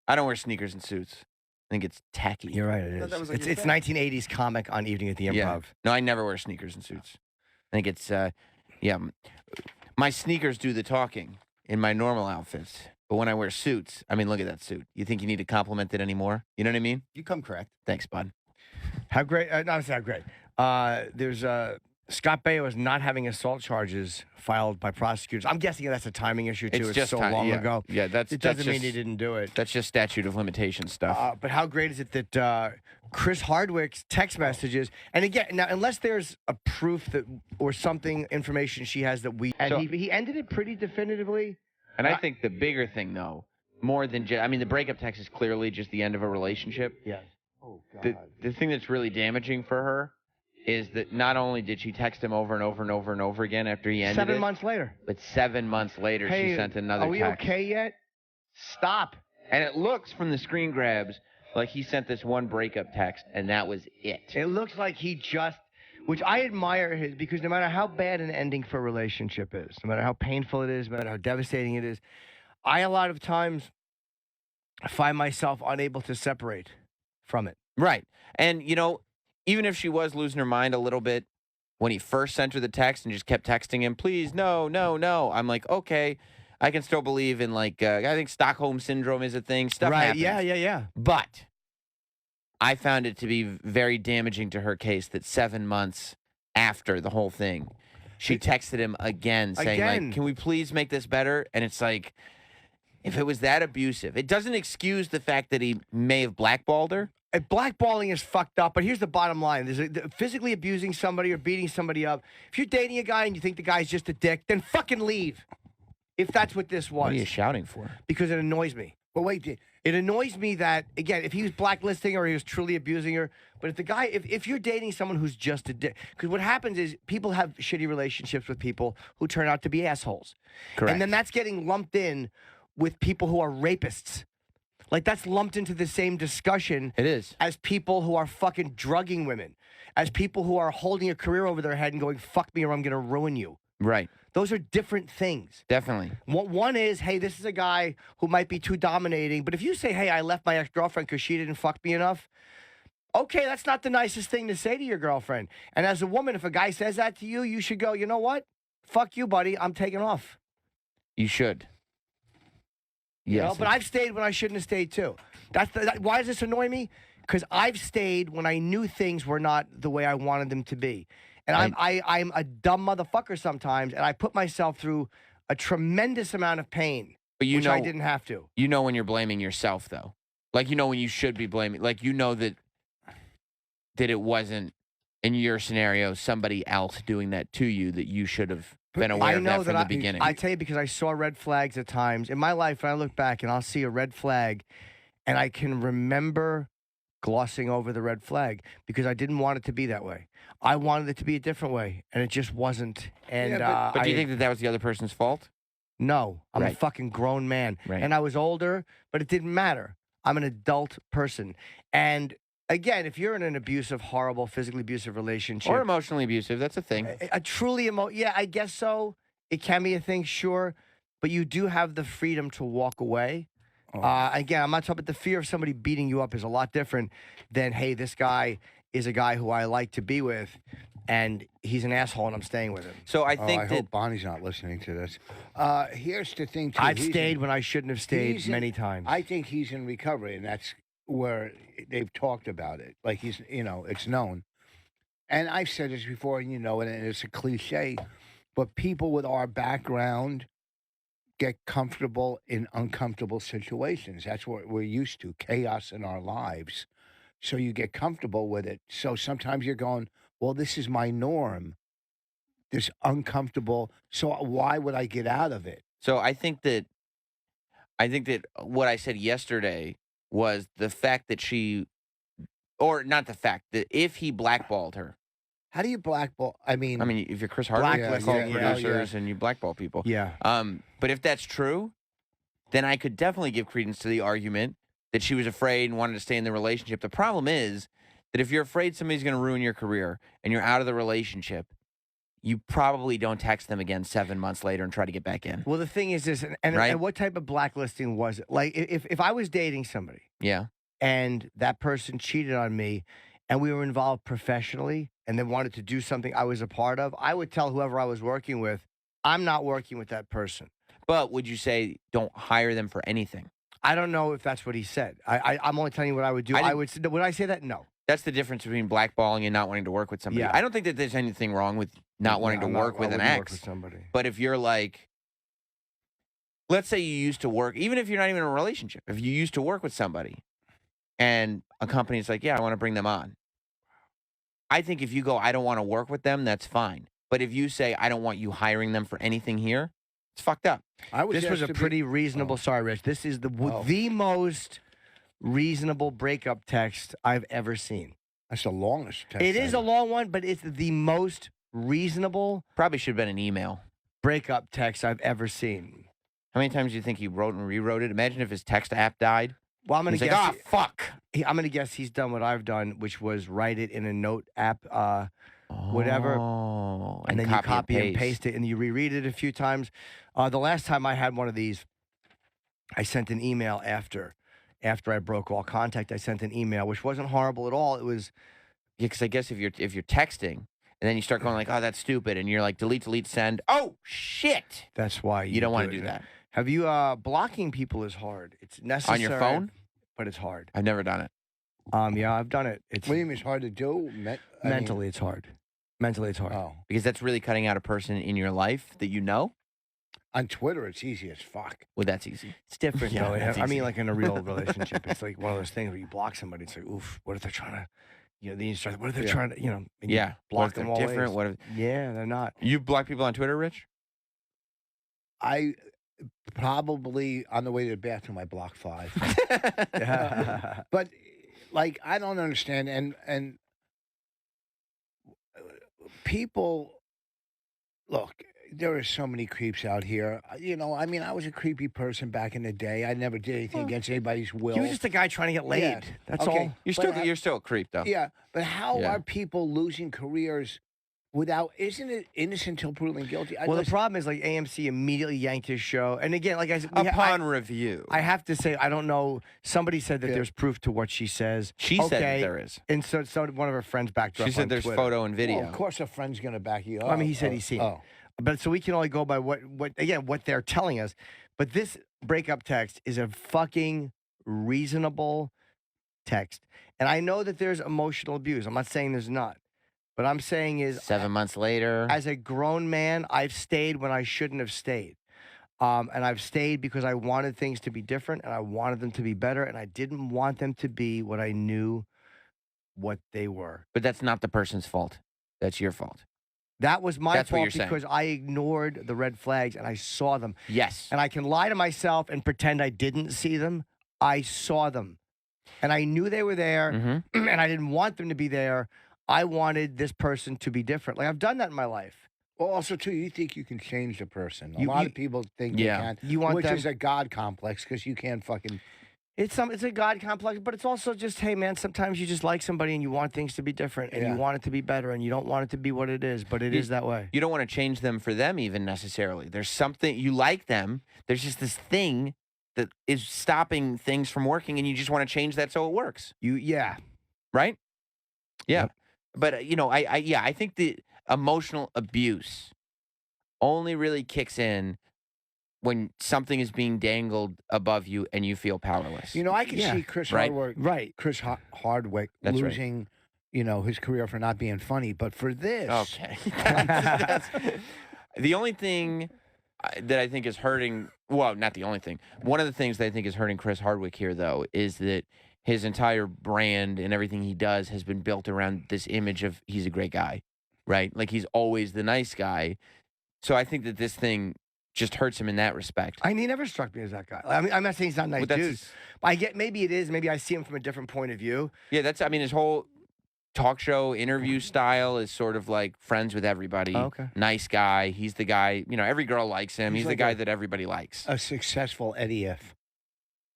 I don't wear sneakers and suits. I think it's tacky. You're right. It thought is. that was like It's your 1980s comic on Evening at the Improv. Yeah. No, I never wear sneakers and suits. I think it's my sneakers do the talking in my normal outfits. But when I wear suits, I mean, look at that suit. You think you need to compliment it anymore? You know what I mean? You come correct. Thanks, bud. How great? Not how great. There's Scott Baio is not having assault charges filed by prosecutors. I'm guessing that's a timing issue too. It's just so long ago. Yeah, it doesn't that's mean he didn't do it. That's just statute of limitations stuff. But how great is it that Chris Hardwick's text messages, and again, now unless there's a proof that or something information she has that we, and So- he ended it pretty definitively. And I think the bigger thing, though, more than just, I mean, the breakup text is clearly just the end of a relationship. Yes. Oh God. The thing that's really damaging for her is that not only did she text him over and over and over and over again after he ended 7 it, months later. but 7 months later Hey, she sent another are we text. okay yet? Stop. And it looks from the screen grabs like he sent this one breakup text, and that was it. It looks like he just, which I admire his, because no matter how bad an ending for a relationship is, no matter how painful it is, no matter how devastating it is, I a lot of times find myself unable to separate from it. Right. And, you know, even if she was losing her mind a little bit when he first sent her the text and just kept texting him, please, no, no, no. I'm like, okay, I can still believe in, like, I think Stockholm Syndrome is a thing. Stuff Right, happens. yeah. But I found it to be very damaging to her case that 7 months after the whole thing, she texted him again saying, like, can we please make this better? And it's like, if it was that abusive, it doesn't excuse the fact that he may have blackballed her. Blackballing is fucked up, but here's the bottom line. Physically abusing somebody or beating somebody up. If you're dating a guy and you think the guy's just a dick, then fucking leave. If that's what this was. What are you shouting for? Because it annoys me. But wait, it annoys me that, again, if he was blacklisting her or he was truly abusing her, but if the guy, if you're dating someone who's just a dick, because what happens is people have shitty relationships with people who turn out to be assholes. Correct. And then that's getting lumped in with people who are rapists. Like, that's lumped into the same discussion. It is. As people who are fucking drugging women, as people who are holding a career over their head and going, fuck me or I'm going to ruin you. Right. Those are different things. Definitely. One is, hey, this is a guy who might be too dominating. But if you say, hey, I left my ex-girlfriend because she didn't fuck me enough, okay, that's not the nicest thing to say to your girlfriend. And as a woman, if a guy says that to you, you should go, you know what? Fuck you, buddy. I'm taking off. You should. You Yes. know? But I've stayed when I shouldn't have stayed too. Why does this annoy me? Because I've stayed when I knew things were not the way I wanted them to be. And I'm a dumb motherfucker sometimes, and I put myself through a tremendous amount of pain, But you which know, I didn't have to. You know when you're blaming yourself, though. Like, you know when you should be blaming. Like, you know that it wasn't, in your scenario, somebody else doing that to you, that you should have been aware of that from the beginning. I tell you, because I saw red flags at times. In my life, when I look back and I'll see a red flag, and I can remember glossing over the red flag because I didn't want it to be that way. I wanted it to be a different way, and it just wasn't. And but do you think that was the other person's fault? No, I'm a Right. fucking grown man. Right. And I was older, but it didn't matter. I'm an adult person. And again, if you're in an abusive, horrible, physically abusive relationship. Or emotionally abusive, that's a thing. A truly yeah, I guess so. It can be a thing, sure. But you do have the freedom to walk away. Again, I'm not talking about the fear of somebody beating you up is a lot different than, hey, this guy is a guy who I like to be with, and he's an asshole, and I'm staying with him. So I I hope Bonnie's not listening to this. Here's the thing, too. I've stayed when I shouldn't have stayed many times. I think he's in recovery, and that's where they've talked about it. Like, he's, it's known. And I've said this before, and you know it, and it's a cliche, but people with our background get comfortable in uncomfortable situations. That's what we're used to, chaos in our lives. So you get comfortable with it. So sometimes you're going, well, this is my norm. This uncomfortable. So why would I get out of it? So I think that what I said yesterday was the fact that or not the fact, that if he blackballed her. How do you blackball? I mean, if you're Chris Hardwick, you call producers and you blackball people. Yeah. But if that's true, then I could definitely give credence to the argument that she was afraid and wanted to stay in the relationship. The problem is that if you're afraid somebody's going to ruin your career and you're out of the relationship, you probably don't text them again 7 months later and try to get back in. Well, the thing is this, and what type of blacklisting was it? Like, if I was dating somebody, yeah, and that person cheated on me, and we were involved professionally, and they wanted to do something I was a part of, I would tell whoever I was working with, I'm not working with that person. But would you say don't hire them for anything? I don't know if that's what he said. I'm only telling you what I would do. Would I say that? No. That's the difference between blackballing and not wanting to work with somebody. Yeah. I don't think that there's anything wrong with not wanting to work with an I wouldn't ex. work with somebody. But if you're like, let's say you used to work, even if you're not even in a relationship, if you used to work with somebody and a company's like, yeah, I want to bring them on. I think if you go, I don't want to work with them, that's fine. But if you say, I don't want you hiring them for anything here, it's fucked up. This was a pretty reasonable. Sorry, Rich. This is the most reasonable breakup text I've ever seen. That's the longest text. It is a long one, but it's the most reasonable. Probably should have been an email. Breakup text I've ever seen. How many times do you think he wrote and rewrote it? Imagine if his text app died. Well, I'm going to guess. guess. Like, fuck. I'm going to guess he's done what I've done, which was write it in a note app, whatever. Oh, and then you copy and paste it, and you reread it a few times. The last time I had one of these, I sent an email after I broke all contact. I sent an email, which wasn't horrible at all. It was because I guess if you're texting and then you start going like, oh, that's stupid, and you're like, delete, send. Oh shit! That's why you don't want to do that. Have you blocking people is hard. It's necessary on your phone, but it's hard. I've never done it. Yeah, I've done it. What do you mean it's hard to do? Mentally, it's hard. Mentally, it's hard. Oh, because that's really cutting out a person in your life that you know. On Twitter, it's easy as fuck. Well, that's easy. It's different, Yeah, though. that's I mean, easy. like in a real relationship, it's like one of those things where you block somebody. It's like, oof, what if they're trying to, then you start, what if they're trying to, and you block them all different. ways. What if? Yeah, they're not. You block people on Twitter, Rich? I probably on the way to the bathroom, I block 5. But like, I don't understand, and people look. There are so many creeps out here. I mean, I was a creepy person back in the day. I never did anything against anybody's will. You were just a guy trying to get laid. Yeah. That's Okay. all. You're still a creep, though. Yeah, but how Yeah. are people losing careers without? Isn't it innocent until proven guilty? Well, the problem is like AMC immediately yanked his show, and again, like I said, Upon review, I have to say I don't know. Somebody said that there's proof to what she says. She said that there is, and so one of her friends backed her up. She said on there's Twitter. photo and video. Well, of course, a friend's going to back you up. I mean, he said he's seen it. But so we can only go by what they're telling us. But this breakup text is a fucking reasonable text. And I know that there's emotional abuse. I'm not saying there's not. But I'm saying is 7 months later. As a grown man, I've stayed when I shouldn't have stayed. And I've stayed because I wanted things to be different and I wanted them to be better. And I didn't want them to be what I knew what they were. But that's not the person's fault. That's your fault. That was my That's what fault you're saying. because I ignored the red flags and I saw them. Yes. And I can lie to myself and pretend I didn't see them. I saw them. And I knew they were there Mm-hmm. and I didn't want them to be there. I wanted this person to be different. Like I've done that in my life. Well, also too, you think you can change the person. A You- lot you- of people think Yeah. they can, You want which them- is a God complex because you can't fucking. It's a God complex, but it's also just, hey man, sometimes you just like somebody and you want things to be different and you want it to be better and you don't want it to be what it is, but it is that way. You don't want to change them for them even necessarily. There's something, you like them. There's just this thing that is stopping things from working and you just want to change that so it works. Yeah. Right? Yeah. But, I think the emotional abuse only really kicks in when something is being dangled above you and you feel powerless. I can see Chris Hardwick, Chris Hardwick That's right. losing, his career for not being funny, but for this, Okay. The only thing that I think is hurting, well, not the only thing. One of the things that I think is hurting Chris Hardwick here, though, is that his entire brand and everything he does has been built around this image of he's a great guy, right? Like he's always the nice guy. So I think that this thing just hurts him in that respect. I mean, he never struck me as that guy. I mean, I'm not saying he's not a nice dude. I get maybe it is. Maybe I see him from a different point of view. Yeah, his whole talk show interview style is sort of like friends with everybody. Oh, okay. Nice guy. He's the guy, every girl likes him. He's the like guy that everybody likes. a successful Eddie F.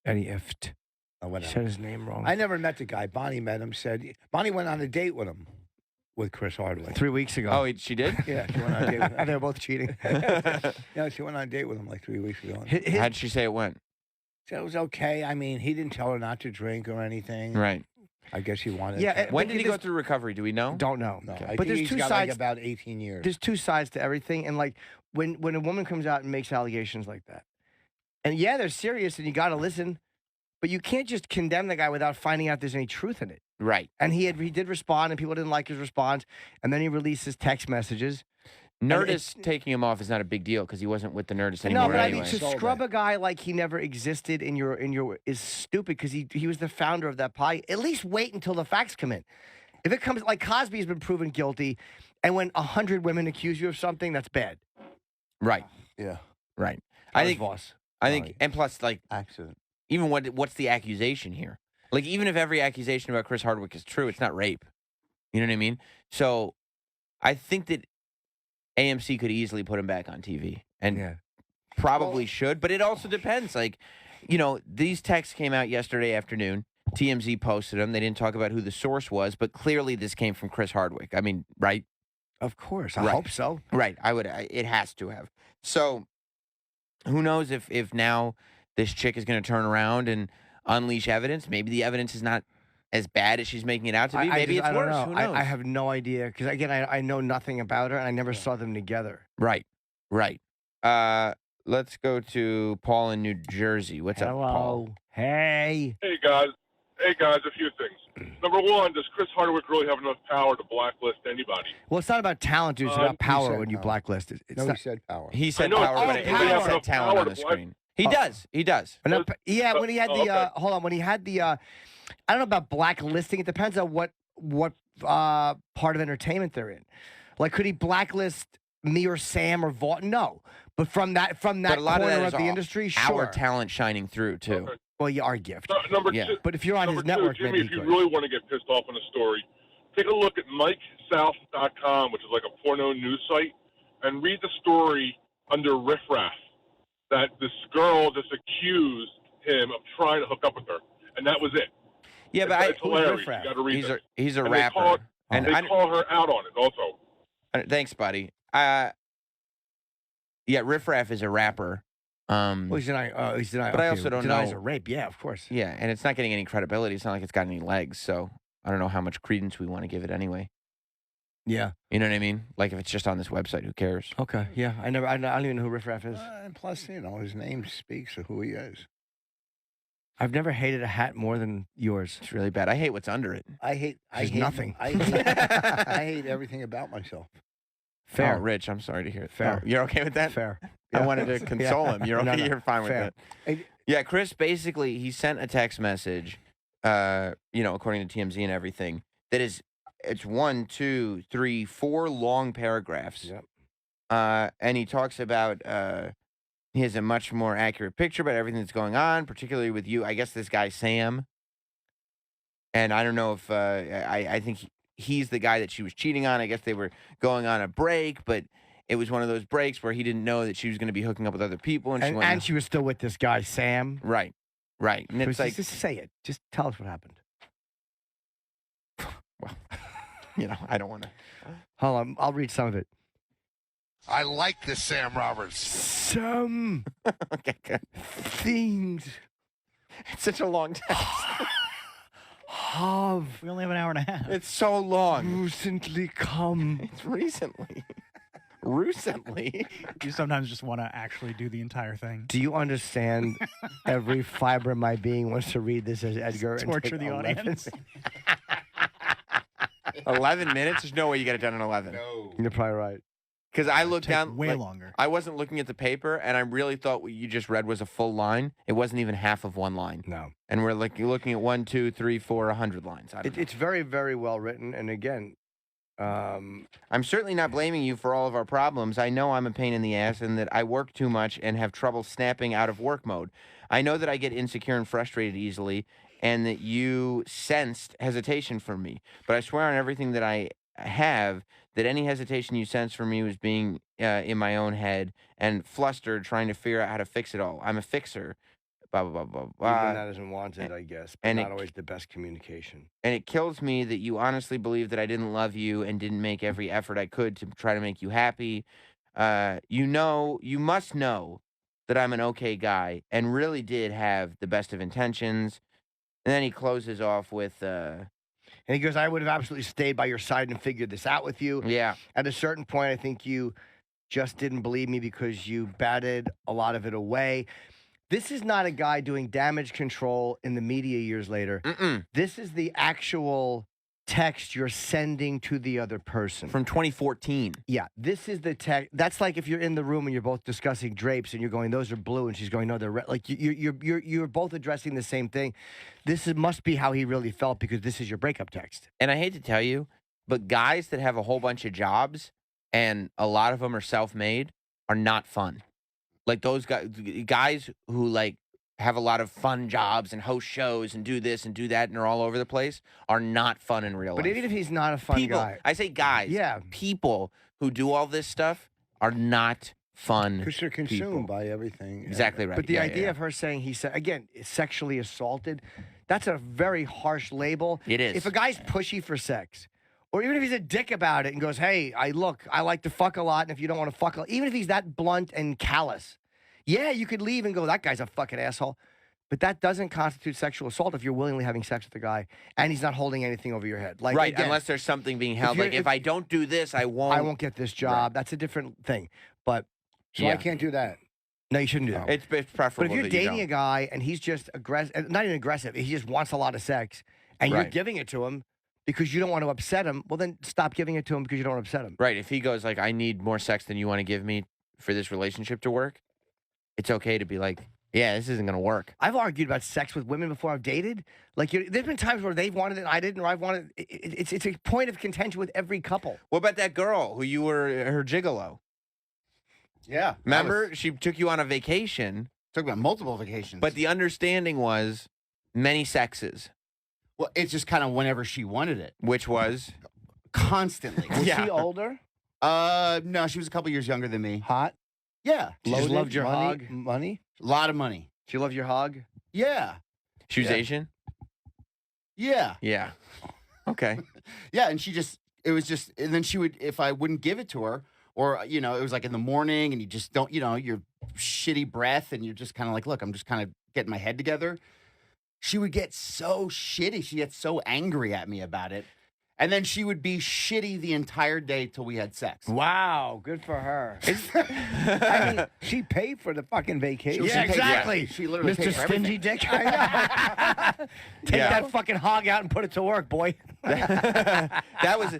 Eddie Ift. Or He whatever. said his name wrong. I never met the guy. Bonnie met him. Bonnie went on a date with him, with Chris Hardwick. 3 weeks ago. Oh, she did? Yeah, she went on a date with him. They were both cheating. Yeah, she went on a date with him like 3 weeks ago. How'd she say it went? So it was okay. I mean, he didn't tell her not to drink or anything. Right. I guess he wanted. Yeah, to. When did he go through recovery? Do we know? Don't know. No, I But think there's he's two got sides. like about 18 years. There's two sides to everything, and like when a woman comes out and makes allegations like that, and yeah, they're serious, and you got to listen, but you can't just condemn the guy without finding out if there's any truth in it. Right. And he did respond, and people didn't like his response. And then he released his text messages. Nerdist taking him off is not a big deal because he wasn't with the Nerdist anymore. No, but anyway. I mean, to scrub a guy like he never existed in your is stupid because he was the founder of that pie. At least wait until the facts come in. If it comes like Cosby's been proven guilty, and when 100 women accuse you of something, that's bad. Right. Yeah. Right. I think, and plus, like, accident. Even what's the accusation here? Like, even if every accusation about Chris Hardwick is true, it's not rape. You know what I mean? So, I think that AMC could easily put him back on TV, and probably should. But it also depends. Like, these texts came out yesterday afternoon. TMZ posted them. They didn't talk about who the source was, but clearly this came from Chris Hardwick. I mean, right? Of course. I hope so. Right. It has to have. So, who knows if now this chick is going to turn around and unleash evidence? Maybe the evidence is not as bad as she's making it out to be. Maybe it's worse. Who knows? I have no idea because again, I know nothing about her, and I never saw them together. Right. Let's go to Paul in New Jersey. What's up, Paul? Hey. Hey guys, a few things. Number one, does Chris Hardwick really have enough power to blacklist anybody? Well, it's not about talent, dude. It's about power when you blacklist it. He said power. He said power, but it said talent on the screen. He does. Yeah, when he had the hold on, when he had the I don't know about blacklisting. It depends on what part of entertainment they're in. Like, could he blacklist me or Sam or Vaughn? No, but from that but a lot corner of the industry, sure. Our talent shining through too. Okay. Well, you are a gift. Number Yeah. two, But if you're on his network, Jimmy, maybe if you could. really want to get pissed off on a story, take a look at MikeSouth.com, which is like a porno news site, and read the story under riffraff that this girl just accused him of trying to hook up with her, and that was it. Yeah, but it's hilarious. You got to read this. He's a And rapper. They call her out on it also. Thanks, buddy. Yeah, Riffraff is a rapper. Well, he's denying. But I also don't denies know. a rape. Yeah, of course. Yeah, and it's not getting any credibility. It's not like it's got any legs. So I don't know how much credence we want to give it anyway. Yeah. You know what I mean? Like if it's just on this website, who cares? Okay. Yeah. I don't even know who Riff Raff is. And plus, his name speaks of who he is. I've never hated a hat more than yours. It's really bad. I hate what's under it. I hate nothing. I hate everything about myself. Fair. Oh, Rich, I'm sorry to hear it. Fair. Oh, you're okay with that? Fair. I wanted to console him. You're okay. No. You're fine with Fair. that. Yeah, Chris basically he sent a text message, according to TMZ and everything. It's 1, 2, 3, 4 long paragraphs. Yep. And he talks about he has a much more accurate picture about everything that's going on, particularly with you. I guess this guy Sam. And I don't know if I think he's the guy that she was cheating on. I guess they were going on a break, but it was one of those breaks where he didn't know that she was going to be hooking up with other people, and she was still with this guy Sam. Right. And it's like, just say it. Just tell us what happened. Well, I don't want to. Hold on, I'll read some of it. I like this Sam Roberts. Some okay, good. things. It's such a long text. We only have an hour and a half. It's so long. Recently come. It's recently. Recently. You sometimes just want to actually do the entire thing. Do you understand? Every fiber of my being wants to read this as Edgar and torture take the 11. audience. 11 minutes? There's no way you get it done in 11. No. You're probably right. Because I looked down. Way longer. I wasn't looking at the paper, and I really thought what you just read was a full line. It wasn't even half of one line. No. And we're looking at 1, 2, 3, 4, 100 lines. It's very, very well written. And again, I'm certainly not blaming you for all of our problems. I know I'm a pain in the ass and that I work too much and have trouble snapping out of work mode. I know that I get insecure and frustrated easily and that you sensed hesitation from me. But I swear on everything that I have that any hesitation you sense from me was being in my own head and flustered trying to figure out how to fix it all. I'm a fixer. Blah, blah, blah, blah. Even that isn't wanted, I guess, but not always the best communication. And it kills me that you honestly believe that I didn't love you and didn't make every effort I could to try to make you happy. You must know that I'm an okay guy and really did have the best of intentions. And then he closes off with... and he goes, I would have absolutely stayed by your side and figured this out with you. Yeah. At a certain point, I think you just didn't believe me because you batted a lot of it away. This is not a guy doing damage control in the media years later. This is the actual text you're sending to the other person. From 2014. Yeah, this is the text. That's like if you're in the room and you're both discussing drapes and you're going, those are blue, and she's going, no, they're red. Like you're both addressing the same thing. Must be how he really felt because this is your breakup text. And I hate to tell you, but guys that have a whole bunch of jobs and a lot of them are self-made are not fun. Like those guys who like have a lot of fun jobs and host shows and do this and do that and are all over the place are not fun in real life. But even if he's not a fun guy. I say guys. Yeah. People who do all this stuff are not fun Because they're consumed by everything. Exactly right. But the idea of her saying he said, again, sexually assaulted, that's a very harsh label. It is. If a guy's pushy for sex, or even if he's a dick about it and goes, hey, I like to fuck a lot, and if you don't want to fuck a lot, even if he's that blunt and callous, yeah, you could leave and go, that guy's a fucking asshole. But that doesn't constitute sexual assault if you're willingly having sex with a guy and he's not holding anything over your head. Like, right, again, unless there's something being held. If I don't do this, I won't get this job. Right. That's a different thing. But so I can't do that. No, you shouldn't do that. It's preferable. But if you're dating a guy and he's just aggressive, not even aggressive, he just wants a lot of sex, and you're giving it to him because you don't want to upset him, well, then stop giving it to him because you don't want to upset him. Right. If he goes like, I need more sex than you want to give me for this relationship to work, it's okay to be like, yeah, this isn't going to work. I've argued about sex with women before I've dated. Like, there's been times where they've wanted it and I didn't, or I've wanted it. It's a point of contention with every couple. What about that girl who you were her gigolo? Yeah. Remember, she took you on a vacation. Took me on multiple vacations. But the understanding was many sexes. Well, it's just kind of whenever she wanted it. Which was? Constantly. Was she older? No, she was a couple years younger than me. Hot? Yeah. She just loved your hog? Money? A lot of money. She loved your hog? Yeah. She was Asian? Yeah. Yeah. Okay. Yeah, and it was just, and then she would, if I wouldn't give it to her, or, it was like in the morning and you just don't, your shitty breath and you're just kind of like, look, I'm just kind of getting my head together. She would get so shitty. She gets so angry at me about it. And then she would be shitty the entire day till we had sex. Wow, good for her. I mean, she paid for the fucking vacation. Yeah, exactly. She literally paid Mr. for Stingy everything. Dick. I know. Take that fucking hog out and put it to work, boy. that was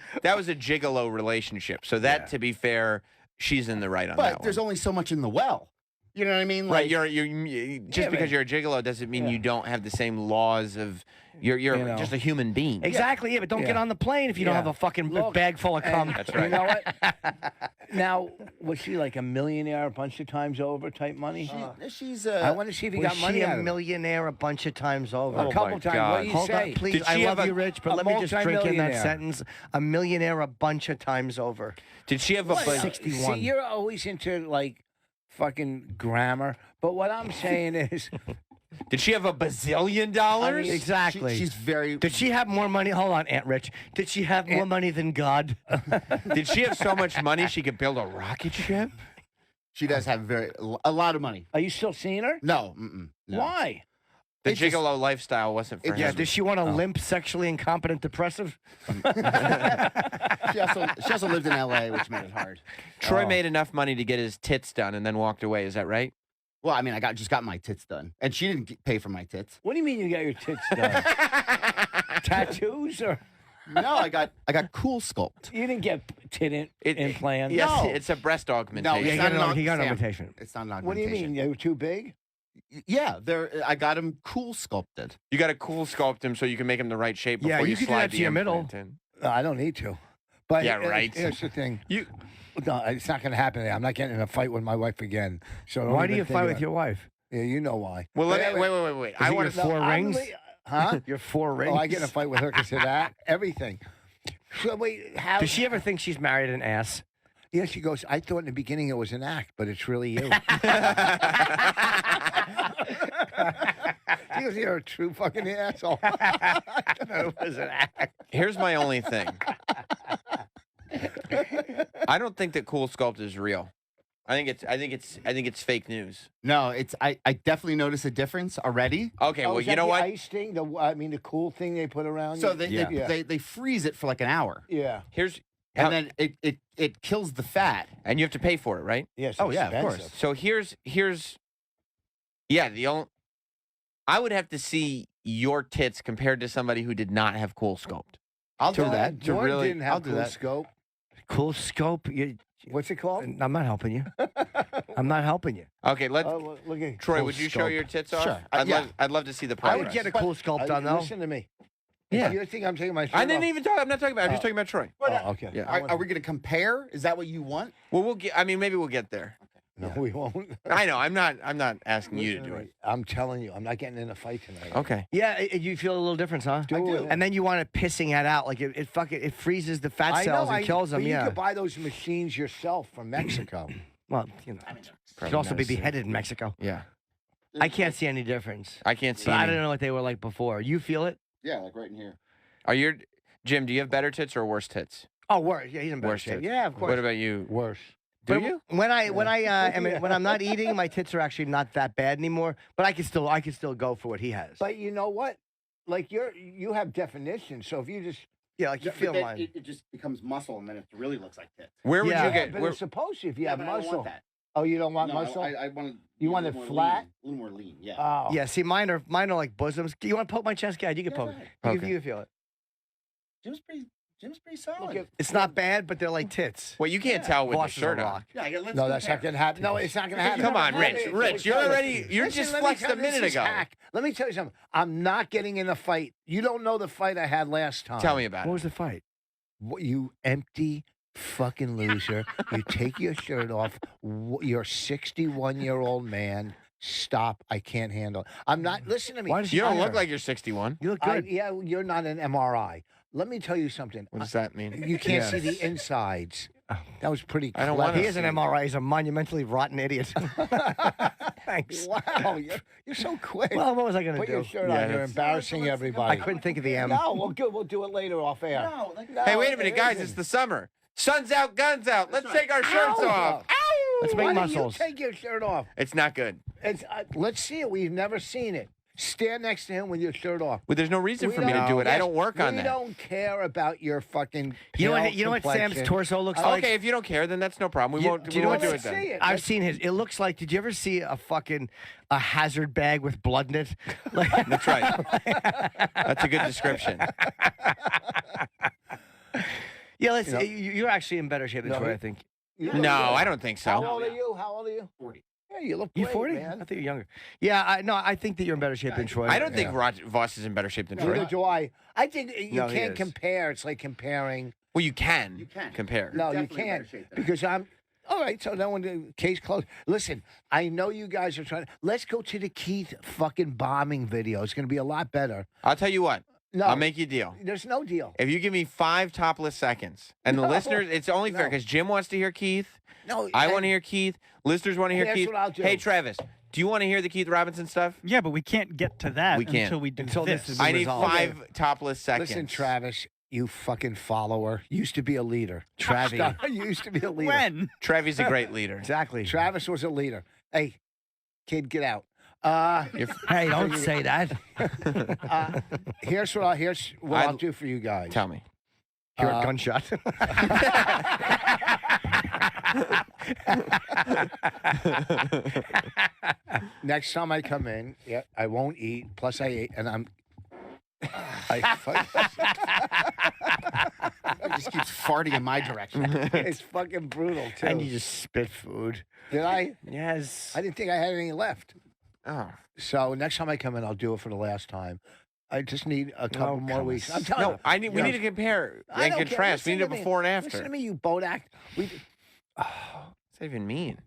a gigolo relationship. So that, to be fair, she's in the right on that one. But there's only so much in the well. You know what I mean? Like, right. You're just because you're a gigolo doesn't mean you don't have the same laws of you're just a human being. Exactly. Yeah, but don't get on the plane if you don't have a fucking bag full of cum. That's right. You know what? Now, was she like a millionaire a bunch of times over type money? She's. I want to see if he got money. Was out she of a it. millionaire a bunch of times over? A couple times. God. What do you Hold say? on, please. Did she I have love a- you, Rich, but a let me just drink in that multimillionaire. sentence. A millionaire a bunch of times over. Did she have a 61. See, you're always into like fucking grammar, but what I'm saying is, Did she have a bazillion dollars? Exactly. She's very. Did she have more money? Hold on, Aunt Rich. Did she have more money than God? Did she have so much money she could build a rocket ship? She does have a lot of money. are you still seeing her? No. No. Why? The It just- gigolo lifestyle wasn't for Yeah, him. does she want a limp, sexually incompetent, depressive? She also lived in L.A., which made it hard. Troy made enough money to get his tits done and then walked away. Is that right? Well, I mean, I just got my tits done, and she didn't pay for my tits. What do you mean you got your tits done? Tattoos or No, I got Cool Sculpt. you didn't get tit implants? Yes, No. it's a breast augmentation. it's he not got an he got an Sam, augmentation. It's not an What do you augmentation. mean? They were too big? Yeah, I got them Cool Sculpted. You got to cool sculpt him so you can make him the right shape before Yeah, you you could do slide that the to your middle. implant in. No, I don't need to. But Yeah, right. Here's the thing. You No, it's not going to happen. I'm not getting in a fight with my wife again. So don't Why even do you think fight about with it. your wife? Yeah, you know why. well, wait. I want your 4 rings? Huh? Your 4 rings? Oh, I get in a fight with her because of that. Everything. So wait, how? Does she ever think she's married an ass? Yeah, she goes, I thought in the beginning it was an act, but it's really you. She goes, you're a true fucking asshole. I thought it was an act. Here's my only thing. I don't think that Cool Sculpt is real. I think it's fake news. No, I definitely notice a difference already. Okay, Oh, well, is you that know the what? ice thing? The cool thing they put around So you? they freeze it for like an hour, Yeah. Here's and then it kills the fat. and you have to pay for it, right? Yes. Oh, yeah, of course. So here's Yeah, I would have to see your tits compared to somebody who did not have cool scoped. I'll do that. that. Jordan didn't have cool scope. Cool scope? What's it called? I'm not helping you. I'm not helping you. Okay, let's. Look at Troy, cool would you show scope. your tits off? Sure. I'd love to see the I progress. would get a cool sculpt done, though. Listen to me. Yeah. You think I'm taking my shirt I didn't off? even talk. I'm not talking about. I'm just talking about Troy. Oh, okay. Yeah. Are we going to compare? Is that what you want? Well, we'll get. I mean, maybe we'll get there. No, we won't. I know. I'm not asking you to do it. I'm telling you, I'm not getting in a fight tonight. Okay. Yeah, you feel a little difference, huh? I do. And then you want it pissing it out, like it freezes the fat cells and kills them. But Yeah. you could buy those machines yourself from Mexico. Well, you know, should also be beheaded in Mexico. Yeah. I can't see any difference. I can't see. But I any. don't know what they were like before. You feel it? Yeah, like right in here. Jim? Do you have better tits or worse tits? Oh, worse. Yeah, he's in better Worse shape. tits. Yeah, of course. What about you? Worse. Do But you? when I'm not eating, my tits are actually not that bad anymore. But I can still go for what he has. But you know what? Like you have definition. So if you just like you feel mine. It just becomes muscle, and then it really looks like tits. Where would you get? But it's supposed to if you have but I don't muscle. want that. Oh, you don't want No, muscle? I want You want it flat? A little more lean. Yeah. Oh. Yeah, see, mine are like bosoms. You want to poke my chest? Yeah, you can poke. Okay. You feel it. Jim's pretty solid. It's not bad, but they're like tits. Well, you can't tell with Voss the is a shirt on. rock. No, that's not going to happen. No, it's not going to happen. Come on, Rich. Rich, you're already. You just flexed a minute ago. Let me tell you something. I'm not getting in a fight. You don't know the fight I had last time. Tell me about What it. was the fight? What, you empty fucking loser. You take your shirt off. You're a 61-year-old man. Stop. I can't handle it. I'm not. Listen to me. Why does You don't look like you're 61. You look good. Yeah, you're not an MRI. Let me tell you something. What does that mean? You can't see the insides. That was pretty I don't clever. want to He is an MRI. He's a monumentally rotten idiot. Thanks. Wow, you're so quick. Well, what was I going to Put do? your shirt on. You're embarrassing everybody. I couldn't think of the M. No, well, good. We'll do it later off air. No, Hey, wait a it minute, guys. isn't. It's the summer. Sun's out, guns out. Let's take our shirts Ow! off. Let's make Why muscles. don't you take your shirt off? It's not good. Let's see it. We've never seen it. Stand next to him with your shirt off. Well, there's no reason We for me to don't- do it. I yes, don't work on We that. don't care about your fucking. You know pale what Sam's complexion. torso looks like? Okay, if you don't care, then that's no problem. We won't. Do you we know won't what do it Let's then. see it. I've seen his. It looks like. Did you ever see a hazard bag with blood in it? That's right. That's a good description. Yeah, you're actually in better shape than Troy, I think. No, I don't think so. How old are you? 40. Yeah, you look You great, 40? man. I think you're younger. Yeah, I think that you're in better shape than Troy. I don't think Voss is in better shape than Troy. Neither do I. I think you No, he can't is. compare. It's like comparing. Well, you can compare. No, you Definitely in better can't shape than because I'm. All right, so no one case closed. Listen, I know you guys are trying. Let's go to the Keith fucking bombing video. It's going to be a lot better. I'll tell you what. No, I'll make you a deal. There's no deal. If you give me 5 topless seconds, and the No. listeners, it's only fair No. because Jim wants to hear Keith. No, I and- want to hear Keith. Listeners want to hear Here's Keith. what I'll do. Hey, Travis, do you want to hear the Keith Robinson stuff? Yeah, but we can't get to that We can't. until we do Until this. this is I need resolved. 5 topless seconds. Listen, Travis, you fucking follower. Used to be a leader. Travi. Stop. You used to be a leader. When? Travis a great leader. Exactly. Travis was a leader. Hey, kid, get out. Hey, don't say that. Here's what I'll do for you guys. Tell me. Hear a gunshot. Next time I come in, I won't eat. Plus, I ate, and I'm. It just keeps farting in my direction. It's fucking brutal too. And you just spit food. Did I? Yes. I didn't think I had any left. Oh. So next time I come in, I'll do it for the last time. I just need a couple more come weeks. on. I'm telling you. We need to compare I and don't care. contrast. We Listen need a to me. before and after. Listen to me, you Bodak. What's that even mean?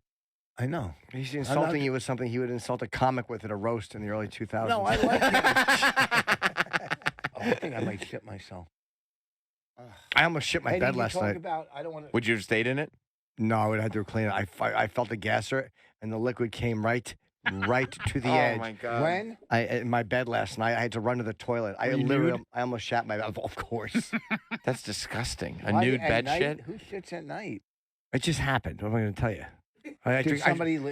I know. He's insulting you with something he would insult a comic with at a roast in the early 2000s. No, I like him. I think I might shit myself. I almost shit my Hey, bed did you last talk night. About, I don't want to. Would you have stayed in it? No, I would have had to clean it. I felt the gasser, and the liquid came right to the Oh, edge. my God. When? In my bed last night, I had to run to the toilet. I Were you literally, nude? I almost shat my bed. Of course. That's disgusting. A Why nude at bed night? shit? Who shits at night? It just happened. What am I going to tell you?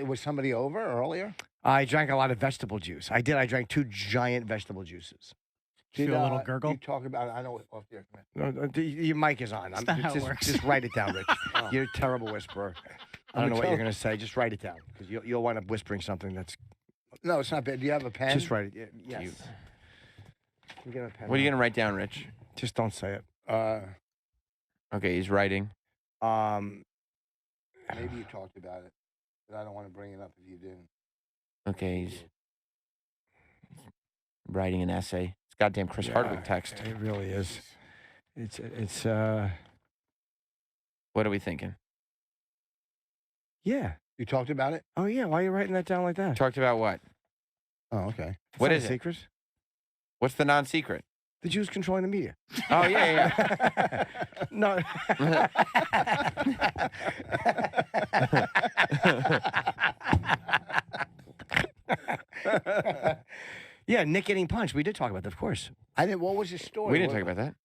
Was somebody over earlier? I drank a lot of vegetable juice. I did. I drank 2 giant vegetable juices. Feel a little gurgle? You talk about it. I know. Off the air. No, your mic is on. That's not how it works. Just write it down, Rich. You're a terrible whisperer. I don't know what you're going to say. Just write it down because you'll wind up whispering something that's No, it's not bad. Do you have a pen? Just write it. Yes. You get a pen What are you out. going to write down, Rich? Just don't say it. Okay, he's writing. Maybe you talked about it, but I don't want to bring it up if you didn't. Okay, he's writing an essay. It's goddamn Chris Hardwick text. It really is. It's What are we thinking? Yeah. You talked about it? Oh yeah. Why are you writing that down like that? Talked about what? Oh, okay. What not is a it? secret? What's the non-secret? The Jews controlling the media. Oh, yeah. No. Yeah, Nick getting punched. We did talk about that, of course. I didn't. What was the story? We didn't talk about that.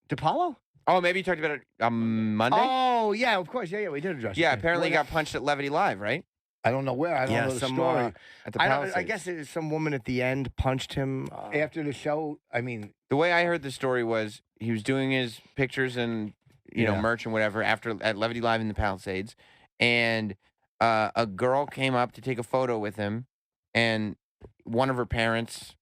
DePaulo? Oh, maybe you talked about it on Monday? Oh, yeah, of course. Yeah, we did address it. Yeah, apparently he What- got punched at Levity Live, right? I don't know where. I don't know the story. At the I Palisades. guess it was some woman at the end punched him. After the show, I mean, The way I heard the story was he was doing his pictures and Yeah. merch and whatever at Levity Live in the Palisades, and a girl came up to take a photo with him, and one of her parents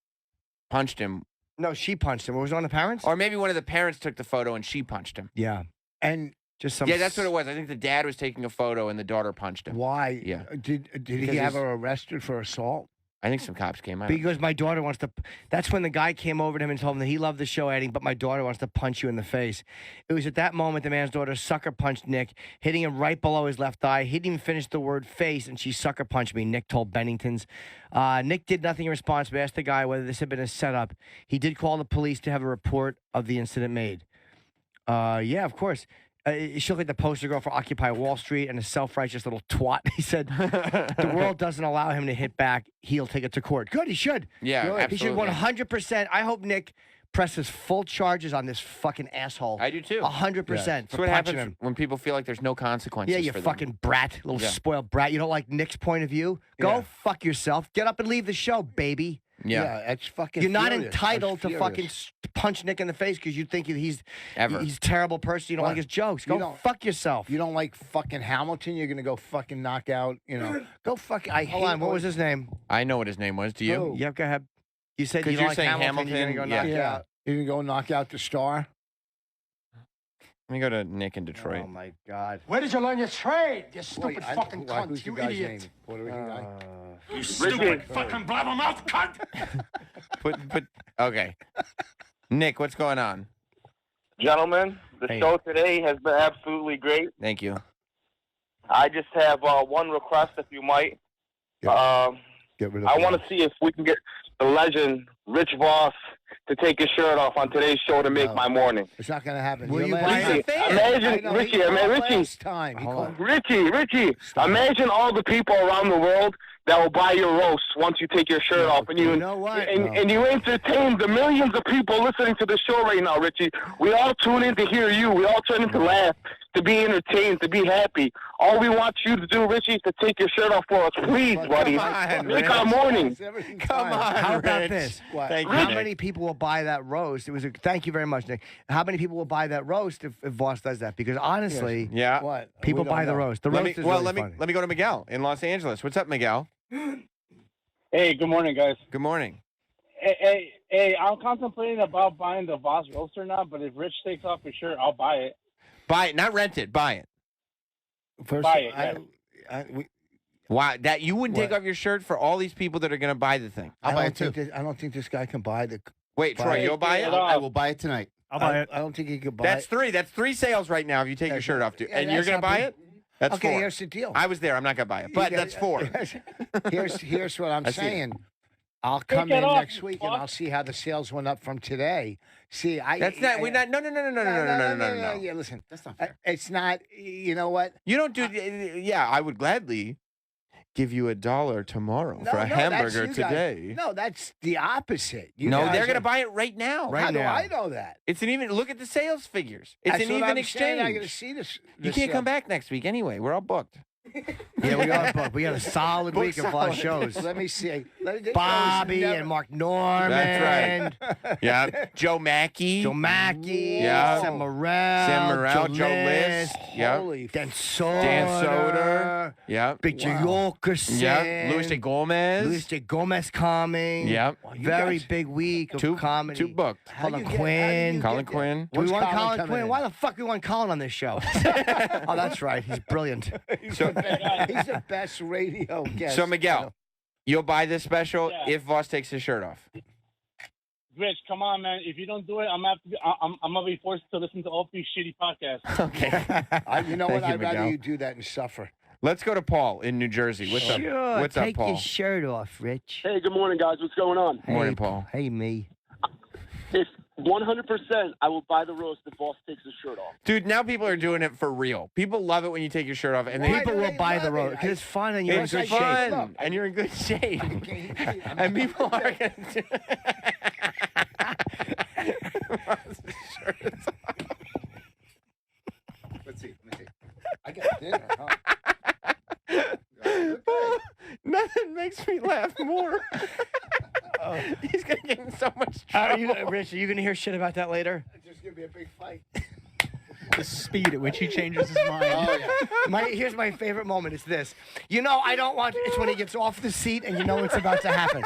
punched him, No, she punched him. Was it on the parents? or maybe one of the parents took the photo and she punched him. Yeah. and Just some. Yeah, that's what it was. I think the dad was taking a photo and the daughter punched him. why? Yeah. Did Because he have he's- her arrested for assault? I think some cops came out. Because my daughter wants to. That's when the guy came over to him and told him that he loved the show, adding, "But my daughter wants to punch you in the face." It was at that moment the man's daughter sucker punched Nick, hitting him right below his left eye. He didn't even finish the word face, and she sucker punched me. Nick told Bennington's. Nick did nothing in response, but asked the guy whether this had been a setup. He did call the police to have a report of the incident made. Yeah, of course. She looked like the poster girl for Occupy Wall Street and a self-righteous little twat. He said, the world doesn't allow him to hit back. He'll take it to court. Good, he should. Yeah, Good. He should absolutely. 100%. I hope Nick presses full charges on this fucking asshole. I do too. 100% That's for what punching happens him. when people feel like there's no consequences. Yeah, you for them. fucking brat, little Yeah. spoiled brat. You don't like Nick's point of view? Go Yeah. fuck yourself. Get up and leave the show, baby. Yeah. It's fucking. You're not furious. entitled I'm to fucking furious. punch Nick in the face because you think he's Ever. he's a terrible person. You don't What? like his jokes. You Go don't- fuck yourself. You don't like fucking Hamilton? You're gonna go fucking knock out. Go fuck. I Hold hate. on, what was his name? I know what his name was. Do you? Who? Yep, go ahead. You said 'Cause you don't you're like saying Hamilton. You're gonna go Hamilton, knock Yeah. out. You can go knock out the star. Let me go to Nick in Detroit. Oh my God. Where did you learn your trade, you stupid Wait, fucking cunt, who's the you guy's idiot? name? Puerto Rican guy. You stupid fucking blabbermouth cunt! Put. Okay. Nick, what's going on? Gentlemen, the Hey. show today has been absolutely great. Thank you. I just have one request, if you might. Get rid of. I want to see if we can get the legend Rich Vos to take his shirt off on today's show to make my morning. It's not gonna happen. Will Your you last- buy Richie, it? imagine, Richie, last time. He Hold called- on. Richie, imagine all the people around the world that will buy your roast once you take your shirt off, and You know what? and you entertain the millions of people listening to the show right now, Richie. We all tune in to hear you. We all tune in to laugh, to be entertained, to be happy. All we want you to do, Richie, is to take your shirt off for us, please, buddy. on, Make our morning. Come on, How about Rich. this? Thank you, How Nick. many people will buy that roast? Thank you very much, Nick. How many people will buy that roast if Voss does that? Because honestly, Yeah. What? people We don't buy the know. roast. The Let roast me, is well, really let funny. me let me go to Miguel in Los Angeles. What's up, Miguel? Hey, good morning, guys. Good morning. Hey, I'm contemplating about buying the Vos roast or not, but if Rich takes off his shirt, I'll buy it. Buy it, not rent it. Buy it. First, Buy it, Wow, that you wouldn't take What? off your shirt for all these people that are going to buy the thing. I don't think this guy can buy the. Wait, Buy Troy, it. you'll buy it? I will buy it tonight. I'll buy it. I don't think he could buy That's it. three. That's three sales right now if you take your shirt off, too. Yeah, And you're that's going to not buy big. it? That's Okay, four. here's the deal. I was there. I'm not going to buy it. But that's four. Here's what I'm I see it. saying. I'll come it in off, next week and I'll see how the sales went up from today. See, That's not. We're not. No. Yeah, listen, that's not fair. It's not. You know what? You don't do. Yeah, I would gladly give you $1 tomorrow for a that's hamburger you guys. today. No, that's the opposite. You No, guys they're are- going to buy it right now. How do I know that? It's an even. Look at the sales figures. It's That's an what even I'm saying. exchange. I got to see this. You can't come back next week anyway. We're all booked. Yeah, we are booked. We got a solid Book week of live solid. shows. Let me see. Bobby and Mark Norman. That's right. Yeah. Joe Mackey. Joe Mackey. Yeah. Sam Morrell. Sam Morrell. Joe List. Yeah. Dan Soder. Dan Soder. Yeah. Big J. Wilkerson. Yeah. Luis J. Gomez. Luis J. Gomez coming. Yeah. Very big week of comedy. Two booked. Colin Quinn. Colin Quinn. Do we want Colin Quinn? Why the fuck do we want Colin on this show? Oh, that's right. He's brilliant. He's the best radio guest. So Miguel, you'll buy this special if Vos takes his shirt off. Rich, come on, man. If you don't do it, I'm gonna be forced to listen to all these shitty podcasts. Okay. You know what? Thank you, I'd rather Miguel. you do that and suffer. Let's go to Paul in New Jersey. What's up? Sure. What's up, Take Paul? your shirt off, Rich. Hey, good morning, guys. What's going on? Morning, Paul. Hey, me. If 100%, I will buy the roast if Boss takes his shirt off. Dude, now people are doing it for real. People love it when you take your shirt off, and People will buy the road because it's fun and you're in It's good fun, shape. and you're in good shape. And people are going to. Let's see. I got dinner, huh? Nothing makes me laugh more. He's gonna get in so much trouble. Rich, are you gonna hear shit about that later? It's just gonna be a big fight. The speed at which he changes his mind. Oh, yeah. Here's my favorite moment. It's this. You know, I don't want. It's when he gets off the seat and you know it's about to happen.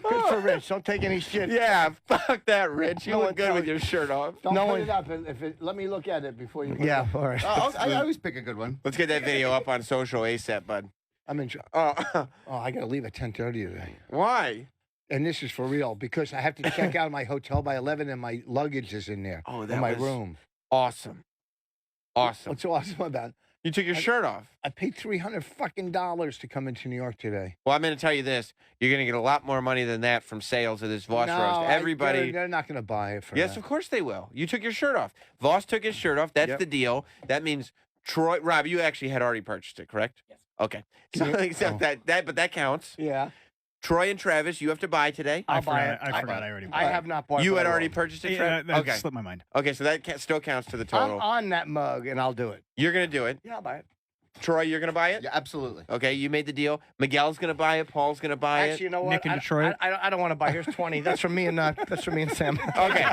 Good for Rich. Don't take any shit. Yeah, fuck that, Rich. You No look one good tell with you. your shirt off. Don't No put one- it up. Let me look at it before you put it Yeah, up. all right. I always pick a good one. Let's get that video up on social ASAP, bud. I'm in. Oh, Oh, I gotta leave at 10:30 today. why? And this is for real because I have to check out of my hotel by 11 and my luggage is in there. Oh, in that my was room. Awesome. Awesome. What's so awesome about it? You took your shirt off. I paid $300 fucking dollars to come into New York today. Well, I'm going to tell you this. You're going to get a lot more money than that from sales of this Voss roast. Everybody. They're not going to buy it for Yes, that. of course they will. You took your shirt off. Voss took his shirt off. That's Yep. the deal. That means Troy, Rob, you actually had already purchased it, correct? Yes. Okay. So except but that counts. Yeah. Troy and Travis, you have to buy today. I forgot I already bought I it. have not bought. You but had I will. already purchased it, Yeah, Travis? that Okay. slipped my mind. Okay, so that still counts to the total. I'm on that mug and I'll do it. You're going to do it. Yeah, I'll buy it. Troy, you're going to buy it? Yeah, absolutely. Okay, you made the deal. Miguel's going to buy it. Paul's going to buy Actually, you it. know what? Nick in Detroit. I don't want to buy. Here's 20. That's from me and Sam. Okay.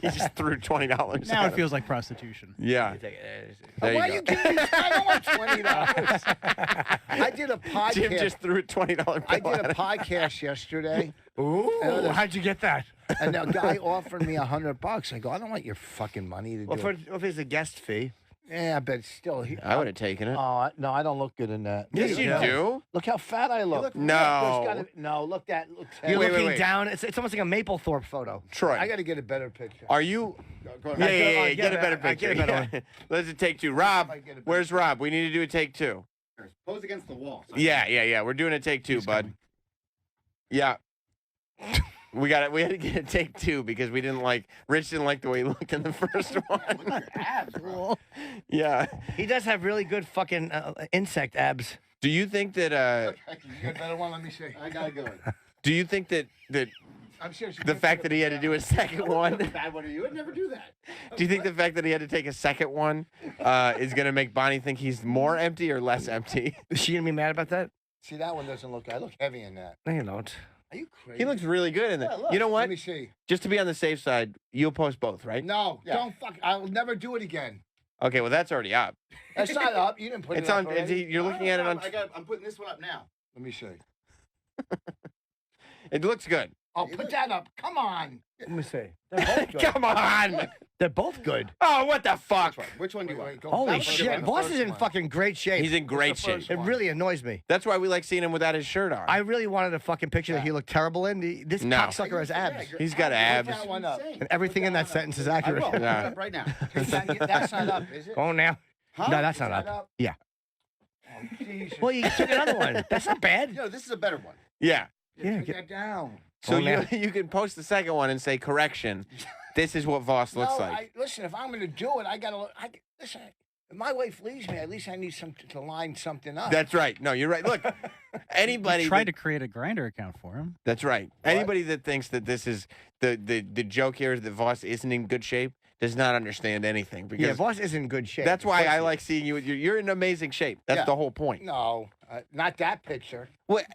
He just threw $20. Now at it him. feels like prostitution. Yeah. There Why you you go. giving me? I don't want $20. I did a podcast. Jim just threw a $20 bill I did at a him. podcast yesterday. Ooh, how'd you get that? And the guy offered me $100. I go, I don't want your fucking money to Well, do for, it. if it's a guest fee. Yeah, but still. I would have taken it. Oh, no, I don't look good in that. Yes, you do. Look how fat I look. No. No, look that. You're Wait, looking wait. down. It's almost like a Mapplethorpe photo. Troy, I got to get a better picture. are you? Go Yeah, ahead. get a better I picture. get a better Yeah. Let's take two. Rob, I get a better where's Rob? We need to do a take two. Pose against the wall. Yeah. We're doing a take two, bud. Yeah. We got it. We had to get a take two because we didn't like. Rich didn't like the way he looked in the first one. Yeah. He does have really good fucking insect abs. Do you think that? You got a better one? Let me see. I got to go. Do you think that I'm serious. the fact that he had to do a second one? Bad one. You would never do that. Do you think the fact that he had to take a second one is gonna make Bonnie think he's more empty or less empty? Is she gonna be mad about that? See, that one doesn't look. I look heavy in that. No, you don't. Are you crazy? He looks really good in Yeah, that. look, You know Let what? me see. Just to be on the safe side, you'll post both, right? No, don't fuck. I'll never do it again. Okay, well that's already up. That's not up. You didn't put It's it up on. already. You're looking at it on. I'm putting this one up now. Let me see. It looks good. Oh, put that up. Come on. Let me see. They're both good. Come on. They're both good. Oh, what the fuck? Which one do you want? Holy shit. Voss is in fucking great shape. He's in great shape. It really annoys me. That's why we like seeing him without his shirt on. I really wanted a fucking picture that he looked terrible in. This No. cocksucker has abs. He's got abs. Put that one up. And everything in that sentence is I accurate. will. Put it Yeah. up right now. That's not up, is it? Go on now. Huh? No, that's Is not that up. Yeah. Oh, Jesus. Well, you took another one. That's not bad. No, this is a better one. Yeah. Yeah, Put get- that down. So Oh, you man. you can post the second one and say correction. This is what Voss looks No, like. listen, if I'm going to do it, I got to look. Listen, If my wife leaves me, at least I need to line something up. That's right. No, you're right. Look, anybody tried to create a Grindr account for him. That's right. Anybody that thinks that this is the joke here is that Vos isn't in good shape does not understand anything. Because Yeah, Vos is in good shape. that's why I like seeing you. You're in amazing shape. That's the whole point. No, not that picture. What?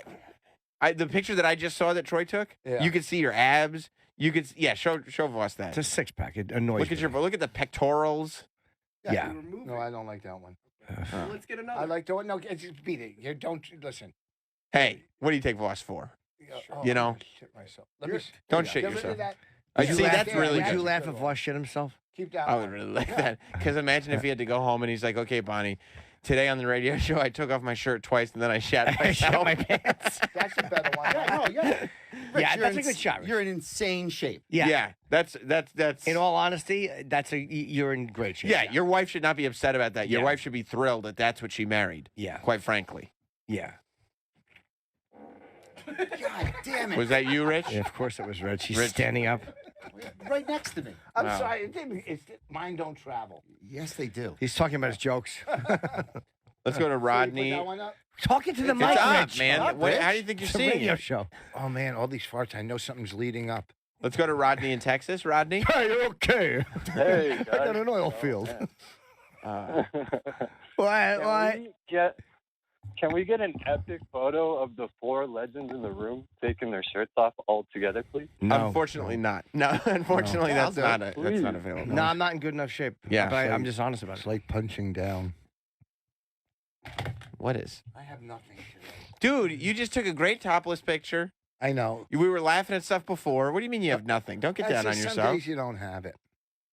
The picture that I just saw that Troy took. Yeah. You could see your abs. You could. Show Vos that. It's a six pack. It annoys me. Look at the pectorals. Yeah. No, I don't like that one. Let's get another. I like the one. No, just beat it. You don't listen. Hey, what do you take Vos for? You know? I'm gonna shit myself. Let me. Don't shit Get rid yourself. of that. See, that's really Would you good. laugh if Vos shit himself? Keep that. I would really like that. Because imagine if he had to go home and he's like, okay, Bonnie, today on the radio show, I took off my shirt twice and then I shat myself. my pants. That's a better one. Rich, Yeah, you're that's a good shot, Rich. You're in insane shape. Yeah, that's. In all honesty, you're in great shape. Yeah, your wife should not be upset about that. Your Yeah. wife should be thrilled that that's what she married. Yeah. Quite frankly. Yeah. God damn it. Was that you, Rich? Yeah, of course it was Rich. He's Rich. standing up. Right next to me. I'm Wow. sorry. Mine don't travel. Yes, they do. He's talking about his jokes. Let's go to Rodney. Put that one up? Talking to the It's mic, up, Rich. man. Up, How do you Rich. think you're It's a seeing radio it? show. Oh man, all these farts. I know something's leading up. Let's go to Rodney in Texas. Rodney? Hey, okay. Hey, I got an oil field. What? Can we get an epic photo of the 4 legends in the room taking their shirts off all together, please? No. Unfortunately not. No, unfortunately that's not available. No, I'm not in good enough shape. Yeah. But I'm just honest about It's it. like punching down. What is? I have nothing today. Dude, you just took a great topless picture. I know. We were laughing at stuff before. What do you mean you have nothing? Don't get That's down on just Some yourself. days you don't have it.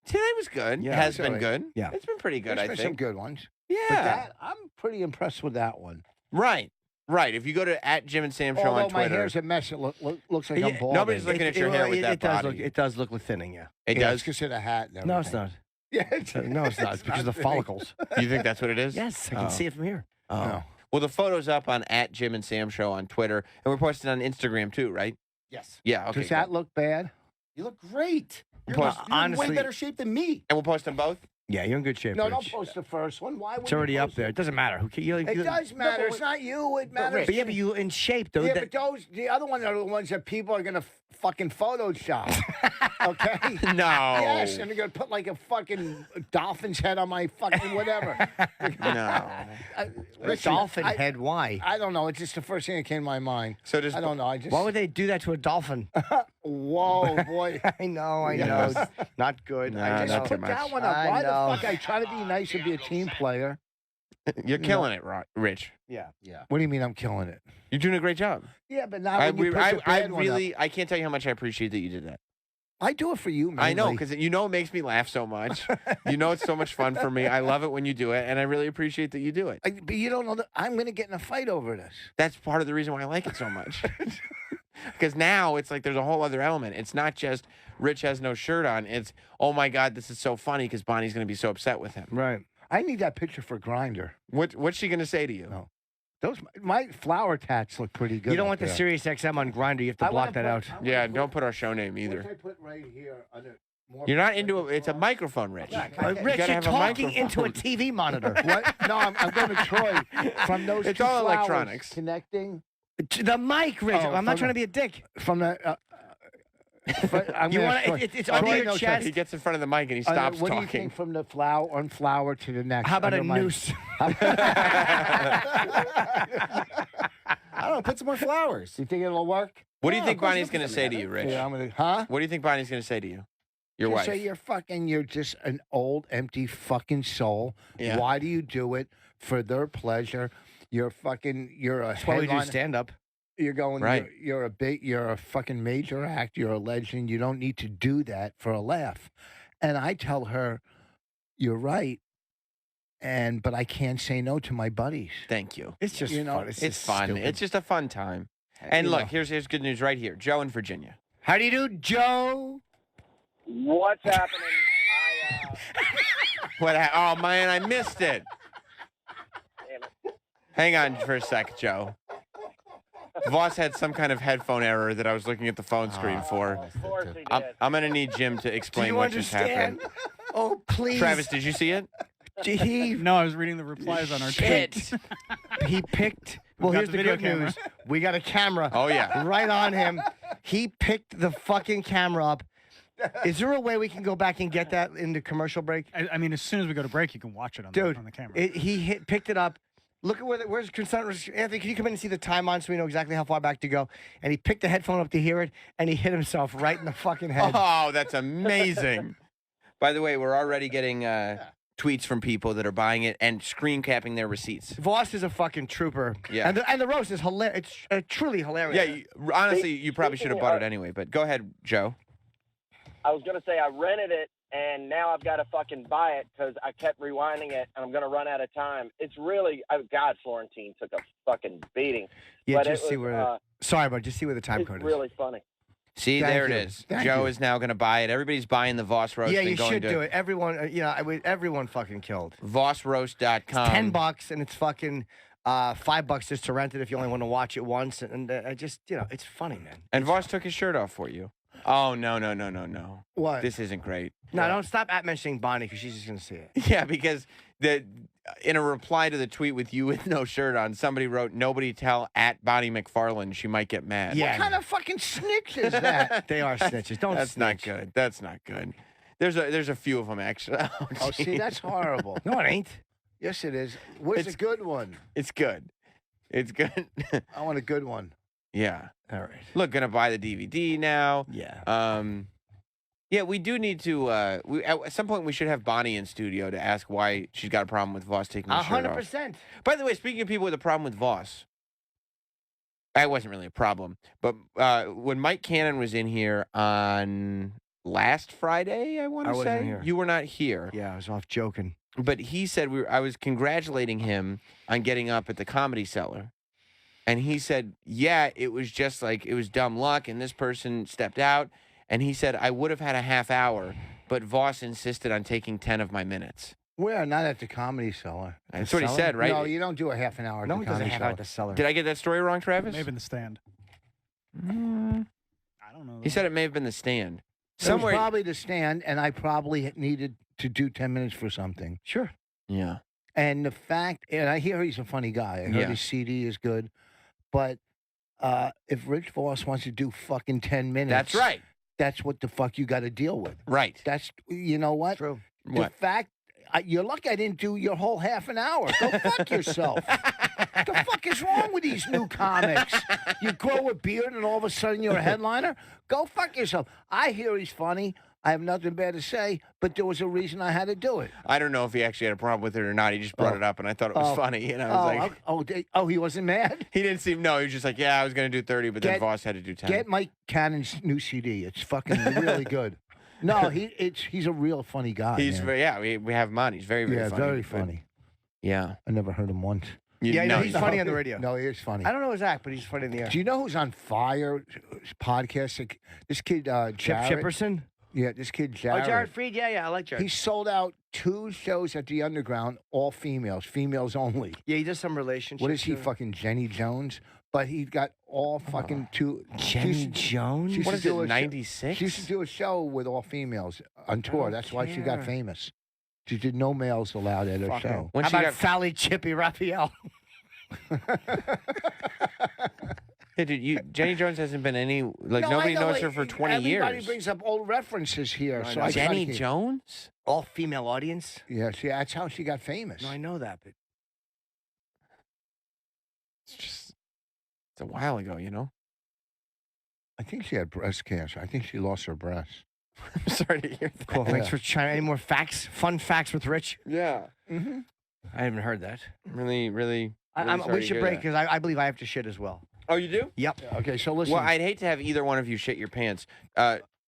Today was good. Yeah, it has it's been all right. good. Yeah. It's been pretty good, There's I been some think. good ones. Yeah. But that, I'm pretty impressed with that one. Right. Right. If you go to @JimandSam Show Although on my Twitter. hair's a mess, it looks like I'm Yeah, bald. nobody's looking at your hair with that body. It does look thinning, yeah. It Yeah, does. it's because of the hat and No, it's everything. not. Yeah, it's, No, it's not. It's because of the thinning. follicles. You think that's what it is? Yes, I can Oh. see it from here. Oh. No. Well, the photo's up on @JimandSam Show on Twitter, and we're posting on Instagram too, right? Yes. Yeah. Okay. Does that look bad? You look great. You're, Plus, you're in honestly- way better shape than me. And we'll post them both. Yeah, you're in good shape, No, Rich. don't post the first one. Why would It's you already up post there. It doesn't matter. Who ca- you, It you- does matter. It's not you. It matters. But yeah, but you in shape, though. Yeah, That- but the other ones are the ones that people are gonna fucking Photoshop. Okay. No. Yes, and they're gonna put like a fucking dolphin's head on my fucking whatever. No. Rich, dolphin I- head. Why? I don't know. It's just the first thing that came to my mind. So does I don't know. I just. Why would they do that to a dolphin? Whoa, boy. I know. Yes. Not good. Nah, I not know. too Put much. that one up. I Why know. the fuck? I try to be nice and be a team player. You're killing it, Rich. Yeah. Yeah. What do you mean I'm killing it? You're doing a great job. Yeah, but not when you put the bad one up. I can't tell you how much I appreciate that you did that. I do it for you, man. I know, because you know it makes me laugh so much. You know it's so much fun for me. I love it when you do it, and I really appreciate that you do it. But you don't know that I'm going to get in a fight over this. That's part of the reason why I like it so much. Because now it's like there's a whole other element. It's not just Rich has no shirt on. It's, oh my God, this is so funny because Bonnie's going to be so upset with him. Right. I need that picture for Grinder. What's she going to say to you? No. Those my flower tats look pretty good. You don't up want the there. Sirius XM on Grinder. You have to I block wanna that put- out. Yeah, don't put our show name What either. if I put right here under more? You're not into it. It's a microphone, Rich. Yeah, Rich, gotta you're have a talking microphone. into a TV monitor. What? No, I'm going to Troy from those. It's two all flowers electronics. connecting The mic, Rich. Oh, I'm not from trying to the- be a dick. from the. I'm You gonna want ask Troy. it's Troy under your knows chest. He gets in front of the mic and he that. stops What do you talking. think from the one flower to the next? How about a under my- noose? I don't know. Put some more flowers. You think it'll work? What do you Yeah, think of course Bonnie's you'll going put to them say to you, Rich? Yeah, I'm gonna. Huh? What do you think Bonnie's going to say to you? Your Just wife. say you're just an old, empty fucking soul. Yeah. Why do you do it for their pleasure? You're a That's why we do headline- stand up. You're going. Right. You're a fucking major act. You're a legend. You don't need to do that for a laugh. And I tell her, you're right. But I can't say no to my buddies. Thank you. It's just You know, fun. It's just fun. stupid. It's just a fun time. And You look, know. here's good news right here. Joe in Virginia. How do you do, Joe? What's happening? Oh man, I missed it. Hang on for a sec, Joe. Voss had some kind of headphone error that I was looking at the phone screen for. Of course he did. I'm going to need Jim to Do explain you what just understand? happened. Oh, please. Travis, did you see it? No, I was reading the replies on our tweet. He picked. We've Well, got here's the the video good camera. news. We got a camera. Oh, yeah. right on him. He picked the fucking camera up. Is there a way we can go back and get that in the commercial break? I mean, as soon as we go to break, you can watch it on, Dude, on the camera. He picked it up. Look at where's Anthony, can you come in and see the time on so we know exactly how far back to go? And he picked the headphone up to hear it, and he hit himself right in the fucking head. Oh, that's amazing. By the way, we're already getting tweets from people that are buying it and screen capping their receipts. Voss is a fucking trooper. Yeah. And the roast is hilarious. It's truly hilarious. Yeah, honestly, you probably should have bought it anyway, but go ahead, Joe. I was going to say I rented it, and now I've got to fucking buy it because I kept rewinding it, and I'm going to run out of time. It's really, God, Florentine took a fucking beating. Yeah, but just see where. Sorry, but just see where the time it's code is. really funny. See, Thank there you. it is. Thank Joe you. is now going to buy it. Everybody's buying the Voss roast. Yeah, and you going should to do it. Everyone, everyone fucking killed. VossRoast.com. $10, and it's fucking $5 just to rent it if you only want to watch it once. And I just, it's funny, man. And Voss took his shirt off for you. Oh, no. What? This isn't great. No, don't stop mentioning Bonnie because she's just going to see it. Yeah, because in a reply to the tweet with you with no shirt on, somebody wrote, "Nobody tell at Bonnie McFarlane. She might get mad." Yeah. What kind of fucking snitch is that? They are snitches. Don't That's snitch. not good. That's not good. There's a few of them, actually. Oh, see, that's horrible. No, it ain't. Yes, it is. Where's the good one? It's good. It's good. I want a good one. Yeah. All right. Look, gonna buy the DVD now. Yeah. Yeah, we do need to. At some point, we should have Bonnie in studio to ask why she's got a problem with Voss taking his shirt off. 100%. By the way, speaking of people with a problem with Voss, that wasn't really a problem. But when Mike Cannon was in here on last Friday, I want to say, wasn't here. you were not here. Yeah, I was off joking. But he said I was congratulating him on getting up at the Comedy Cellar. And he said, yeah, it was just like, it was dumb luck, and this person stepped out. And he said, I would have had a half hour, but Voss insisted on taking 10 of my minutes. We're not at the Comedy Cellar. That's what he said, right? No, you don't do a half an hour at No, the he doesn't Comedy have Cellar. at the cellar. Did I get that story wrong, Travis? Maybe in the stand. I don't know. He said it may have been the stand. It was probably the stand, and I probably needed to do 10 minutes for something. Sure. Yeah. And the fact, and I hear he's a funny guy. I heard Yeah. his CD is good. But if Rich Voss wants to do fucking 10 minutes. That's right. That's what the fuck you got to deal with. Right. That's, you know what? True. The What? fact, you're lucky I didn't do your whole half an hour. Go fuck yourself. What the fuck is wrong with these new comics? You grow a beard and all of a sudden you're a headliner? Go fuck yourself. I hear he's funny. I have nothing bad to say, but there was a reason I had to do it. I don't know if he actually had a problem with it or not. He just brought it up, and I thought it was funny. And I was like, he wasn't mad? he didn't seem, no, he was just like, yeah, I was going to do 30, but then Voss had to do 10. Get Mike Cannon's new CD. It's fucking really good. No, he's a real funny guy. He's man. very, yeah, we have him on. He's very, very funny. very but- funny. Yeah. I never heard him once. He's funny on the radio. No, he is funny. I don't know his act, but he's funny in the air. Do you know who's on fire? Podcast. This kid, Jared. Chipperson? Yeah, this kid, Jared. Oh, Jared Freed? Yeah, I like Jared. He sold out 2 shows at the Underground, all females only. Yeah, he does some relationships. What is he, too. fucking Jenny Jones? But he got all fucking 2. Jenny Jones? What is it, 96? She used to do a show with all females on tour. That's why she got famous. She did no males allowed at her show. How about Sally Chippy Raphael? Hey, dude, Jenny Jones hasn't been nobody knows her for 20 Everybody years. brings up old references here. So Jenny Jones? All female audience? Yeah, see, that's how she got famous. No, I know that, but It's a while ago, you know? I think she had breast cancer. I think she lost her breast. I'm sorry to hear that. cool. Thanks for trying. Any more facts? Fun facts with Rich? Yeah. Mm-hmm. I haven't heard that. Really, really. We should break because I believe I have to shit as well. Oh, you do? Yep. Okay, so listen. Well, I'd hate to have either one of you shit your pants.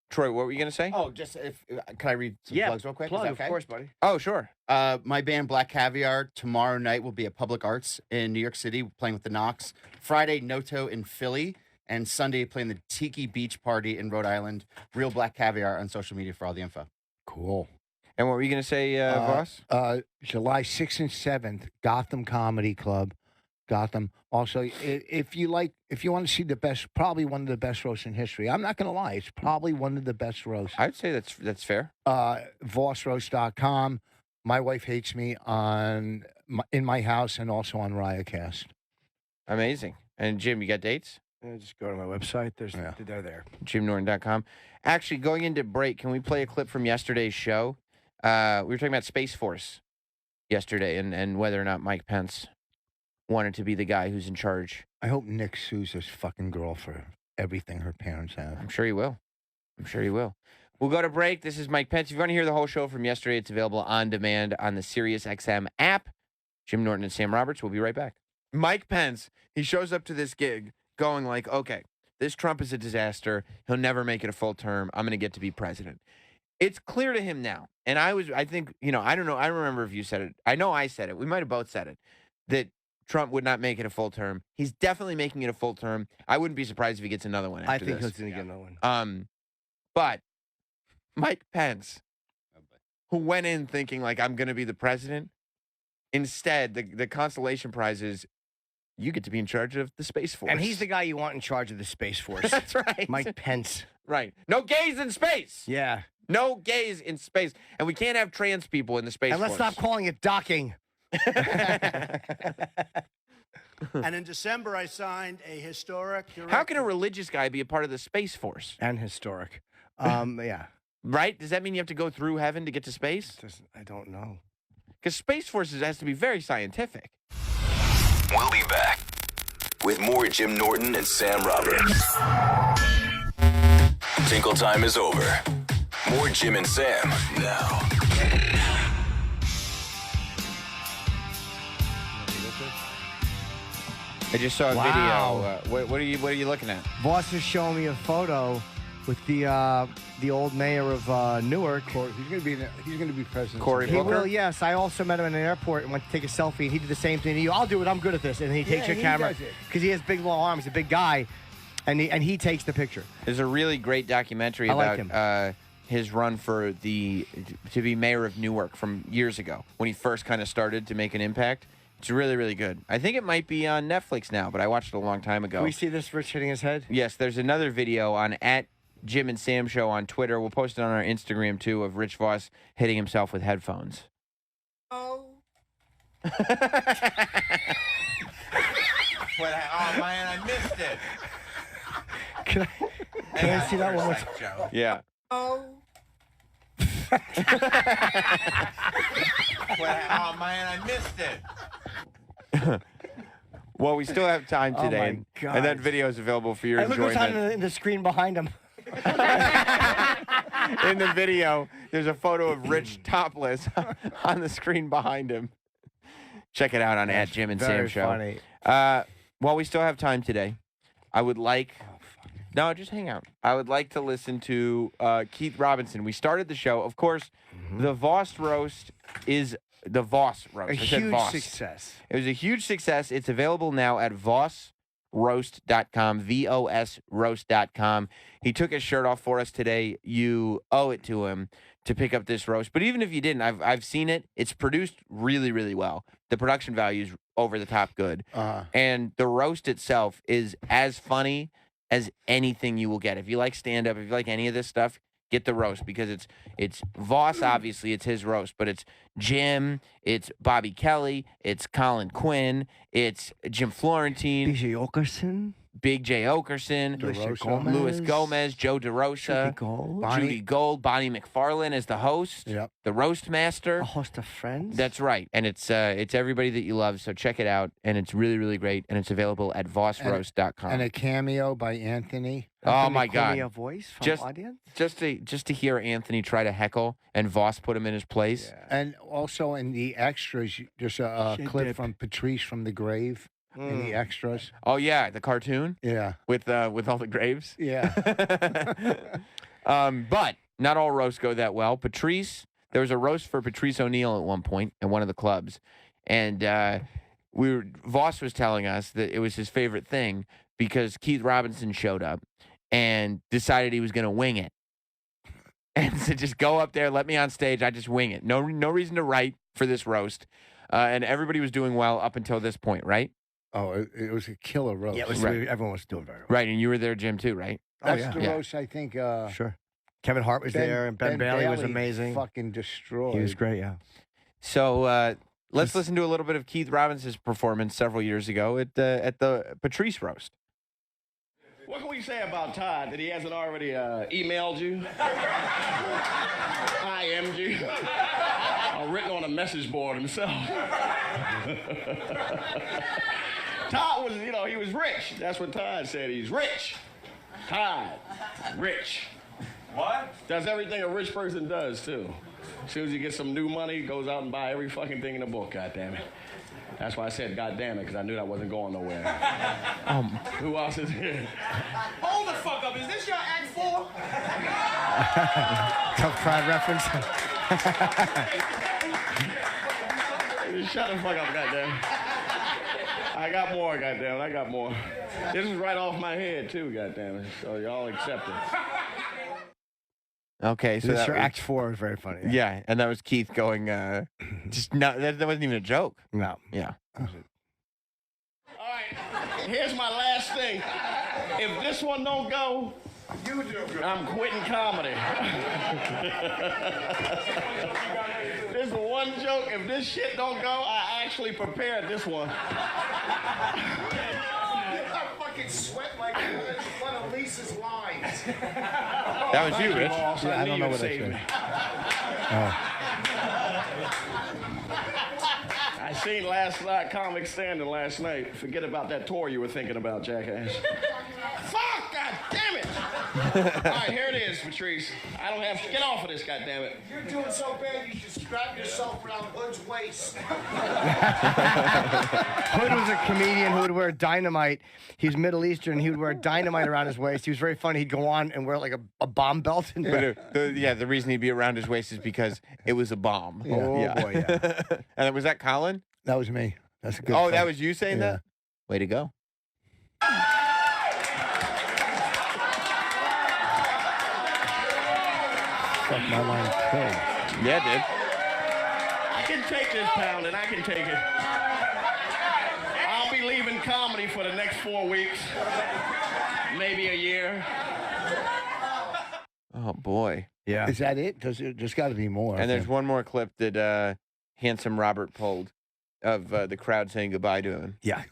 Troy, what were you going to say? Oh, just can I read some plugs real quick? Is Plug, that of okay? course, buddy. Oh, sure. My band Black Caviar tomorrow night will be at Public Arts in New York City playing with the Knox. Friday, Noto in Philly. And Sunday, playing the Tiki Beach Party in Rhode Island. Real Black Caviar on social media for all the info. Cool. And what were you going to say, Voss? July 6th and 7th, Gotham Comedy Club. Gotham. Also, if you want to see the best, probably one of the best roasts in history. I'm not going to lie. It's probably one of the best roasts. I'd say that's fair. VossRoast.com. My wife hates me in my house and also on Riotcast. Amazing. And Jim, you got dates? Just go to my website. They're there. JimNorton.com. Actually, going into break, can we play a clip from yesterday's show? We were talking about Space Force yesterday and whether or not Mike Pence wanted to be the guy who's in charge. I hope Nick sues this fucking girl for everything her parents have. I'm sure he will. We'll go to break. This is Mike Pence. If you want to hear the whole show from yesterday, it's available on demand on the SiriusXM app. Jim Norton and Sam Roberts. We'll be right back. Mike Pence, he shows up to this gig going like, okay, this Trump is a disaster. He'll never make it a full term. I'm going to get to be president. It's clear to him now. And I think, I don't know. I don't remember if you said it. I know I said it. We might have both said it, that Trump would not make it a full term. He's definitely making it a full term. I wouldn't be surprised if he gets another one after I think this. he's going to get another one. But Mike Pence, who went in thinking like, I'm going to be the president, instead, the consolation prize is you get to be in charge of the Space Force. And he's the guy you want in charge of the Space Force. That's right. Mike Pence. Right. No gays in space. Yeah. No gays in space. And we can't have trans people in the Space Force. And let's stop calling it docking. And in December, I signed a historic directive. How can a religious guy be a part of the Space Force? And historic. Yeah. Right? Does that mean you have to go through heaven to get to space? I don't know. Because Space Force has to be very scientific. We'll be back with more Jim Norton and Sam Roberts. Tinkle time is over. More Jim and Sam now. I just saw a Wow. video. What are you looking at? Boss is showing me a photo with the old mayor of Newark. He's going to be president. Cory He Booker? will, yes. I also met him in an airport and went to take a selfie, and he did the same thing to you. I'll do it. I'm good at this. And he takes your camera does it. because he has big, long arms. He's a big guy, and he takes the picture. There's a really great documentary I like about his run to be mayor of Newark from years ago when he first kind of started to make an impact. It's really, really good. I think it might be on Netflix now, but I watched it a long time ago. Can we see this Rich hitting his head? Yes, there's another video on @Jim and Sam Show on Twitter. We'll post it on our Instagram too of Rich Voss hitting himself with headphones. Oh. Oh man, I missed it. Can I see that one more time? Yeah. Oh. Oh man, I missed it. Well, we still have time today, my and God. that video is available for your And look what's enjoyment. on in the screen behind him. In the video, there's a photo of Rich topless on the screen behind him. Check it out on @Jim and Sam Very Show. funny. While we still have time today, I would like. No, just hang out. I would like to listen to Keith Robinson. We started the show, of course. The Vos roast is the Vos roast. A I said huge Vos. success. It was a huge success. It's available now at VosRoast.com, VOSRoast.com. He took his shirt off for us today. You owe it to him to pick up this roast. But even if you didn't, I've seen it. It's produced really, really well. The production value is over the top good. And the roast itself is as funny as anything you will get. If you like stand-up, if you like any of this stuff, get the roast because it's Voss, obviously, it's his roast, but it's Jim, it's Bobby Kelly, it's Colin Quinn, it's Jim Florentine, Big J. Okerson, Louis Gomez, Joe DeRosa, Judy Gold, Bonnie McFarlane as the host, the roast master, A host of friends. That's right, and it's everybody that you love. So check it out, and it's really, really great, and it's available at VosRoast.com. And a cameo by Anthony. Oh my Call me God! a voice from audience. Just to hear Anthony try to heckle and Voss put him in his place. And also in the extras, there's a clip from Patrice from the grave. In the extras. Oh yeah, the cartoon. Yeah. With all the graves. Yeah. But not all roasts go that well. Patrice, there was a roast for Patrice O'Neal at one point at one of the clubs, and Voss was telling us that it was his favorite thing because Keith Robinson showed up and decided he was going to wing it, and said, "Just go up there, let me on stage. I just wing it. No reason to write for this roast." And everybody was doing well up until this point, right? Oh, it was a killer roast. Yeah, it was, Right. everyone was doing very well. Right, and you were there, Jim, too, right? That's the roast, I think. Sure. Kevin Hart was there, and Ben Bailey was amazing. Fucking destroyed. He was great, yeah. So let's listen to a little bit of Keith Robinson's performance several years ago at the Patrice roast. What can we say about Todd that he hasn't already emailed you? IM'd you? Or written on a message board himself? Todd was, he was rich. That's what Todd said. He's rich. Todd, rich. What? Does everything a rich person does, too. As soon as he gets some new money, he goes out and buy every fucking thing in the book, goddammit. That's why I said goddamn it, because I knew that wasn't going nowhere. Who else is here? Hold the fuck up. Is this your Act 4? Tough crowd reference. Shut the fuck up, goddamn. I got more, goddamn. I got more. This is right off my head, too, goddamn. So y'all accept it. Okay, so Mr. Act 4 is very funny. Yeah, and that was Keith going, just no, that wasn't even a joke. No. Yeah. All right, here's my last thing. If this one don't go, I'm quitting comedy. This is one joke. If this shit don't go, I actually prepared this one. I fucking sweat like one of Lisa's lines. That was you, Rich. I don't know what I said. I seen last night Comic Standing last night. Forget about that tour you were thinking about, jackass. Fuck! God damn it! All right, here it is, Patrice. I don't have. Get off of this, God damn it. You're doing so bad, you should strap yourself around Hood's waist. Hood was a comedian who would wear dynamite. He's Middle Eastern. He would wear dynamite around his waist. He was very funny. He'd go on and wear like a bomb belt. And the reason he'd be around his waist is because it was a bomb. Yeah. Oh, boy, yeah. And was that Colin? That was me. That's a good. Oh, that was you saying that? Way to go. Fuck, my line killed. Yeah, it did. I can take this pound, and I can take it. I'll be leaving comedy for the next 4 weeks, maybe a year. Oh boy. Yeah. Is that it? There's got to be more. And there's one more clip that Handsome Robert pulled of the crowd saying goodbye to him. Yeah.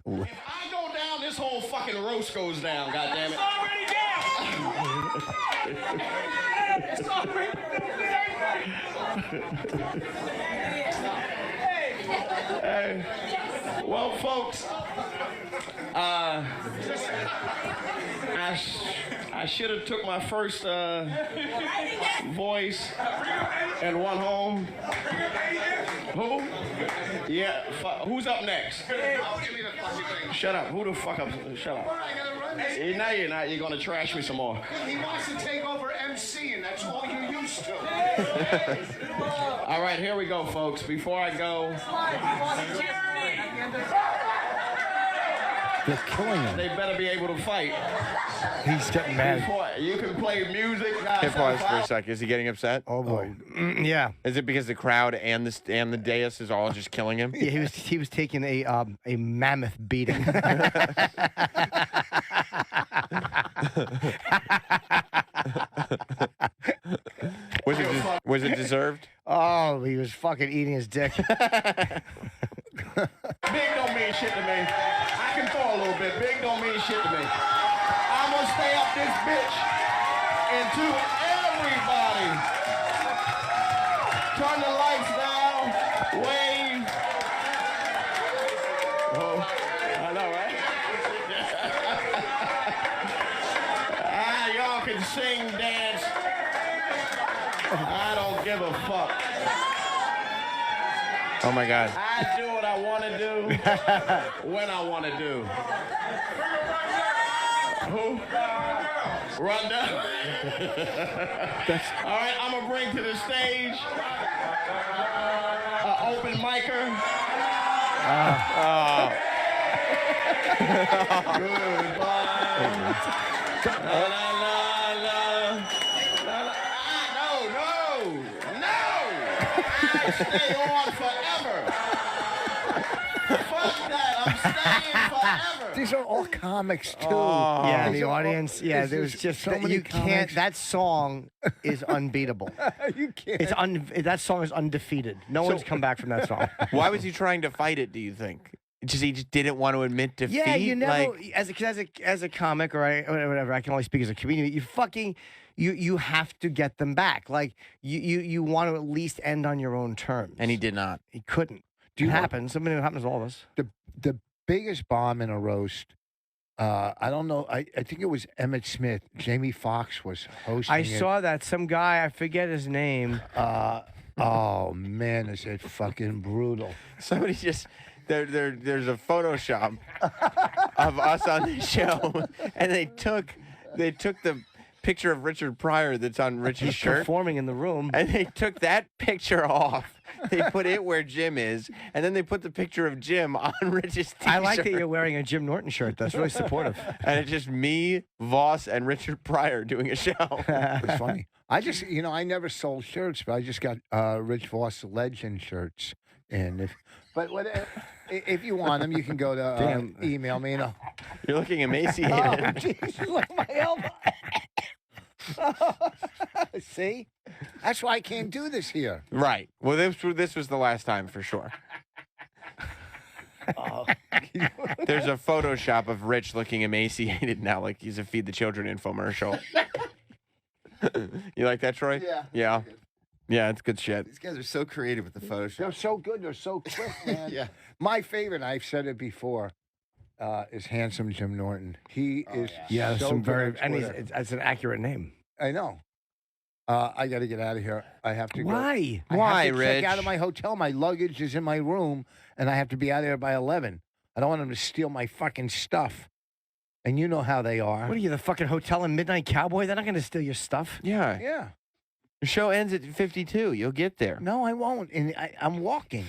If I go down, this whole fucking roast goes down, goddammit. It's already down! It's already Hey, well, folks, I should have took my first voice and went home. Who? Yeah, who's up next? Shut up. Who the fuck up? Shut up. Now you're not. You're going to trash me some more. He wants to take over MC, and that's all you're used to. All right, here we go, folks. Before I go... They're killing him. They better be able to fight. He's getting mad. You can play music. Hey, pause for a sec. Is he getting upset? Oh boy. Yeah. Is it because the crowd and the dais is all just killing him? Yeah, he was taking a mammoth beating. Was it deserved? Oh, he was fucking eating his dick. Big don't mean shit to me. I can throw a little bit. Big don't mean shit to me. I'm gonna stay up this bitch until everybody turn the lights down, wave. Oh, I know, right? Y'all can sing, dance. I don't give a fuck. Oh my God. I do what I want to do when I want to do. Who? Rhonda. All right, I'm going to bring to the stage an open micer. I stay on forever. Fuck that, I'm staying forever. These are all comics too. Yeah, These the are all- audience. Yeah, this there's is just so many you can't. comics. That song is unbeatable. You can't. That song is undefeated. No one's come back from that song. Why was he trying to fight it, do you think? He just didn't want to admit defeat? Yeah, you never Like, as a comic or whatever. I can only speak as a comedian. You have to get them back. Like you want to at least end on your own terms. and he did not. He couldn't. Do you It want- happens. Something that happens to all of us. The biggest bomb in a roast. I don't know. I think it was Emmett Smith. Jamie Foxx was hosting. I it. saw that some guy. I forget his name. Oh man, is it fucking brutal? Somebody just there's a Photoshop of us on the show, and they took the picture of Richard Pryor that's on Rich's He's shirt, performing in the room. and they took that picture off. They put it where Jim is, and then they put the picture of Jim on Rich's T-shirt. I like that you're wearing a Jim Norton shirt. That's really supportive. And it's just me, Vos, and Richard Pryor doing a show. It's funny. I just, I never sold shirts, but I just got Rich Voss Legend shirts. And if you want them, you can go to email me. You're looking emaciated. Oh, Jesus, look at my elbow. See? That's why I can't do this here. Right. Well, this was the last time for sure. There's a Photoshop of Rich looking emaciated now, like he's a Feed the Children infomercial. You like that, Troy? Yeah. Yeah. Yeah, it's good shit. These guys are so creative with the Photoshop. They're so good. They're so quick, man. Yeah. My favorite, I've said it before, is Handsome Jim Norton. He is Yeah, so some good very on and Twitter. it's an accurate name. I know. I got to get out of here. I have to go. Why? I Why, have to Rich? check out of my hotel. My luggage is in my room, and I have to be out of there by 11. I don't want them to steal my fucking stuff. And you know how they are. What are you, the fucking hotel and Midnight Cowboy? They're not going to steal your stuff. Yeah. Yeah. The show ends at 52. You'll get there. No, I won't. And I'm walking.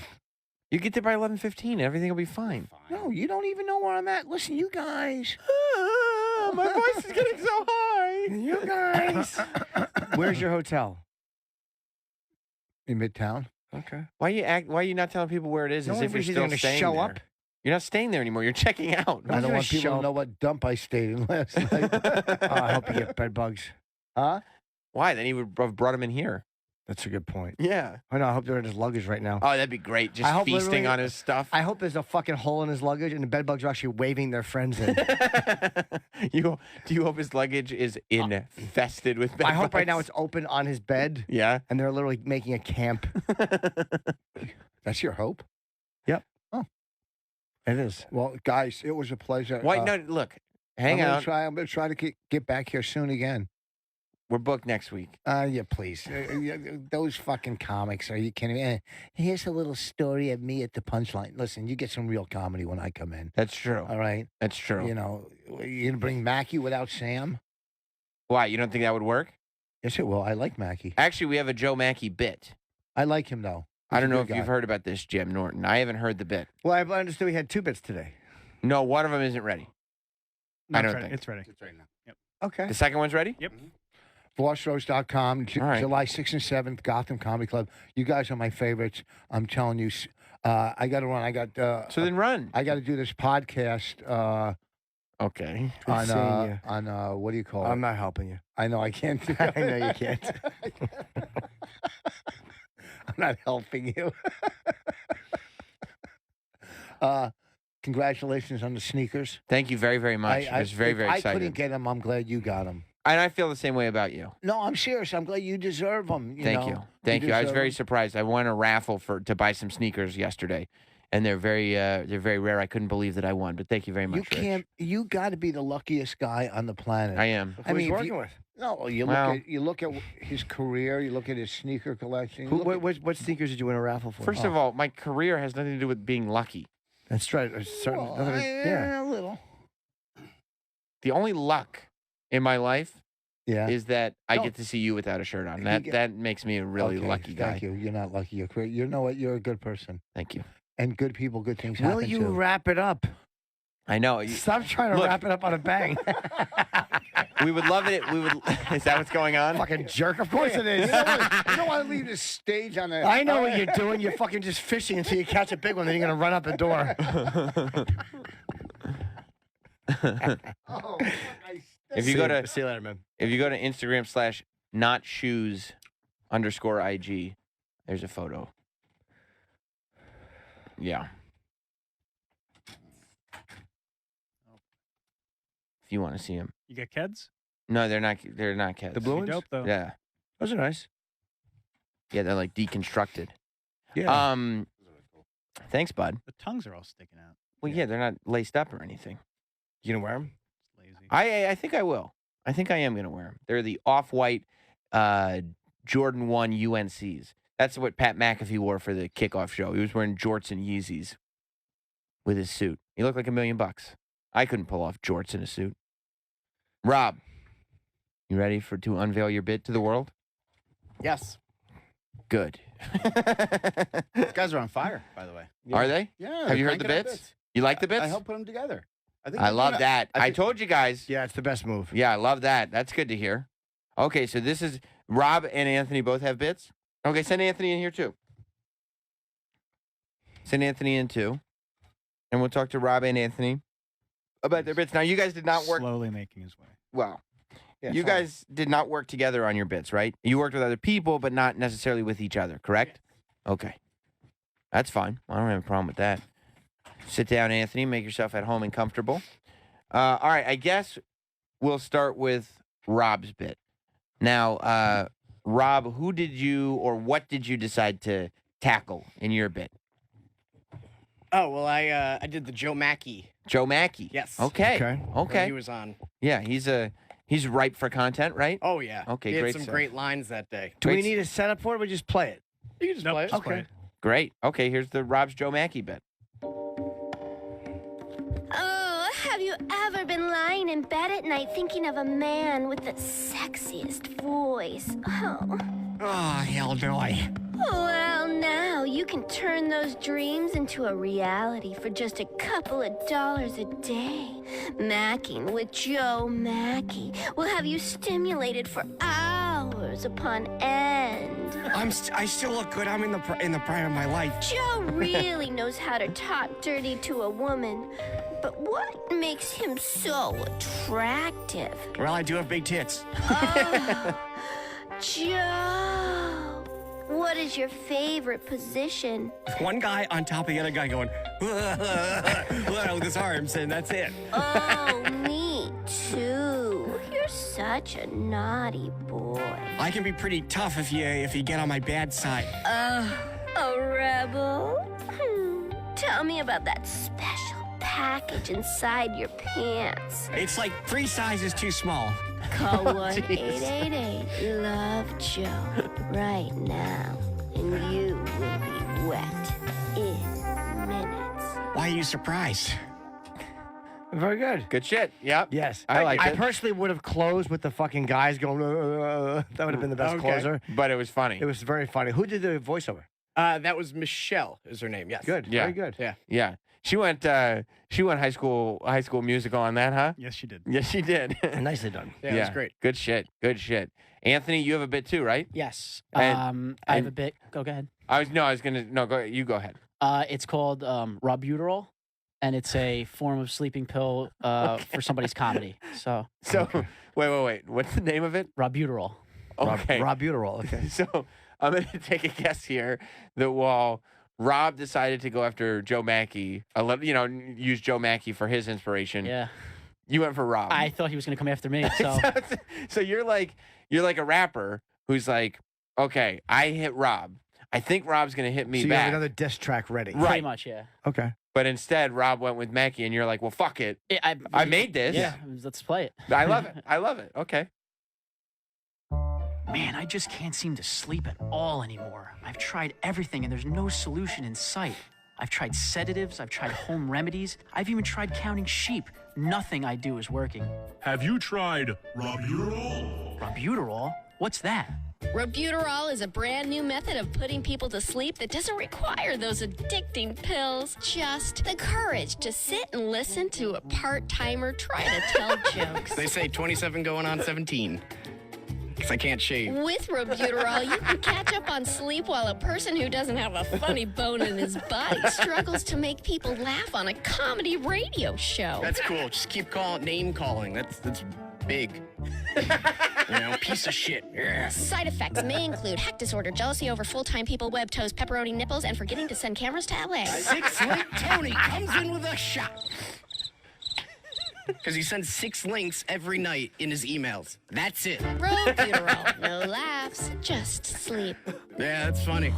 You get there by 11:15. Everything will be fine. No, you don't even know where I'm at. Listen, you guys. My voice is getting so high. You guys. Where's your hotel? In Midtown. Okay. Why are you not telling people where it is? No as one if you're thinks he's still gonna staying show there? up. You're not staying there anymore. You're checking out. I I'm don't gonna want people show to know what dump I stayed in last night. I hope you get bed bugs. Huh? Why? Then he would have brought him in here. That's a good point. Yeah. I know. I hope they're in his luggage right now. Oh, that'd be great. I Just hope feasting literally- on his stuff. I hope there's a fucking hole in his luggage and the bed bugs are actually waving their friends in. Do you hope his luggage is infested with bed I hope right now bugs? it's open on his bed. Yeah. And they're literally making a camp. That's your hope? Yep. Oh. It is. Well, guys, it was a pleasure. Why? No, look. Hang I'm out. I'm going to try to get back here soon again. We're booked next week. Yeah, please. Those fucking comics. Are you kidding me? Here's a little story of me at the punchline. Listen, you get some real comedy when I come in. That's true. All right? That's true. You know, you going to bring Mackie without Sam? Why? You don't think that would work? Yes, it will. I like Mackie. Actually, we have a Joe Mackey bit. I like him, though. I don't He's a know if good you've guy. heard about this, Jim Norton. I haven't heard the bit. Well, I understood we had 2 bits today. No, one of them isn't ready. I don't ready. think. It's ready. It's right now. Yep. Okay. The second one's ready? Yep. VossRose.com, All right. July 6th and 7th, Gotham Comedy Club. You guys are my favorites. I'm telling you. I got to run. I got. So then run. I got to do this podcast. Okay. Good seeing you. On what do you call it? I'm not helping you. I know I can't. Do I know you can't. I'm not helping you. Congratulations on the sneakers. Thank you very, very much. I was very, if very I excited. couldn't get them. I'm glad you got them. And I feel the same way about you. No, I'm serious. I'm glad you deserve them. Thank you. Thank you. I was deserve very 'em. surprised. I won a raffle to buy some sneakers yesterday, and they're very rare. I couldn't believe that I won, but thank you very much. You can't. You got to be the luckiest guy on the planet. I am. Who he's if working you- with? No, you Well- look at his career. You look at his sneaker collection. you Who, look at- what sneakers did you win a raffle for? First of all, my career has nothing to do with being lucky. That's right. There's certain, Well, nothing to- yeah. a little. The only luck in my life Yeah. is that I No. get to see you without a shirt on. You That get- that makes me a really Okay, lucky guy. Thank you. You're not lucky. You know what? You're a good person. Thank you. And good people, good things Will happen you to. wrap it up? I know. Stop trying to Look. wrap it up on a bang. We would love it. We would. Is that what's going on? Fucking jerk. Of course it is. You don't want to leave this stage on the. I know what you're doing. You're fucking just fishing until you catch a big one, then you're going to run out the door. If you go to see you later, man. If you go to Instagram /notshoes_IG, there's a photo. Yeah. If you want to see them. You got kids? No, they're not. They're not kids. The blue ones? Dope though. Yeah. Those are nice. Yeah, they're like deconstructed. Yeah. Thanks, bud. The tongues are all sticking out. Well, yeah, they're not laced up or anything. You gonna wear them? Lazy. I think I will. I think I am gonna wear them. They're the off-white Jordan 1 UNCs. That's what Pat McAfee wore for the kickoff show. He was wearing jorts and Yeezys with his suit. He looked like $1 million. I couldn't pull off jorts in a suit. Rob, you ready to unveil your bit to the world? Yes. Good. These guys are on fire, by the way. Are they? Yeah. Have you heard the bits? You like the bits? I helped put them together. I love that. I told you guys. Yeah, it's the best move. Yeah, I love that. That's good to hear. Okay, so this is Rob and Anthony both have bits? Okay, send Anthony in here too. Send Anthony in too. And we'll talk to Rob and Anthony about their bits. Now, you guys did not work. Slowly making his way. Well, Yeah, you guys did not work together on your bits, right? You worked with other people, but not necessarily with each other, correct? Okay. That's fine. I don't have a problem with that. Sit down, Anthony. Make yourself at home and comfortable. All right, I guess we'll start with Rob's bit. Now, Rob, who did you or what did you decide to tackle in your bit? Oh, well, I did the Joe Mackey. Joe Mackey. Yes. Okay. When he was on. Yeah, he's ripe for content, right? Oh, yeah. Okay, he had great some stuff. great lines that day. Do we need a setup for it or we just play it? You can just play it. Okay. Great. Okay, here's the Rob's Joe Mackey bit. Oh, have you ever been lying in bed at night thinking of a man with the sexiest voice? Oh. Oh, hell joy. Well, now you can turn those dreams into a reality for just a couple of dollars a day. Macking with Joe Mackey will have you stimulated for hours upon end. I still look good. I'm in the prime of my life. Joe really knows how to talk dirty to a woman. But what makes him so attractive? Well, I do have big tits. Joe, what is your favorite position? One guy on top of the other guy going, with his arms, and that's it. Oh, me too. You're such a naughty boy. I can be pretty tough if you get on my bad side. A rebel? Tell me about that special package inside your pants. It's like 3 sizes too small. Call 1-888-LOVE-JOE right now, and you will be wet in minutes. Why are you surprised? Very good. Good shit. Yep. Yes. I like I it. personally would have closed with the fucking guys going, that would have been the best closer. But it was funny. It was very funny. Who did the voiceover? That was Michelle, is her name, yes. Good. Yeah. Very good. Yeah. Yeah. She went high school musical on that, huh? Yes, she did. Yes, she did. Nicely done. Yeah, it was great. Good shit. Good shit. Anthony, you have a bit too, right? Yes. And- I have and- a bit. Go ahead. You go ahead. It's called Robuterol, and it's a form of sleeping pill for somebody's comedy. So Wait. What's the name of it? Robuterol. Okay. Robuterol. Okay. So I'm going to take a guess here that while Rob decided to go after Joe Mackey, use Joe Mackey for his inspiration. Yeah. You went for Rob. I thought he was going to come after me. So So you're like a rapper who's like, okay, I hit Rob. I think Rob's going to hit me So you back. have another diss track ready. Right. pretty much, yeah. Okay. But instead, Rob went with Mackey, and you're like, well, fuck it. I made this. Yeah, let's play it. I love it. I love it. Okay. Man, I just can't seem to sleep at all anymore. I've tried everything and there's no solution in sight. I've tried sedatives, I've tried home remedies, I've even tried counting sheep. Nothing I do is working. Have you tried Robuterol? Robuterol? What's that? Robuterol is a brand new method of putting people to sleep that doesn't require those addicting pills. Just the courage to sit and listen to a part-timer try to tell jokes. They say 27 going on 17. because I can't shave. With Robuterol, you can catch up on sleep while a person who doesn't have a funny bone in his body struggles to make people laugh on a comedy radio show. That's cool. Just keep name calling. That's big. Piece of shit. Yeah. Side effects may include heck disorder, jealousy over full-time people, web toes, pepperoni nipples, and forgetting to send cameras to LA. 6 Link Tony comes in with a shot. Because he sends 6 links every night in his emails. That's it. Robuterol. No laughs, just sleep. Yeah, that's funny.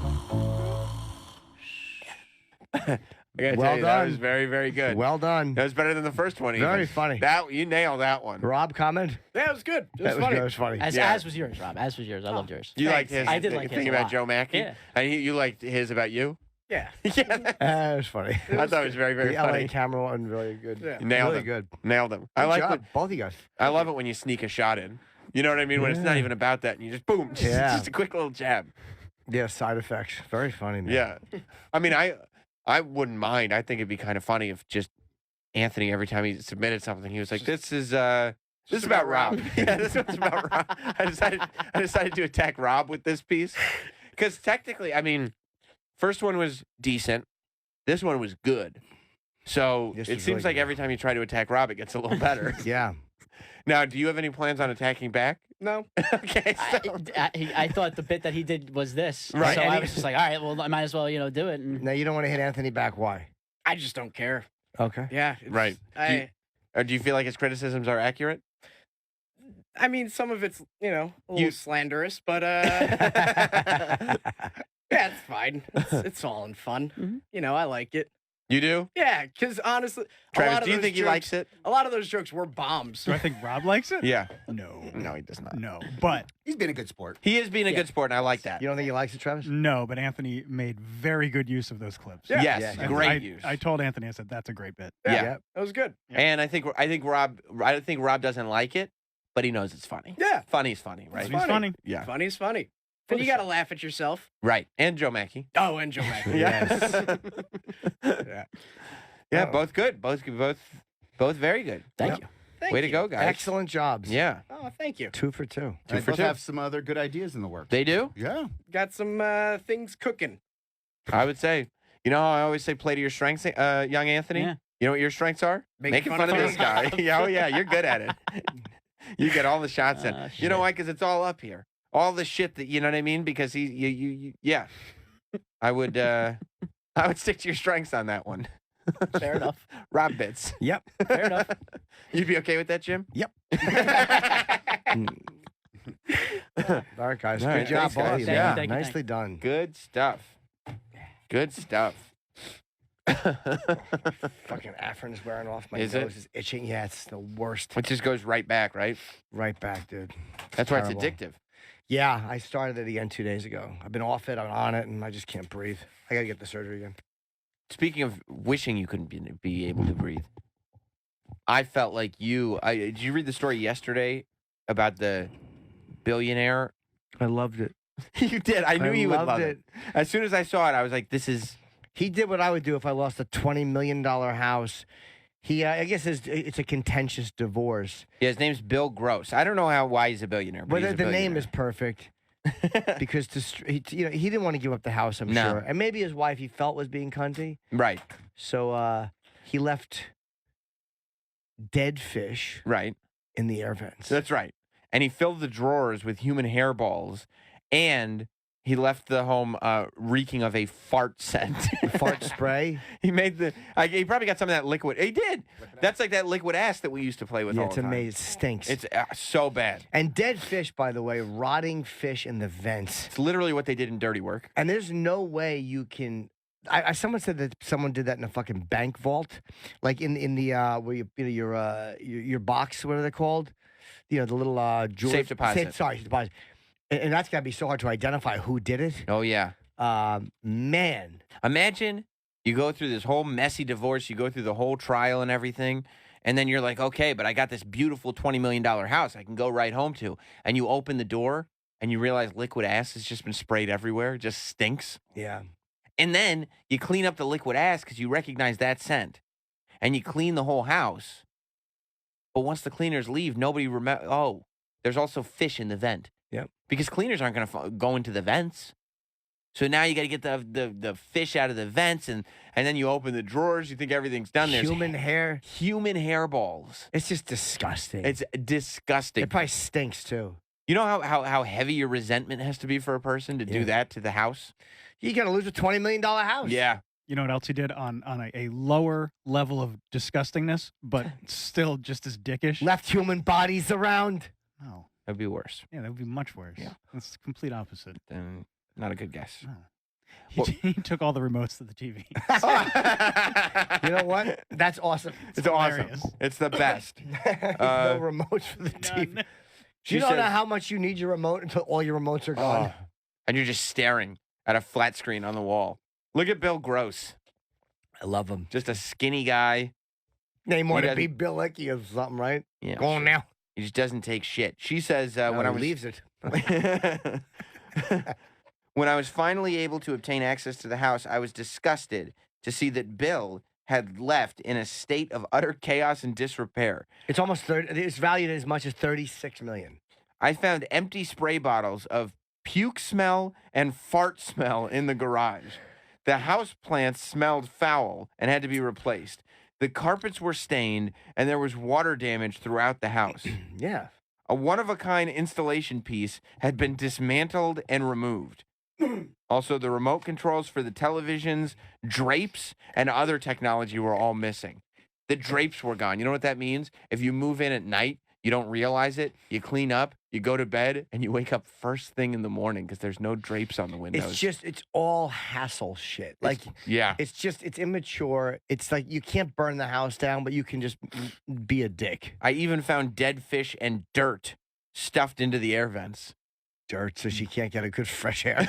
I gotta Well tell you, that done. was very, very good. Well done. That was better than the first one. Even. Very funny. You nailed that one. Rob, comment? Yeah, it was good. It was That funny. was funny. As was yours, Rob. As was yours. I loved yours. You liked his I did like his thing a about lot. Joe Mackey? Yeah. And you liked his about you? Yeah. That was funny. I thought it was very, very the funny. LA camera one, really good. Yeah. You nailed really him. good. Nailed him. Good I like job, both of you guys. I love it when you sneak a shot in. You know what I mean? When it's not Yeah. even about that, and you just boom, just a quick little jab. Yeah, side effects. Very funny, man. Yeah. I mean, I wouldn't mind. I think it'd be kind of funny if just Anthony, every time he submitted something, he was like, "This is about Rob." Yeah, this one's about Rob. I decided to attack Rob with this piece because technically, I mean, first one was decent. This one was good. So This it was seems really like good. every time you try to attack Rob, it gets a little better. Yeah. Now, do you have any plans on attacking back? No. Okay. So, I thought the bit that he did was this. Right. So And I he- was just like, all right, well, I might as well, do it. And Now, you don't want to hit Anthony back. Why? I just don't care. Okay. Yeah. right. Do you feel like his criticisms are accurate? I mean, some of it's, a little slanderous, but yeah, it's fine. It's all in fun. I like it. You do? Yeah, because honestly, Travis, a lot of do you those think he jokes- likes it? A lot of those jokes were bombs. Do I think Rob likes it? Yeah. No. No, he does not. No. But He's been a good sport. He is being a good sport, and I like that. You don't think he likes it, Travis? no, but Anthony made very good use of those clips. Yeah. Yes, Yeah. great I, use. I told Anthony, I said, that's a great bit. Yeah. That was good. And I think Rob doesn't like it, but he knows it's funny. Yeah. Funny's funny, right? He's funny. Yeah. Funny's funny. And you got to laugh at yourself. Right. And Joe Mackey. Oh, and Joe Mack. Yes. Yeah. Yeah, both good. Both very good. thank you. Thank Way you. to go, guys. Excellent jobs. Yeah. Oh, thank you. 2 for 2. They for both two. have some other good ideas in the works. They do? Yeah. Got some things cooking. I would say. You know how I always say play to your strengths, young Anthony? Yeah. You know what your strengths are? Making Making fun fun of of this guy. Yeah, oh, yeah, you're good at it. You get all the shots in. You know why? Because it's all up here. All the shit that, you know what I mean? Because yeah. I would stick to your strengths on that one. Fair enough. Rob bits. Yep. Fair enough. You'd be okay with that, Jim? Yep. All right, guys. All Good right, job, thanks, both guys. of you. Yeah. Thank you, Nicely done. Good stuff. Good stuff. Fucking Afrin's wearing off. My Is it? nose is itching. Yeah, it's the worst. It just goes right back, right? Right back, dude. That's why it's Terrible. addictive. Yeah, I started it again 2 days ago. I've been off it. I'm on it, and I just can't breathe. I gotta get the surgery again. Speaking of wishing you couldn't be able to breathe, I felt like did you read the story yesterday about the billionaire? I loved it. You did. I knew you would loved love it. As soon as I saw it, I was like, this is... He did what I would do if I lost a $20 million house. He, I guess it's a contentious divorce. Yeah, his name's Bill Gross. I don't know why he's a billionaire, but But he's a the name billionaire. is perfect. Because he didn't want to give up the house, I'm No. sure. And maybe his wife he felt was being cunty. Right. So he left dead fish Right. in the air vents. That's right. And he filled the drawers with human hairballs, and he left the home reeking of a fart scent. Fart spray? He made he probably got some of that liquid. He did. That's like that liquid ass that we used to play with Yeah, all it's the time. amazing. It stinks. It's so bad. And dead fish, by the way, rotting fish in the vents. It's literally what they did in Dirty Work. And there's no way you can. Someone said that someone did that in a fucking bank vault, like in the where your box. What are they called? The little jewelry Safe deposit. Safe deposit. And that's gotta be so hard to identify who did it. Oh, yeah. Man. Imagine you go through this whole messy divorce, you go through the whole trial and everything, and then you're like, okay, but I got this beautiful $20 million house I can go right home to. And you open the door, and you realize liquid ass has just been sprayed everywhere. It just stinks. Yeah. And then you clean up the liquid ass because you recognize that scent. And you clean the whole house. But once the cleaners leave, nobody remembers, oh, there's also fish in the vent. Yep. Because cleaners aren't going to go into the vents. So now you got to get the fish out of the vents, and then you open the drawers. You think everything's done. There's Human hair. Human hairballs. It's just disgusting. It's disgusting. It probably stinks too. You know how heavy your resentment has to be for a person to do that to the house? You got to lose a $20 million house. Yeah. You know what else he did on a lower level of disgustingness, but still just as dickish? Left human bodies around. No. That'd be worse. Yeah, that would be much worse. Yeah. That's the complete opposite. Then not a good guess. No. He took all the remotes to the TV. You know what? That's awesome. It's awesome. It's the best. No remotes for the TV. You don't know how much you need your remote until all your remotes are gone. And you're just staring at a flat screen on the wall. Look at Bill Gross. I love him. Just a skinny guy. Name want to be Bill Icke or something, right? Yeah. Go on now. He just doesn't take shit. She says when I was leaves it. When I was finally able to obtain access to the house, I was disgusted to see that Bill had left in a state of utter chaos and disrepair. It's almost it's valued as much as $36 million. I found empty spray bottles of puke smell and fart smell in the garage. The house plants smelled foul and had to be replaced. The carpets were stained, and there was water damage throughout the house. Yeah. A one-of-a-kind installation piece had been dismantled and removed. Also, the remote controls for the televisions, drapes, and other technology were all missing. The drapes were gone. You know what that means? If you move in at night, you don't realize it, you clean up, you go to bed, and you wake up first thing in the morning because there's no drapes on the windows. It's all hassle shit. Like, it's immature. It's like you can't burn the house down, but you can just be a dick. I even found dead fish and dirt stuffed into the air vents. Dirt, so she can't get a good fresh air.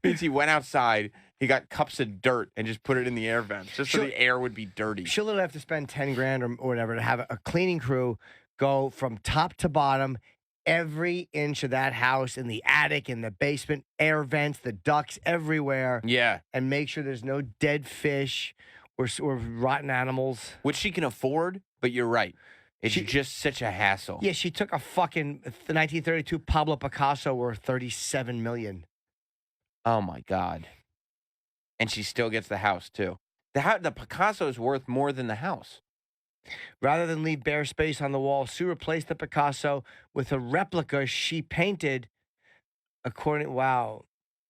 Means he went outside, he got cups of dirt and just put it in the air vents, just so the air would be dirty. She'll literally have to spend 10 grand or whatever to have a cleaning crew go from top to bottom, every inch of that house, in the attic, in the basement, air vents, the ducts everywhere. Yeah. And make sure there's no dead fish or rotten animals. Which she can afford, but you're right. It's just such a hassle. Yeah, she took a fucking 1932 Pablo Picasso worth $37 million. Oh my God. And she still gets the house too. The Picasso is worth more than the house. Rather than leave bare space on the wall, Sue replaced the Picasso with a replica she painted. Wow.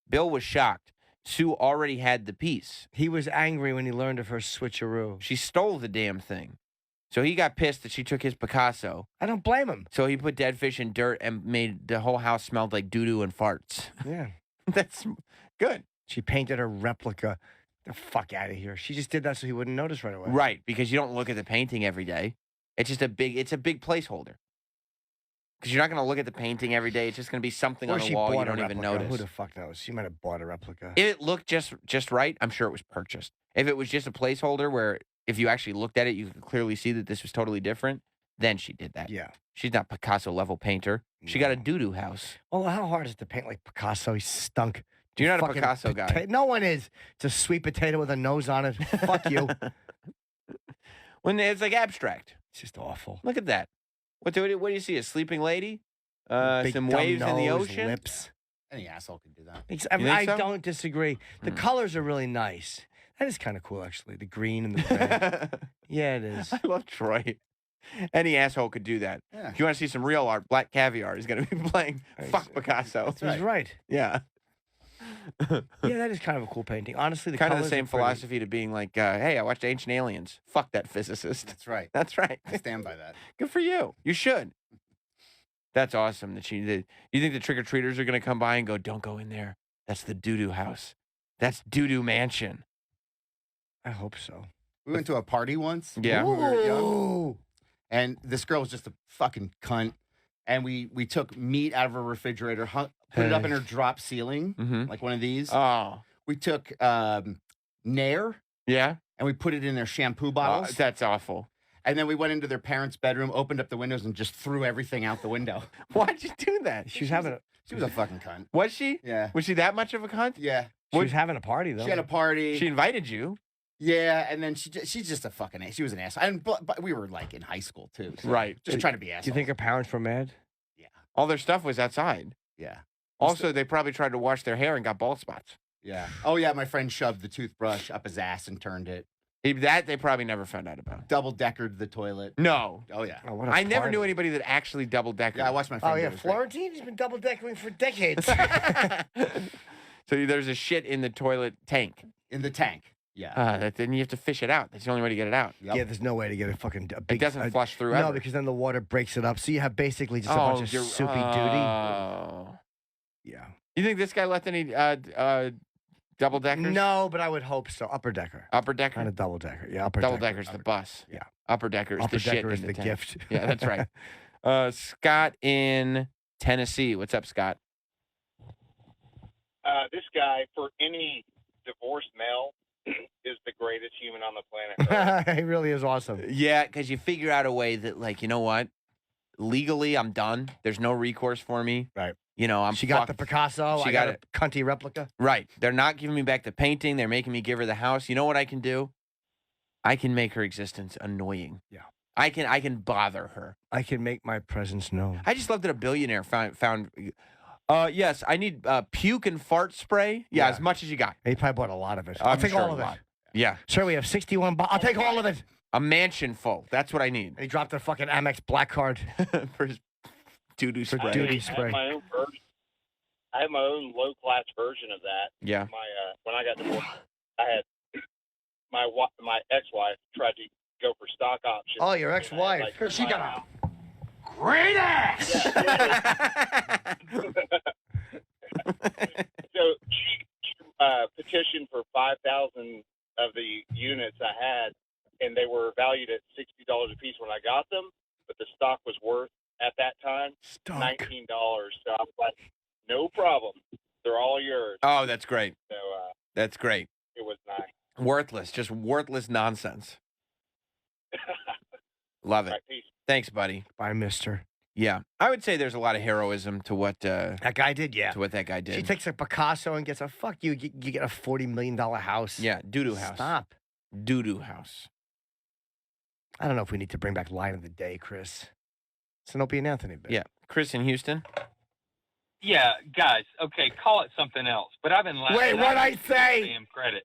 Bill was shocked. Sue already had the piece. He was angry when he learned of her switcheroo. She stole the damn thing. So he got pissed that she took his Picasso. I don't blame him. So he put dead fish and dirt and made the whole house smelled like doo-doo and farts. Yeah. That's good. She painted a replica. The fuck out of here. She just did that so he wouldn't notice right away. Right, because you don't look at the painting every day. It's just a big placeholder. Because you're not going to look at the painting every day. It's just going to be something on the wall you don't even notice. Who the fuck knows? She might have bought a replica. If it looked just right, I'm sure it was purchased. If it was just a placeholder where if you actually looked at it, you could clearly see that this was totally different, then she did that. Yeah. She's not Picasso-level painter. She got a doo-doo house. Well, how hard is it to paint like Picasso? He stunk. You're not a Picasso guy. No one is. It's a sweet potato with a nose on it. Fuck you. When it's like abstract. It's just awful. Look at that. What do you see? A sleeping lady? Big Some dumb waves in the nose, ocean? Lips. Any asshole can do that. I don't disagree. The colors are really nice. That is kind of cool, actually. The green and the red. Yeah, it is. I love Troy. Any asshole could do that. Yeah. If you want to see some real art, Black Caviar is going to be playing Fuck Picasso. He's right. Yeah. Yeah, that is kind of a cool painting. Honestly, the kind of the colors same are pretty. philosophy to being like, hey, I watched Ancient Aliens. Fuck that physicist. That's right. That's right. I stand by that. Good for you. You should. That's awesome that she did. You think the trick-or-treaters are going to come by and go, don't go in there. That's the doo-doo house. That's doo-doo mansion. I hope so. We went to a party once. Yeah. When we were young. And this girl was just a fucking cunt. And we took meat out of her refrigerator, put it up in her drop ceiling, like one of these. Oh. We took Nair. Yeah. And we put it in their shampoo bottles. That's awful. And then we went into their parents' bedroom, opened up the windows, and just threw everything out the window. Why'd you do that? She was having She was a fucking cunt. Was she? Yeah. Was she that much of a cunt? Yeah. She was having a party, though. She had a party. She invited you. Yeah, and then she's just a fucking ass. She was an ass. And but we were like in high school too. So Right. Just trying to be assholes. Do you think her parents were mad? All their stuff was outside. Yeah. Also, they probably tried to wash their hair and got bald spots. Yeah. Oh yeah, my friend shoved the toothbrush up his ass and turned it. That they probably never found out about. Double-deckered the toilet. No. Oh yeah. Oh, what a I never party. knew anybody that actually double-decked. Yeah, I watched my friend. Oh, yeah. do it. It was great. Florentine? He's been double deckering for decades. So there's a shit in the toilet tank. In the tank. Yeah. Then you have to fish it out. That's the only way to get it out. Yeah, there's no way to get a big. It doesn't flush through No, ever. because then the water breaks it up. So you have basically just a bunch of soupy duty. Oh. Yeah. You think this guy left any double deckers? No, but I would hope so. Upper decker. Upper decker? Not a double decker. Yeah, upper Double decker. decker's the bus. Yeah. Upper decker is Upper the shit decker is in the tank. gift. Yeah, that's right. Scott in Tennessee. What's up, Scott? This guy, for any divorced male, is the greatest human on the planet. He really is awesome. Yeah, because you figure out a way that, like, you know what? Legally, I'm done. There's no recourse for me. Right. You know, I'm She got the fucked. Picasso. She I got got a cunty replica. Right. They're not giving me back the painting. They're making me give her the house. You know what I can do? I can make her existence annoying. Yeah. I can bother her. I can make my presence known. I just love that a billionaire found yes, I need puke and fart spray. Yeah, as much as you got. He probably bought a lot of it. I'm I'll take sure all a of lot. it. Yeah. Sir, we have 61 I'll take all of it. A mansion full. That's what I need. And he dropped a fucking Amex black card. For his doo-doo spray. I have my own version. I have my own low-class version of that. Yeah. When I got divorced, I had my ex-wife tried to go for stock options. Oh, your ex-wife. She got a great ass. So she petitioned for 5,000 of the units I had, and they were valued at $60 a piece when I got them, but the stock was worth at that time $19. So I was like, no problem, they're all yours. Oh, that's great. So That's great. it was nice. Worthless. Just worthless nonsense. Love it. Right, peace. Thanks, buddy. Bye, mister. Yeah. I would say there's a lot of heroism to what that guy did, yeah. To what that guy did. She takes a Picasso and gets a fuck you. You get a $40 million house. Yeah, doo-doo house. Stop. Doo-doo house. I don't know if we need to bring back line of the day, Chris. It's an Opie and Anthony bit. Yeah. Chris in Houston. Yeah, guys. Okay, call it something else. But I've been laughing. Wait, what'd I say? Damn credit.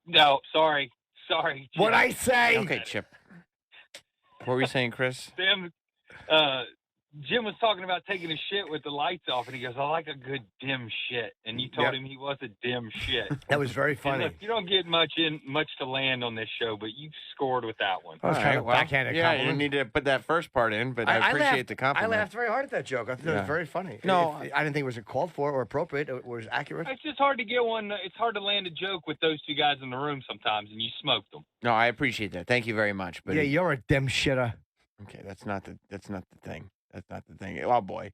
No, sorry. Chip. What'd I say? Okay, Chip. What were you saying, Chris? Jim was talking about taking a shit with the lights off, and he goes, "I like a good dim shit." And you told him he was a dim shit. That was very funny. And look, you don't get much to land on this show, but you scored with that one. I was trying to backhand a Yeah, you compliment. need to put that first part in, but I appreciate laughed, the compliment. I laughed very hard at that joke. I thought it was very funny. No, I didn't think it was called for or appropriate. It was accurate. It's just hard to get one. It's hard to land a joke with those two guys in the room sometimes, and you smoked them. No, I appreciate that. Thank you very much. But Yeah, you're a dim shitter. Okay, that's not the thing. That's not the thing. Oh boy.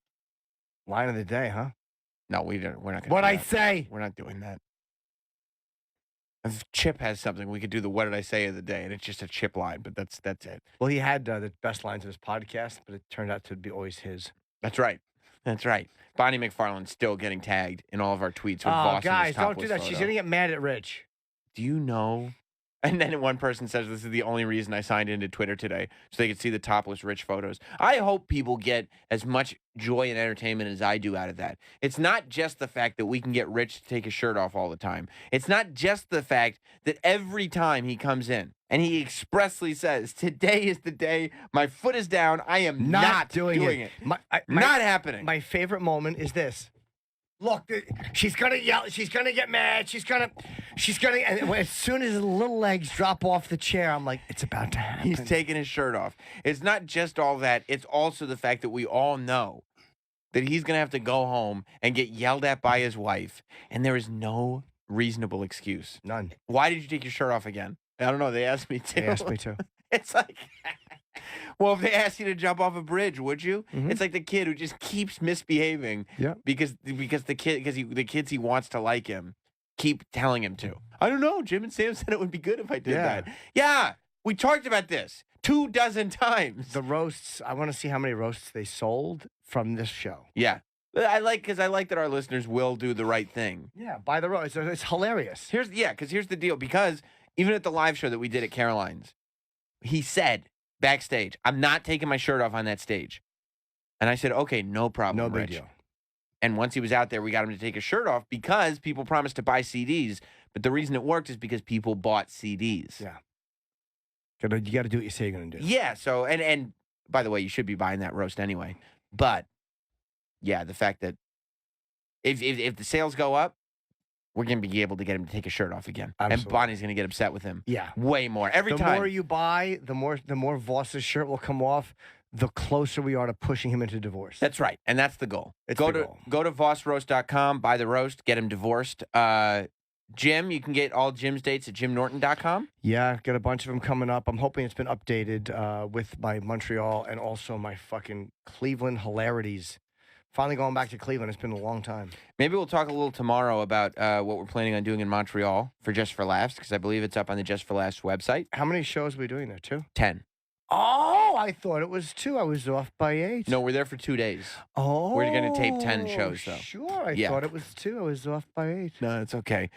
Line of the day, huh? No, we're not gonna What'd do I that. say? We're not doing that. If Chip has something, we could do the what did I say of the day, and it's just a Chip line, but that's it. Well, he had the best lines of his podcast, but it turned out to be always his. That's right. That's right. Bonnie McFarlane's still getting tagged in all of our tweets with Voss in guys, his don't topless do that. She's photo. gonna get mad at Rich. Do you know? And then one person says, this is the only reason I signed into Twitter today, so they could see the topless Rich photos. I hope people get as much joy and entertainment as I do out of that. It's not just the fact that we can get Rich to take his shirt off all the time. It's not just the fact that every time he comes in and he expressly says, today is the day, my foot is down, I am not doing it. Not happening. My favorite moment is this. Look, she's gonna yell. She's gonna get mad. She's gonna. And as soon as his little legs drop off the chair, I'm like, it's about to happen. He's taking his shirt off. It's not just all that. It's also the fact that we all know that he's going to have to go home and get yelled at by his wife. And there is no reasonable excuse. None. Why did you take your shirt off again? I don't know. They asked me to. They asked me to. It's like, well, if they asked you to jump off a bridge, would you? Mm-hmm. It's like the kid who just keeps misbehaving. Yeah. Because the kids he wants to like him keep telling him to. I don't know. Jim and Sam said it would be good if I did that. Yeah. We talked about this 24 times. The roasts. I want to see how many roasts they sold from this show. Yeah. I like that our listeners will do the right thing. Yeah, buy the roast. It's hilarious. Here's the deal. Because Even at the live show that we did at Caroline's, he said backstage, "I'm not taking my shirt off on that stage." And I said, "Okay, no problem, No big Rich." deal. And once he was out there, we got him to take his shirt off because people promised to buy CDs. But the reason it worked is because people bought CDs. Yeah. You got to do what you say you're going to do. Yeah. So, and by the way, you should be buying that roast anyway. But yeah, the fact that if the sales go up, we're going to be able to get him to take his shirt off again. Absolutely. And Bonnie's going to get upset with him. Yeah. Way more. Every the time. The more you buy, the more Voss's shirt will come off, the closer we are to pushing him into divorce. That's right. And that's the goal. It's go the to goal. Go to VossRoast.com, buy the roast, get him divorced. Jim, you can get all Jim's dates at JimNorton.com. Yeah, got a bunch of them coming up. I'm hoping it's been updated with my Montreal and also my fucking Cleveland hilarities. Finally going back to Cleveland. It's been a long time. Maybe we'll talk a little tomorrow about what we're planning on doing in Montreal for Just for Laughs, because I believe it's up on the Just for Laughs website. How many shows are we doing there? 2? 10. Oh, I thought it was 2. I was off by 8. No, we're there for 2 days. Oh. We're going to tape 10 shows, though. Sure. I Yeah. thought it was 2. I was off by 8. No, it's okay.